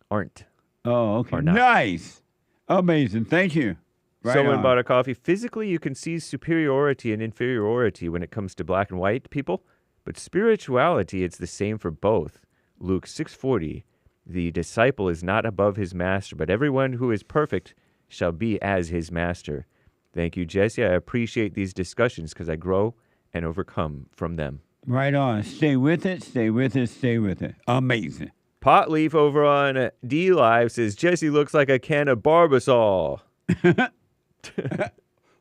Aren't. Oh, okay. Are not. Nice. Amazing. Thank you. Right Someone on. bought a coffee. Physically, you can see superiority and inferiority when it comes to black and white people. But spirituality, it's the same for both. Luke 6:40, the disciple is not above his master, but everyone who is perfect shall be as his master. Thank you, Jesse. I appreciate these discussions because I grow and overcome from them. Right on. Stay with it. Stay with it. Stay with it. Amazing. Potleaf over on D Live says, Jesse looks like a can of Barbasol.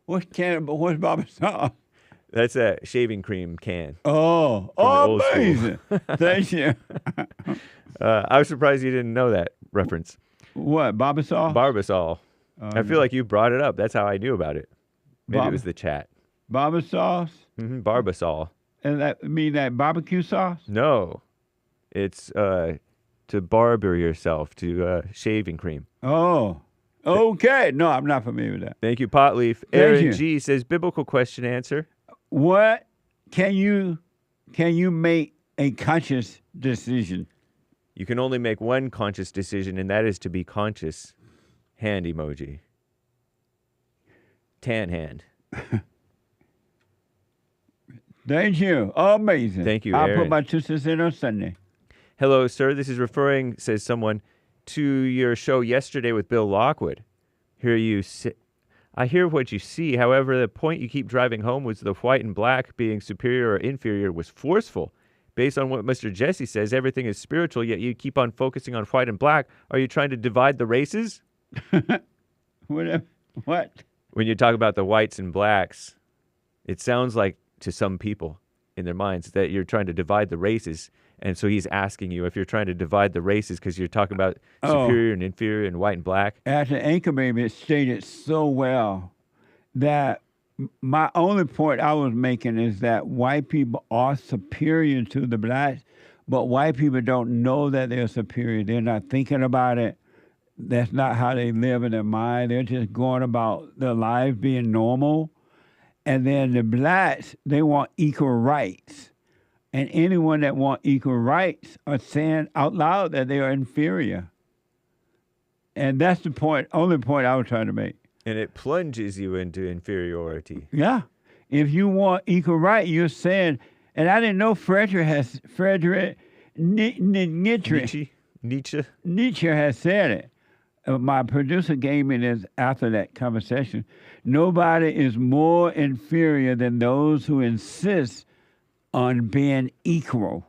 What's Barbasol? That's a shaving cream can. Oh, amazing. Thank you. I was surprised you didn't know that reference. What, Barbasol? Barbasol. I feel like you brought it up. That's how I knew about it. Maybe it was the chat. Barber sauce? Mm-hmm, Barbasol. And that mean that barbecue sauce? No. It's to barber yourself, to shaving cream. Oh. Okay. No, I'm not familiar with that. Thank you, Potleaf. Aaron G says, biblical question answer. What can you make a conscious decision? You can only make one conscious decision, and that is to be conscious. Hand emoji. Tan hand. Thank you. Amazing. Thank you, I'll Aaron. put my 2 cents in on Sunday. Hello, sir. This is referring, says someone, to your show yesterday with Bill Lockwood. I hear what you see. However, the point you keep driving home was the white and black being superior or inferior was forceful. Based on what Mr. Jesse says, everything is spiritual, yet you keep on focusing on white and black. Are you trying to divide the races? What? When you talk about the whites and blacks, it sounds like to some people in their minds that you're trying to divide the races. And so he's asking you if you're trying to divide the races because you're talking about superior and inferior and white and black. After Anchor Baby, it stated so well that my only point I was making is that white people are superior to the blacks, but white people don't know that they're superior. They're not thinking about it. That's not how they live in their mind. They're just going about their lives being normal. And then the blacks, they want equal rights. And anyone that wants equal rights are saying out loud that they are inferior. And that's the point, only point I was trying to make. And it plunges you into inferiority. Yeah. If you want equal right, you're saying, and I didn't know Friedrich Nietzsche has said it. My producer gave me this after that conversation. Nobody is more inferior than those who insist on being equal.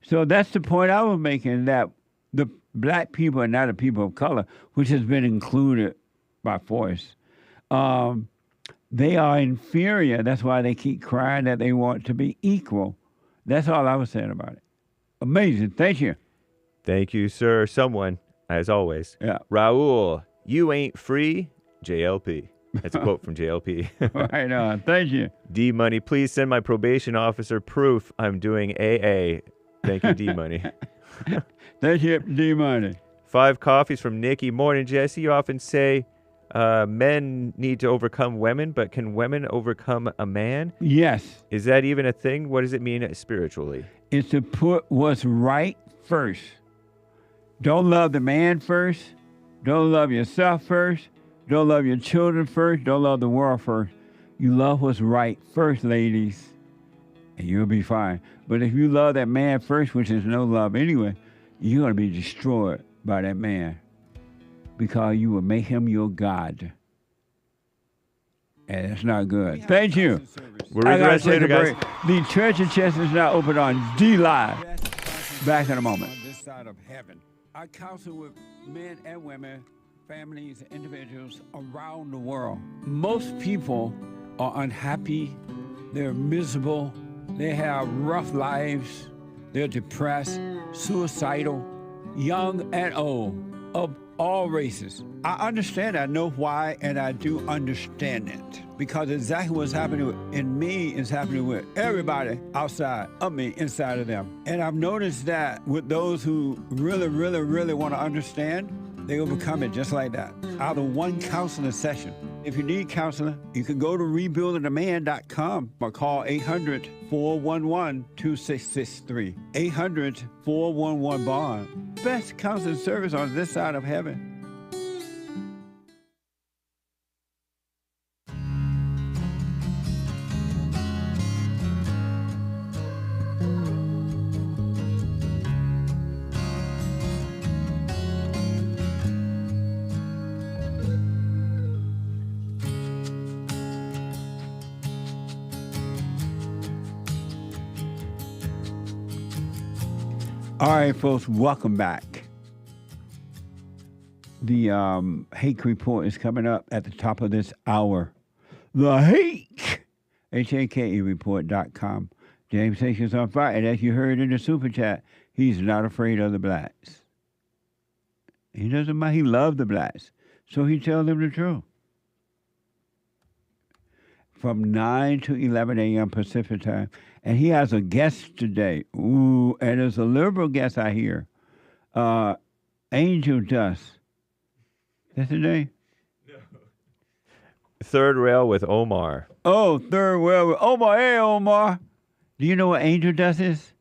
So that's the point I was making, that the black people are not the people of color, which has been included by force. They are inferior. That's why they keep crying that they want to be equal. That's all I was saying about it. Amazing. Thank you. Thank you, sir. Someone, as always. Yeah. Raul, you ain't free, JLP. That's a quote from JLP. Right on. Thank you. D-Money, please send my probation officer proof I'm doing AA. Thank you, D-Money. Thank you, D-Money. 5 coffees from Nikki. Morning, Jesse. You often say men need to overcome women, but can women overcome a man? Yes. Is that even a thing? What does it mean spiritually? It's to put what's right first. Don't love the man first. Don't love yourself first. Don't love your children first. Don't love the world first. You love what's right first, ladies, and you'll be fine. But if you love that man first, which is no love anyway, you're going to be destroyed by that man because you will make him your God. And it's not good. Thank you. We'll read the rest later, guys. The Church of Chess is now open on D Live. Back in a moment. side of heaven. I counsel with men and women, families, individuals around the world. Most people are unhappy, they're miserable, they have rough lives, they're depressed, suicidal, young and old, of all races. I understand, I know why, and I do understand it. Because exactly what's happening in me is happening with everybody outside of me, inside of them. And I've noticed that with those who really, really, really want to understand, they overcome it just like that, out of one counseling session. If you need counseling, you can go to rebuildingaman.com or call 800-411-2663. 800-411-BOND. Best counseling service on this side of heaven. All right, folks, welcome back. The Hake Report is coming up at the top of this hour. The Hake, Hake report.com. James Hake's on fire, and as you heard in the super chat, he's not afraid of the blacks. He doesn't mind. He loves the blacks, so he tells them the truth. From 9 to 11 a.m. Pacific time. And he has a guest today. Ooh, and it's a liberal guest I hear. Angel Dust. That's the name? No. Third Rail with Omar. Oh, Third Rail with Omar. Hey, Omar. Do you know what Angel Dust is?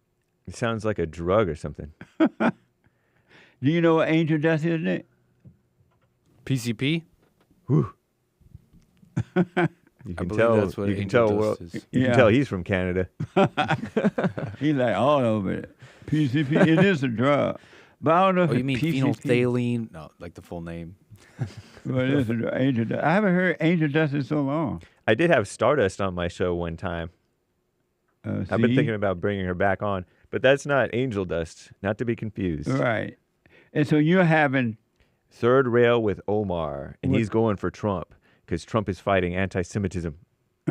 It sounds like a drug or something. Do you know what Angel Dust is, Nick? PCP? Whew. You can tell. That's what You can tell. You can tell he's from Canada. He's like all over it. PCP. It is a drug, but I don't know if you mean PCP. phenolphthalein? No, like the full name. Well, it is a drug. Angel Dust. I haven't heard Angel Dust in so long. I did have Stardust on my show one time. I've been thinking about bringing her back on, but that's not Angel Dust. Not to be confused. Right. And so you're having Third Rail with Omar, and he's going for Trump. Because Trump is fighting anti-Semitism,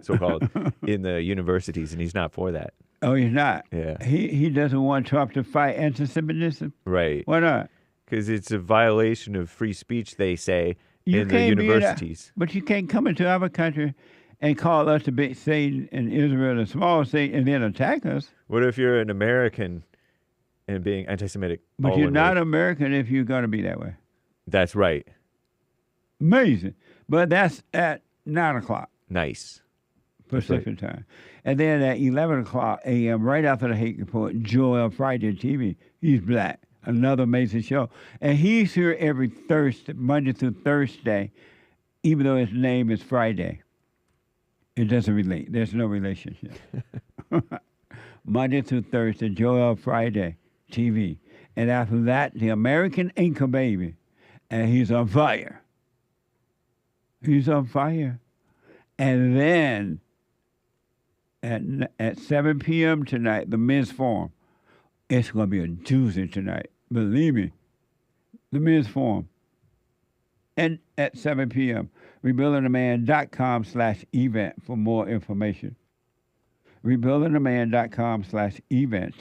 so-called, in the universities, and he's not for that. Oh, he's not? Yeah. He doesn't want Trump to fight anti-Semitism? Right. Why not? Because it's a violation of free speech, they say, in the universities. But you can't come into our country and call us a big state and Israel a small state and then attack us. What if you're an American and being anti-Semitic? But you're not American if you're going to be that way. That's right. Amazing. But that's at 9 o'clock. Nice. Pacific time. And then at 11 o'clock a.m., right after the Hake Report, Joel Friday TV. He's black. Another amazing show. And he's here every Thursday, Monday through Thursday, even though his name is Friday. It doesn't relate. There's no relationship. Monday through Thursday, Joel Friday TV. And after that, the American Anchor Baby. And he's on fire. He's on fire. And then at 7 p.m. tonight, the men's forum. It's going to be a doozy tonight. Believe me. The men's forum. And at 7 p.m., rebuildingaman.com/event for more information. rebuildingaman.com/event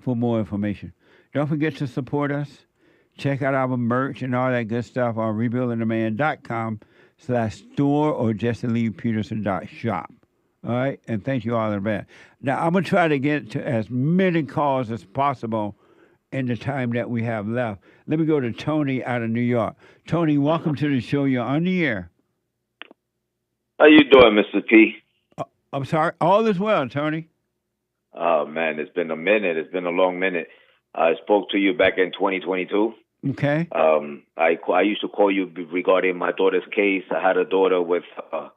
for more information. Don't forget to support us. Check out our merch and all that good stuff on rebuildingaman.com/store or JesseLeePeterson.shop. All right? And thank you all in advance. Now, I'm going to try to get to as many calls as possible in the time that we have left. Let me go to Tony out of New York. Tony, welcome to the show. You're on the air. How you doing, Mr. P? I'm sorry. All is well, Tony. Oh, man, it's been a minute. It's been a long minute. I spoke to you back in 2022. Okay. I used to call you regarding my daughter's case. I had a daughter with a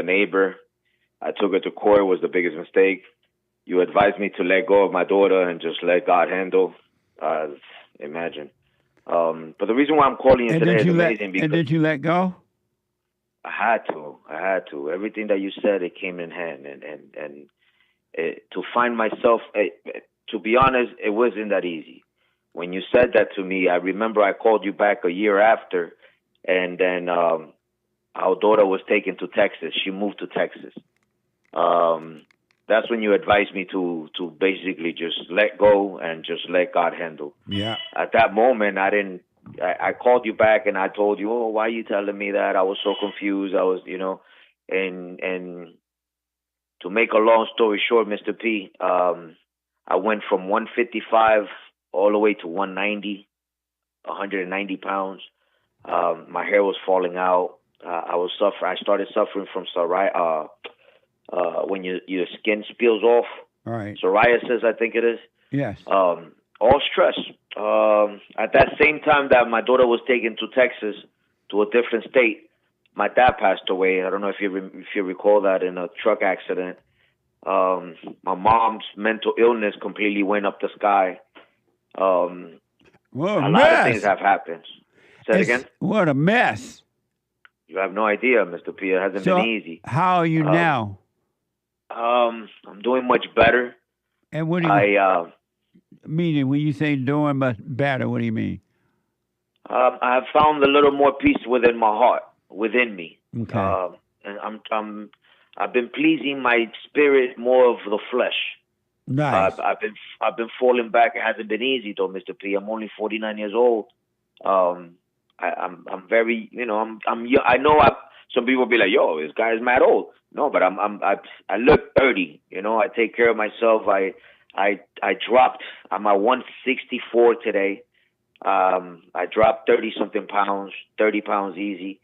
neighbor. I took her to court. It was the biggest mistake. You advised me to let go of my daughter and just let God handle. Imagine. But the reason why I'm calling you today is amazing because... And did you let go? I had to. Everything that you said, it came in hand. And to find myself... to be honest, it wasn't that easy. When you said that to me, I remember I called you back a year after, and then our daughter was taken to Texas. She moved to Texas. That's when you advised me to basically just let go and just let God handle. Yeah. At that moment, I called you back and I told you, oh, why are you telling me that? I was so confused. I was, and to make a long story short, Mr. P, I went from 155 all the way to 190, 190 pounds. My hair was falling out. I started suffering from psoriasis. When your skin peels off. All right. Psoriasis, I think it is. Yes. All stress. At that same time that my daughter was taken to Texas, to a different state, my dad passed away. I don't know if you recall that, in a truck accident. My mom's mental illness completely went up the sky. What a lot of things have happened. Say it again? What a mess. You have no idea, Mr. P. It hasn't been easy. How are you now? I'm doing much better. And what do you mean when you say doing much better? What do you mean? I have found a little more peace within my heart, within me. Okay. And I've been pleasing my spirit more of the flesh. Nice. I've been falling back. It hasn't been easy though, Mr. P. I'm only 49 years old. I'm very, I'm young. I know some people be like, yo, this guy is mad old. No, but I look 30. I take care of myself. I dropped. I'm at 164 today. I dropped 30 something pounds, 30 pounds easy.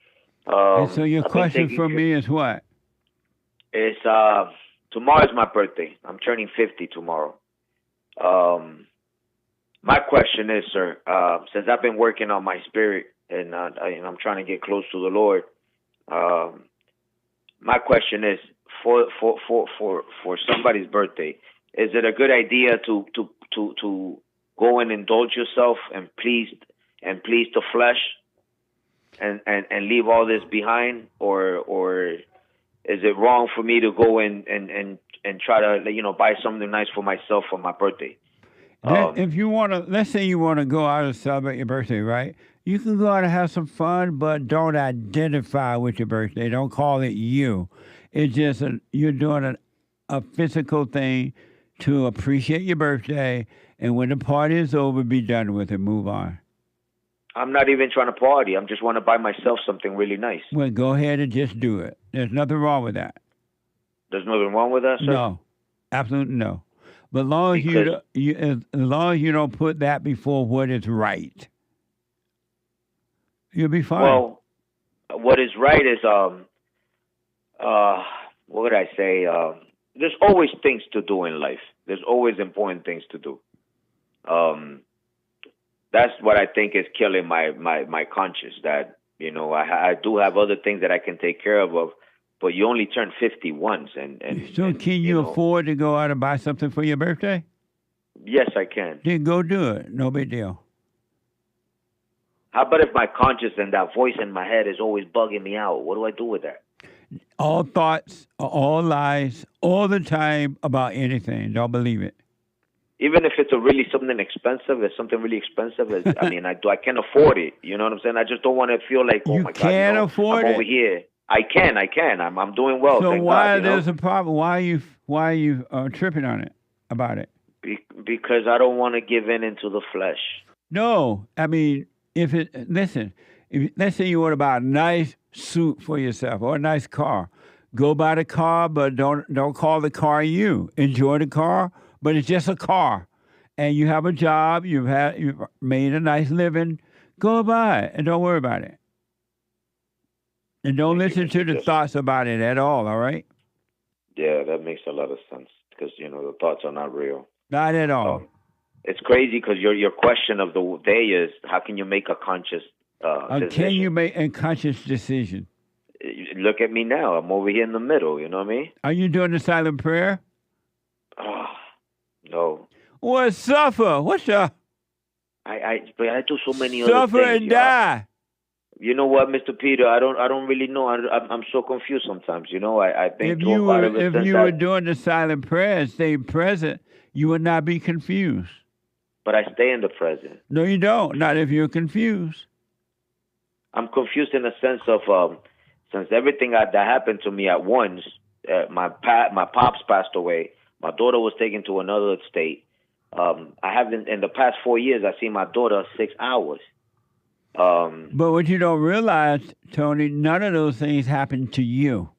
And so your question for me is what? It's tomorrow's my birthday. I'm turning 50 tomorrow. My question is, sir, since I've been working on my spirit and I'm trying to get close to the Lord, my question is, for somebody's birthday, is it a good idea to go and indulge yourself and please the flesh and leave all this behind, or is it wrong for me to go and try to buy something nice for myself for my birthday? If you want to, let's say you want to go out and celebrate your birthday, right? You can go out and have some fun, but don't identify with your birthday. Don't call it you. It's just you're doing a physical thing to appreciate your birthday, and when the party is over, be done with it. Move on. I'm not even trying to party. I just want to buy myself something really nice. Well, go ahead and just do it. There's nothing wrong with that. There's nothing wrong with that, sir? No, absolutely no. But as long as you don't put that before what is right, you'll be fine. Well, what is right is what would I say? There's always things to do in life. There's always important things to do. That's what I think is killing my conscience. That I do have other things that I can take care of, but you only turn 50 once, and so can you afford to go out and buy something for your birthday? Yes, I can. Then go do it. No big deal. How about if my conscience and that voice in my head is always bugging me out? What do I do with that? All thoughts are all lies all the time about anything. Don't believe it. Even if it's something expensive, I can't afford it. You know what I'm saying? I just don't want to feel like, oh my God, can't afford I'm it. over here. I can. I'm doing well. So thank why God, there's a problem? Why are you tripping on it about it? Because I don't want to give into the flesh. No, I mean, let's say you want to buy a nice suit for yourself or a nice car. Go buy the car, but don't call the car you. Enjoy the car, but it's just a car. And you have a job, you've made a nice living. Go buy it and don't worry about it. And don't listen to the thoughts about it at all right? Yeah, that makes a lot of sense because, the thoughts are not real. Not at all. It's crazy because your question of the day is, how can you make a conscious decision? Can you make a conscious decision? Look at me now. I'm over here in the middle. You know what I mean? Are you doing the silent prayer? No. Well, suffer. What's up? I do so many other things. Suffer and die. You know what, Mr. Peter? I don't really know. I'm so confused sometimes. I think if you were doing the silent prayer and stay present, you would not be confused. But I stay in the present. No, you don't. Not if you're confused. I'm confused in the sense of since everything that happened to me at once, my pops passed away. My daughter was taken to another state. I haven't, in the past 4 years, I've seen my daughter 6 hours. But what you don't realize, Tony, none of those things happened to you.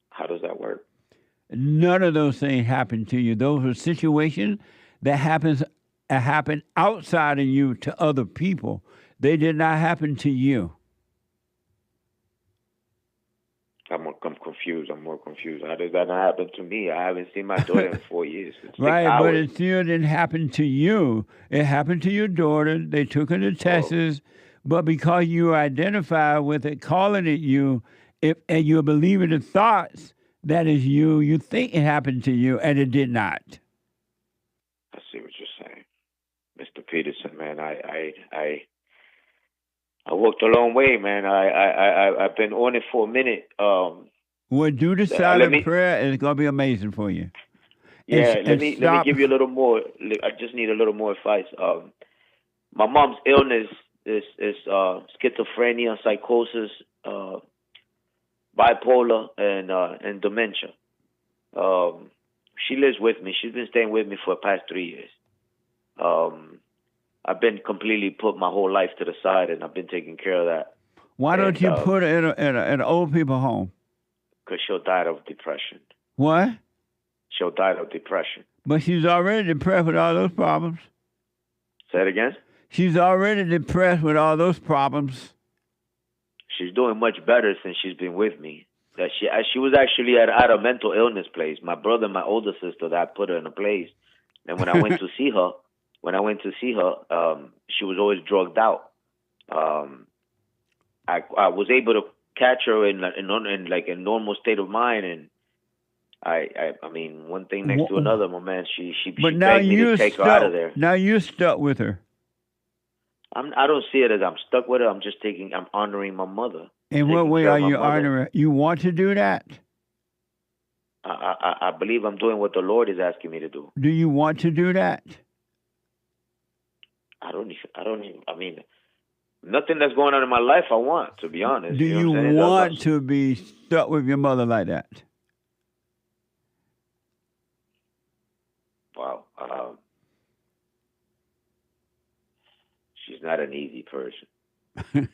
How does that work? None of those things happened to you. Those were situations that happen outside of you to other people. They did not happen to you. I'm confused. I'm more confused. How does that not happen to me? I haven't seen my daughter in 4 years. Right, 6 hours. but it still didn't happen to you. It happened to your daughter. They took her to Texas, but because you identify with it, calling it you, and you're believing the thoughts that is you think it happened to you, and it did not. I see what you're saying, Mr. Peterson. Man, I walked a long way, man. I've been on it for a minute. Well, do the silent prayer, and it's gonna be amazing for you. Yeah, let me give you a little more. I just need a little more advice. My mom's illness is schizophrenia, psychosis, bipolar, and dementia. She lives with me. She's been staying with me for the past 3 years. I've been completely put my whole life to the side, and I've been taking care of that. Why don't you put her in an old people home? Because she'll die of depression. What? She'll die of depression. But she's already depressed with all those problems. Say it again? She's already depressed with all those problems. She's doing much better since she's been with me. That she was actually at a mental illness place. My brother and my older sister that put her in a place. And when I went to see her, she was always drugged out. I was able to catch her in like a normal state of mind, and I mean, one thing next to another, my man. She begged me to take her out of there. Now you're stuck with her. I don't see it as I'm stuck with her. I'm honoring my mother. In what way are you honoring? You want to do that? I believe I'm doing what the Lord is asking me to do. Do you want to do that? I don't even. I mean, nothing that's going on in my life I want, to be honest. Do you want to be stuck with your mother like that? Wow. She's not an easy person.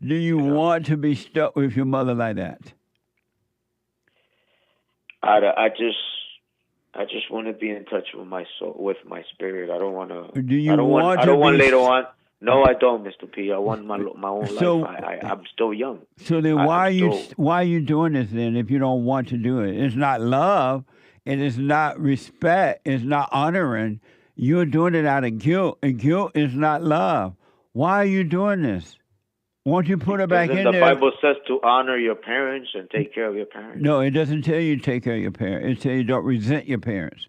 Do you want to be stuck with your mother like that? I just want to be in touch with my soul, with my spirit. I don't want to. Do you I don't want later on. No, I don't, Mr. P. I want my own life. I'm still young. So then, why are you doing this then? If you don't want to do it, it's not love. It is not respect. It's not honoring. You're doing it out of guilt, and guilt is not love. Why are you doing this? Won't you put her back in there? The Bible says to honor your parents and take care of your parents. No, it doesn't tell you to take care of your parents. It tells you don't resent your parents.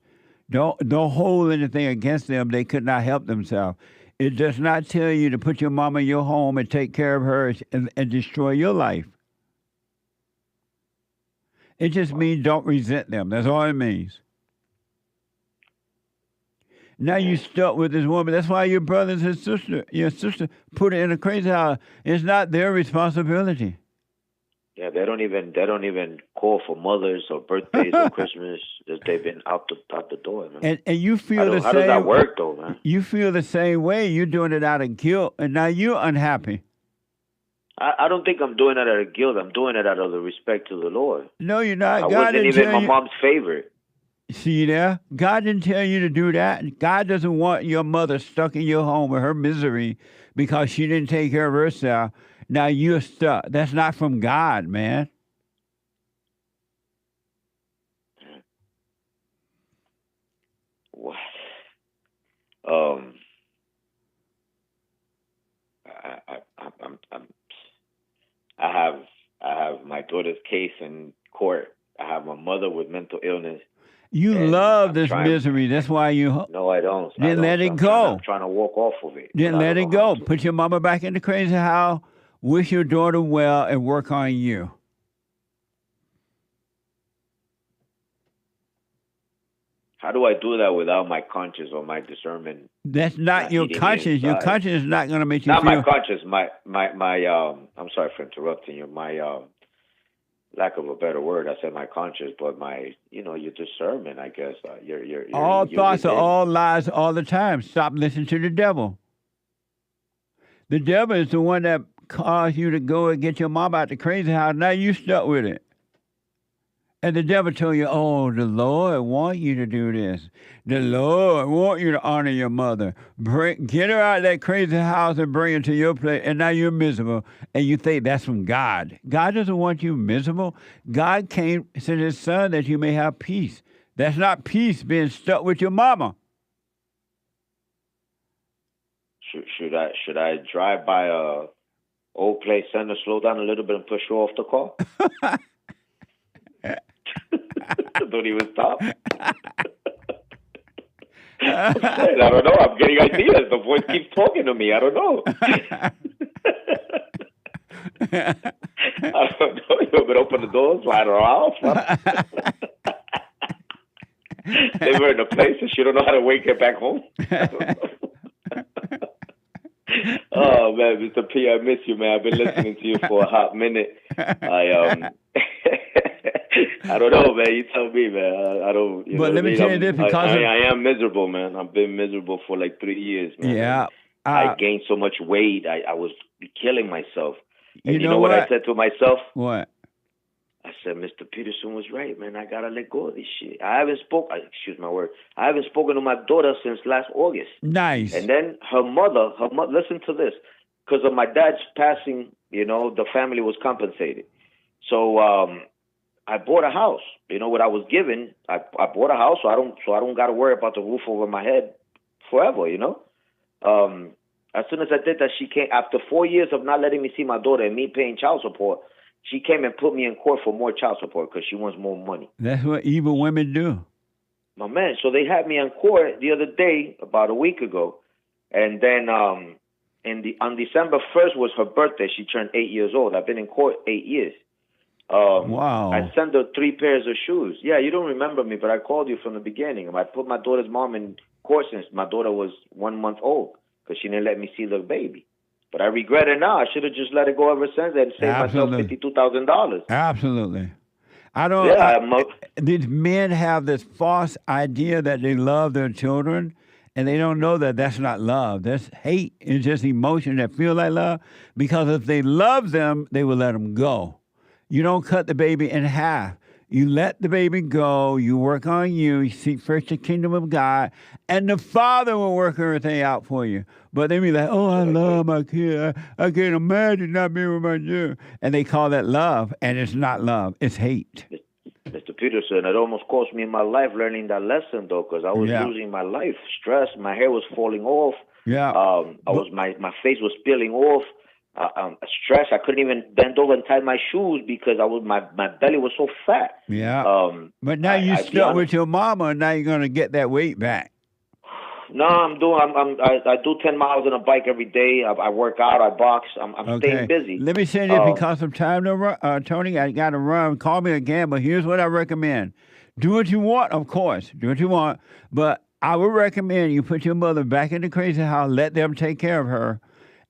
Don't hold anything against them. They could not help themselves. It does not tell you to put your mama in your home and take care of her and destroy your life. It just means don't resent them. That's all it means. Now you stuck with this woman. That's why your brothers and your sister put her in a crazy house. It's not their responsibility. Yeah, they don't even call for mothers or birthdays or Christmas. They've been out the door, man. And you feel the same. How does that work, though, man? You feel the same way. You're doing it out of guilt, and now you're unhappy. I don't think I'm doing it out of guilt. I'm doing it out of the respect to the Lord. No, you're not. I wasn't even my mom's favorite. See there? God didn't tell you to do that. God doesn't want your mother stuck in your home with her misery because she didn't take care of herself. Now you're stuck. That's not from God, man. What? I have my daughter's case in court. I have my mother with mental illness. You love this misery. That's why you... No, I don't. Then let it go. I'm trying to walk off of it. Then let it go. Put your mama back in the crazy house. Wish your daughter well and work on you. How do I do that without my conscience or my discernment? That's not your eating me conscience. Your inside? conscience is not going to make you Not feel. my conscience. My. I'm sorry for interrupting you. My lack of a better word, I said my conscience, but my, your discernment. I guess your All thoughts are within. all lies all the time. Stop listening to the devil. The devil is the one that caused you to go and get your mom out the crazy house. Now you stuck with it. And the devil told you, oh, the Lord want you to do this. The Lord want you to honor your mother. Get her out of that crazy house and bring her to your place. And now you're miserable. And you think that's from God. God doesn't want you miserable. God came to his son that you may have peace. That's not peace being stuck with your mama. Should I drive by a old place, send her slow down a little bit and push her off the car? Don't even stop. I don't know. I'm getting ideas. The voice keeps talking to me. I don't know. I don't know. You want me to open the door, slide her off? Leave her in a place and she don't know how to wake her back home. Oh man, Mr. P, I miss you, man. I've been listening to you for a hot minute. I don't know, man. You tell me, man. I don't. But let me tell you this, because I am miserable, man. I've been miserable for like 3 years, man. Yeah. I gained so much weight. I was killing myself. And you know what I said to myself? What? I said, Mr. Peterson was right, man. I gotta let go of this shit. I haven't spoken to my daughter since last August. Nice. And then her mother, listen to this. Because of my dad's passing, the family was compensated. So I bought a house. What I was given, I bought a house so I don't gotta worry about the roof over my head forever, As soon as I did that, she came after 4 years of not letting me see my daughter and me paying child support. She came and put me in court for more child support because she wants more money. That's what evil women do. My man, so they had me in court the other day, about a week ago. And then on December 1st was her birthday. She turned 8 years old. I've been in court 8 years. Wow. I sent her 3 pairs of shoes. Yeah, you don't remember me, but I called you from the beginning. I put my daughter's mom in court since my daughter was 1 month old because she didn't let me see the baby. But I regret it now. I should have just let it go ever since and saved myself $52,000. Absolutely. I don't. These men have this false idea that they love their children, and they don't know that that's not love. That's hate. It's just emotion that feel like love. Because if they love them, they will let them go. You don't cut the baby in half. You let the baby go. You work on you. You seek first the kingdom of God, and the Father will work everything out for you. But they be like, oh, I love my kid. I can't imagine not being with my kid. And they call that love, and it's not love. It's hate. Mr. Peterson, it almost cost me my life learning that lesson, though, because I was losing my life. Stress. My hair was falling off. Yeah. My face was peeling off. Stress. I couldn't even bend over and tie my shoes because my belly was so fat. Yeah. But now you stuck with your mama, and now you're gonna get that weight back. No, I do 10 miles on a bike every day. I work out. I box. I'm staying busy. Let me say this because of time to run, Tony. I got to run. Call me again. But here's what I recommend: do what you want, of course. Do what you want. But I would recommend you put your mother back in the crazy house. Let them take care of her.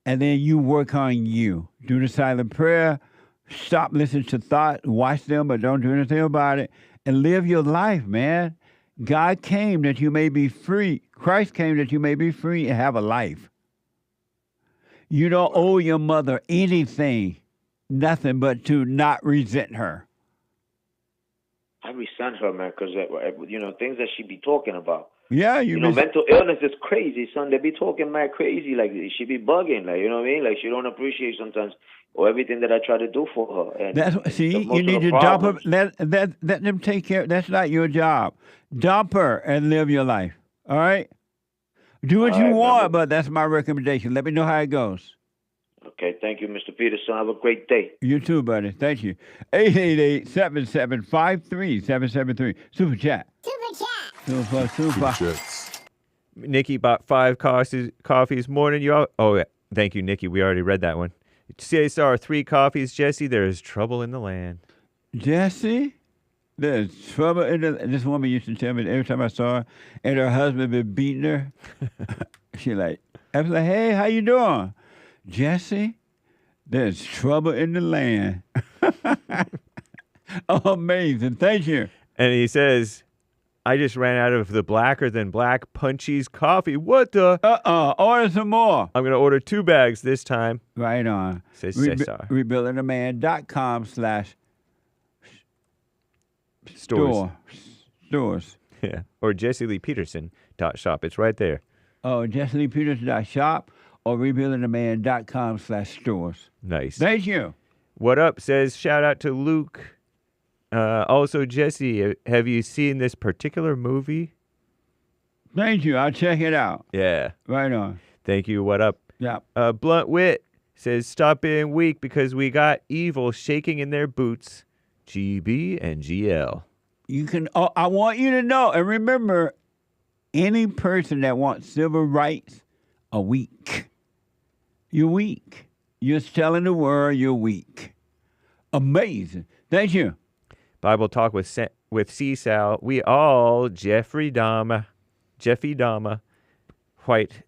And then you work on you. Do the silent prayer. Stop listening to thoughts. Watch them, but don't do anything about it. And live your life, man. God came that you may be free. Christ came that you may be free and have a life. You don't owe your mother anything, nothing but to not resent her. I resent her, man, because, things that she be talking about. Yeah, mental illness is crazy, son. They be talking mad crazy, like she be bugging, like you know what I mean. Like she don't appreciate sometimes or everything that I try to do for her. And you need to dump her. Let them take care. That's not your job. Dump her and live your life. All right. Do what you want, but that's my recommendation. Let me know how it goes. Okay, thank you, Mr. Peterson. Have a great day. You too, buddy. Thank you. 888-7753-773. Super chat. Super. Nikki bought 5 coffees more than you all. Oh, yeah. Thank you, Nikki. We already read that one. CSR 3 coffees. Jesse, there is trouble in the land. Jesse? There's trouble in the. This woman used to tell me that every time I saw her and her husband been beating her, I was like, hey, how you doing? Jesse, there's trouble in the land. Oh, amazing. Thank you. And he says, I just ran out of the blacker than black Punchies coffee. What the? Order some more. I'm going to order 2 bags this time. Right on. Says Cesar. Stores. Yeah. Or JesseLeePeterson.shop. It's right there. Oh, JesseLeePeterson.shop or rebuildingtheman.com/stores. Nice. Thank you. What up says, shout out to Luke. Also, Jesse, have you seen this particular movie? Thank you. I'll check it out. Yeah. Right on. Thank you. What up? Yeah. Blunt Wit says, stop being weak because we got evil shaking in their boots. GB and GL. You can. I want you to know and remember, any person that wants civil rights are weak. You're weak. You're telling the world you're weak. Amazing. Thank you. Bible Talk with C-Sal. We all Jeffrey Dahmer, white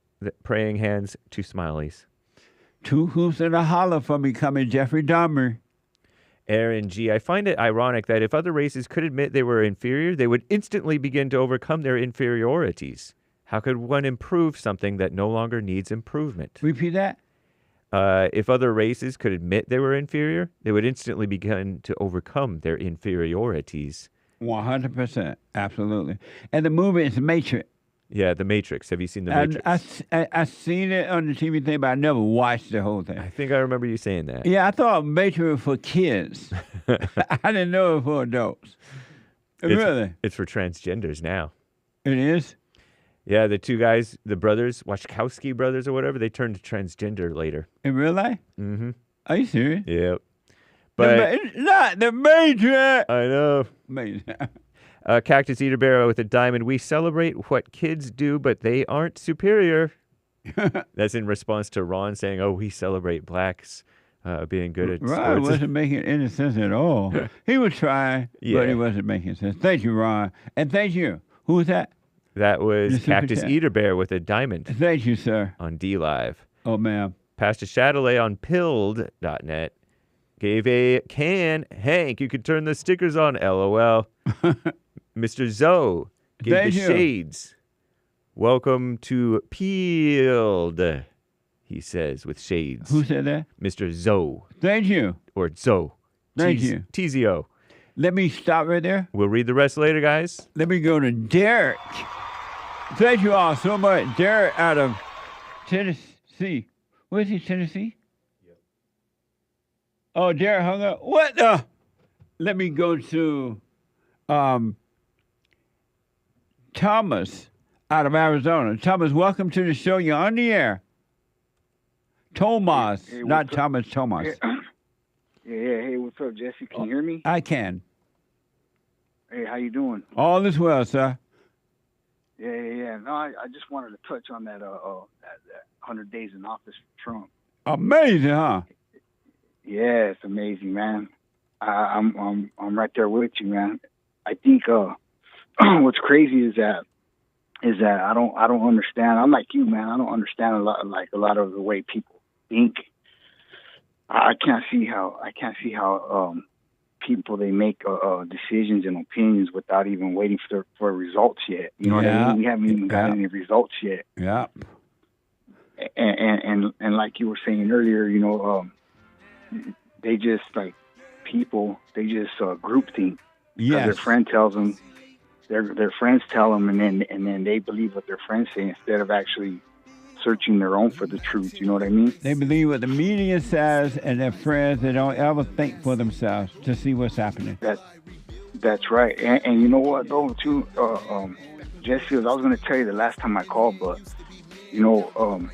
praying hands, 2 smileys. 2 hoops and a holler for becoming Jeffrey Dahmer. Aaron G. I find it ironic that if other races could admit they were inferior, they would instantly begin to overcome their inferiorities. How could one improve something that no longer needs improvement? Repeat that. If other races could admit they were inferior, they would instantly begin to overcome their inferiorities. 100%. Absolutely. And the movie is Matrix. Yeah, The Matrix. Have you seen The Matrix? I seen it on the TV thing, but I never watched the whole thing. I think I remember you saying that. Yeah, I thought Matrix was for kids. I didn't know it was for adults. Really? It's for transgenders now. It is? Yeah, the 2 guys, the brothers, Wachowski brothers or whatever, they turned transgender later. In real life? Mm-hmm. Are you serious? Yep. But it's not The Matrix. I know. Amazing. Cactus Eater Barrow with a diamond. We celebrate what kids do, but they aren't superior. That's in response to Ron saying, oh, we celebrate blacks being good at sports. Ron wasn't making any sense at all. He was trying, but he wasn't making sense. Thank you, Ron. And thank you. Who was that? That was Cactus Eater Bear with a diamond. Thank you, sir. On D-Live. Oh, ma'am. Pastor Chatelet on pilled.net gave a can. Hank, you could turn the stickers on, LOL. Mr. Zoe gave Thank the you. shades. Welcome to Peeled, he says, with shades. Who said that? Mr. Zoe. Thank you. Or Zoe. Thank you. TZO. Let me stop right there. We'll read the rest later, guys. Let me go to Derek. Thank you all so much. Derek out of Tennessee. Where's he, Tennessee? Yep. Oh, Derek hung up. What the? Let me go to Thomas out of Arizona. Thomas, welcome to the show. You're on the air. Tomas, not Thomas, Tomas. Hey, what's up, Jesse? Can you hear me? I can. Hey, how you doing? All is well, sir. Yeah. No, I just wanted to touch on that 100 days in office for Trump. Amazing, huh? Yeah, it's amazing, man. I'm right there with you, man. I think what's crazy is that I don't understand. I'm like you, man. I don't understand a lot of the way people think. I can't see how people, they make decisions and opinions without even waiting for results yet. You know what I mean? We haven't even got any results yet. Yeah. And like you were saying earlier, you know, they just they just group think. Yes. Their friend tells them, their friends tell them, and then they believe what their friends say instead of actually searching their own for the truth. You know what I mean? They believe what the media says, and their friends, they don't ever think for themselves to see what's happening. That's right. And you know what, though, too, Jesse, I was going to tell you the last time I called, but, you know,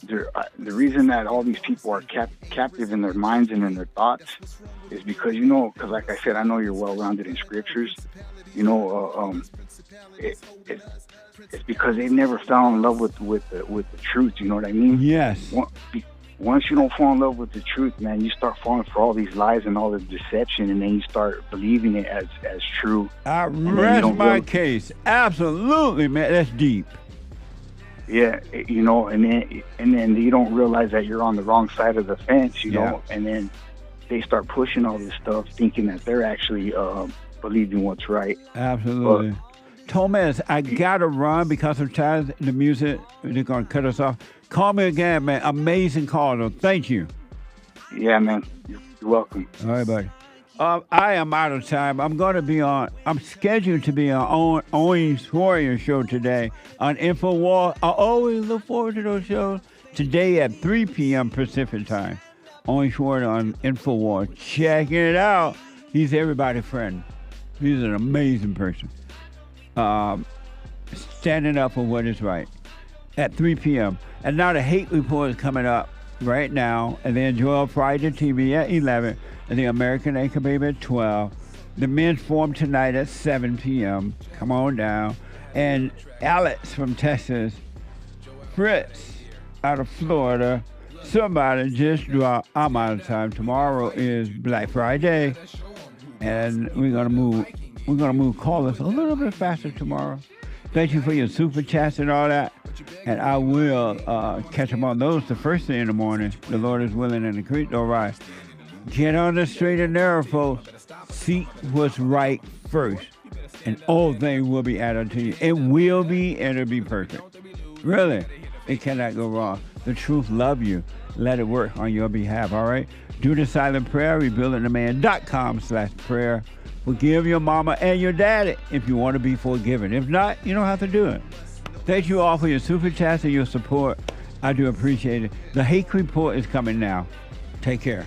the reason that all these people are captive in their minds and in their thoughts is because, you know, because like I said, I know you're well-rounded in scriptures. You know, it's because they never fell in love with the truth. You know what I mean? Yes. once you don't fall in love with the truth, man, you start falling for all these lies and all the deception, and then you start believing it as true. I rest my case. Absolutely, man. That's deep. Yeah, you know, and then you don't realize that you're on the wrong side of the fence, you know, and then they start pushing all this stuff, thinking that they're actually believing what's right. Absolutely. Thomas, I gotta run because of time. The music, they're gonna cut us off. Call me again, man. Amazing call, though. Thank you. Yeah, man. You're welcome. All right, buddy. I am out of time. I'm scheduled to be on Owen's Warrior show today on InfoWar. I always look forward to those shows. Today at 3 p.m. Pacific time. Owen's Warrior on InfoWar. Check it out. He's everybody's friend. He's an amazing person. Standing up for what is right at 3 p.m. And now the Hate Report is coming up right now. And then Joel Friday TV at 11. And the American Anchor Baby at 12. The Men's Forum tonight at 7 p.m. Come on down. And Alex from Texas. Fritz out of Florida. Somebody just dropped. I'm out of time. Tomorrow is Black Friday. And we're gonna move callers a little bit faster tomorrow. Thank you for your super chats and all that. And I will catch up on those the first thing in the morning. The Lord is willing and the creek don't rise. Get on the straight and narrow, folks. Seek what's right first. And all things will be added to you. It will be, and it'll be perfect. Really, it cannot go wrong. The truth love you. Let it work on your behalf, all right? Do the silent prayer, rebuildingtheman.com/prayer. Forgive your mama and your daddy if you want to be forgiven. If not, you don't have to do it. Thank you all for your super chats and your support. I do appreciate it. The Hate Report is coming now. Take care.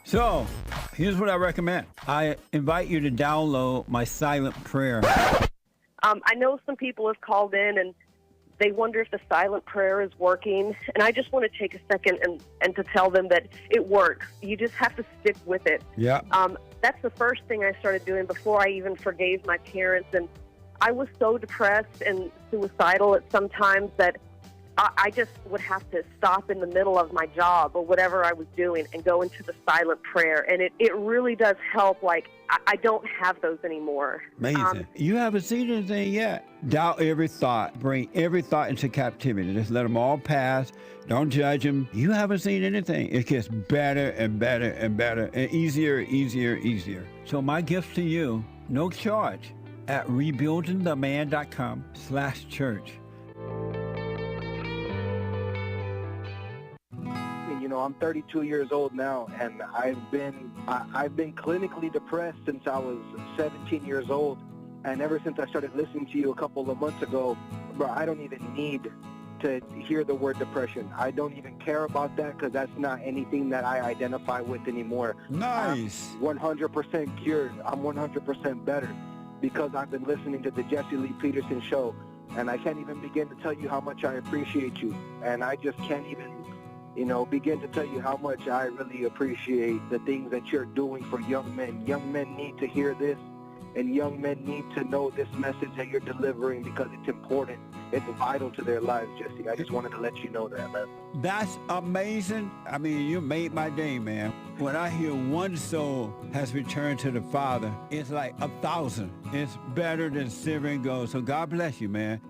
So, here's what I recommend. I invite you to download my silent prayer. I know some people have called in and they wonder if the silent prayer is working. And I just want to take a second and to tell them that it works. You just have to stick with it. Yeah. That's the first thing I started doing before I even forgave my parents. And I was so depressed and suicidal at some times that I just would have to stop in the middle of my job or whatever I was doing and go into the silent prayer. And it really does help. Like, I don't have those anymore. Amazing. You haven't seen anything yet. Doubt every thought. Bring every thought into captivity. Just let them all pass. Don't judge them. You haven't seen anything. It gets better and better and better and easier, easier, easier. So my gift to you, no charge, at rebuildingtheman.com/church. You know, I'm 32 years old now, and I've been clinically depressed since I was 17 years old. And ever since I started listening to you a couple of months ago, bro, I don't even need to hear the word depression. I don't even care about that because that's not anything that I identify with anymore. Nice. I'm 100% cured. I'm 100% better because I've been listening to the Jesse Lee Peterson show, and I can't even begin to tell you how much I appreciate you. And I just can't even, begin to tell you how much I really appreciate the things that you're doing for young men. Young men need to hear this, and young men need to know this message that you're delivering because it's important. It's vital to their lives, Jesse. I just wanted to let you know that, man. That's amazing. I mean, you made my day, man. When I hear one soul has returned to the Father, it's like 1,000. It's better than silver and gold. So God bless you, man.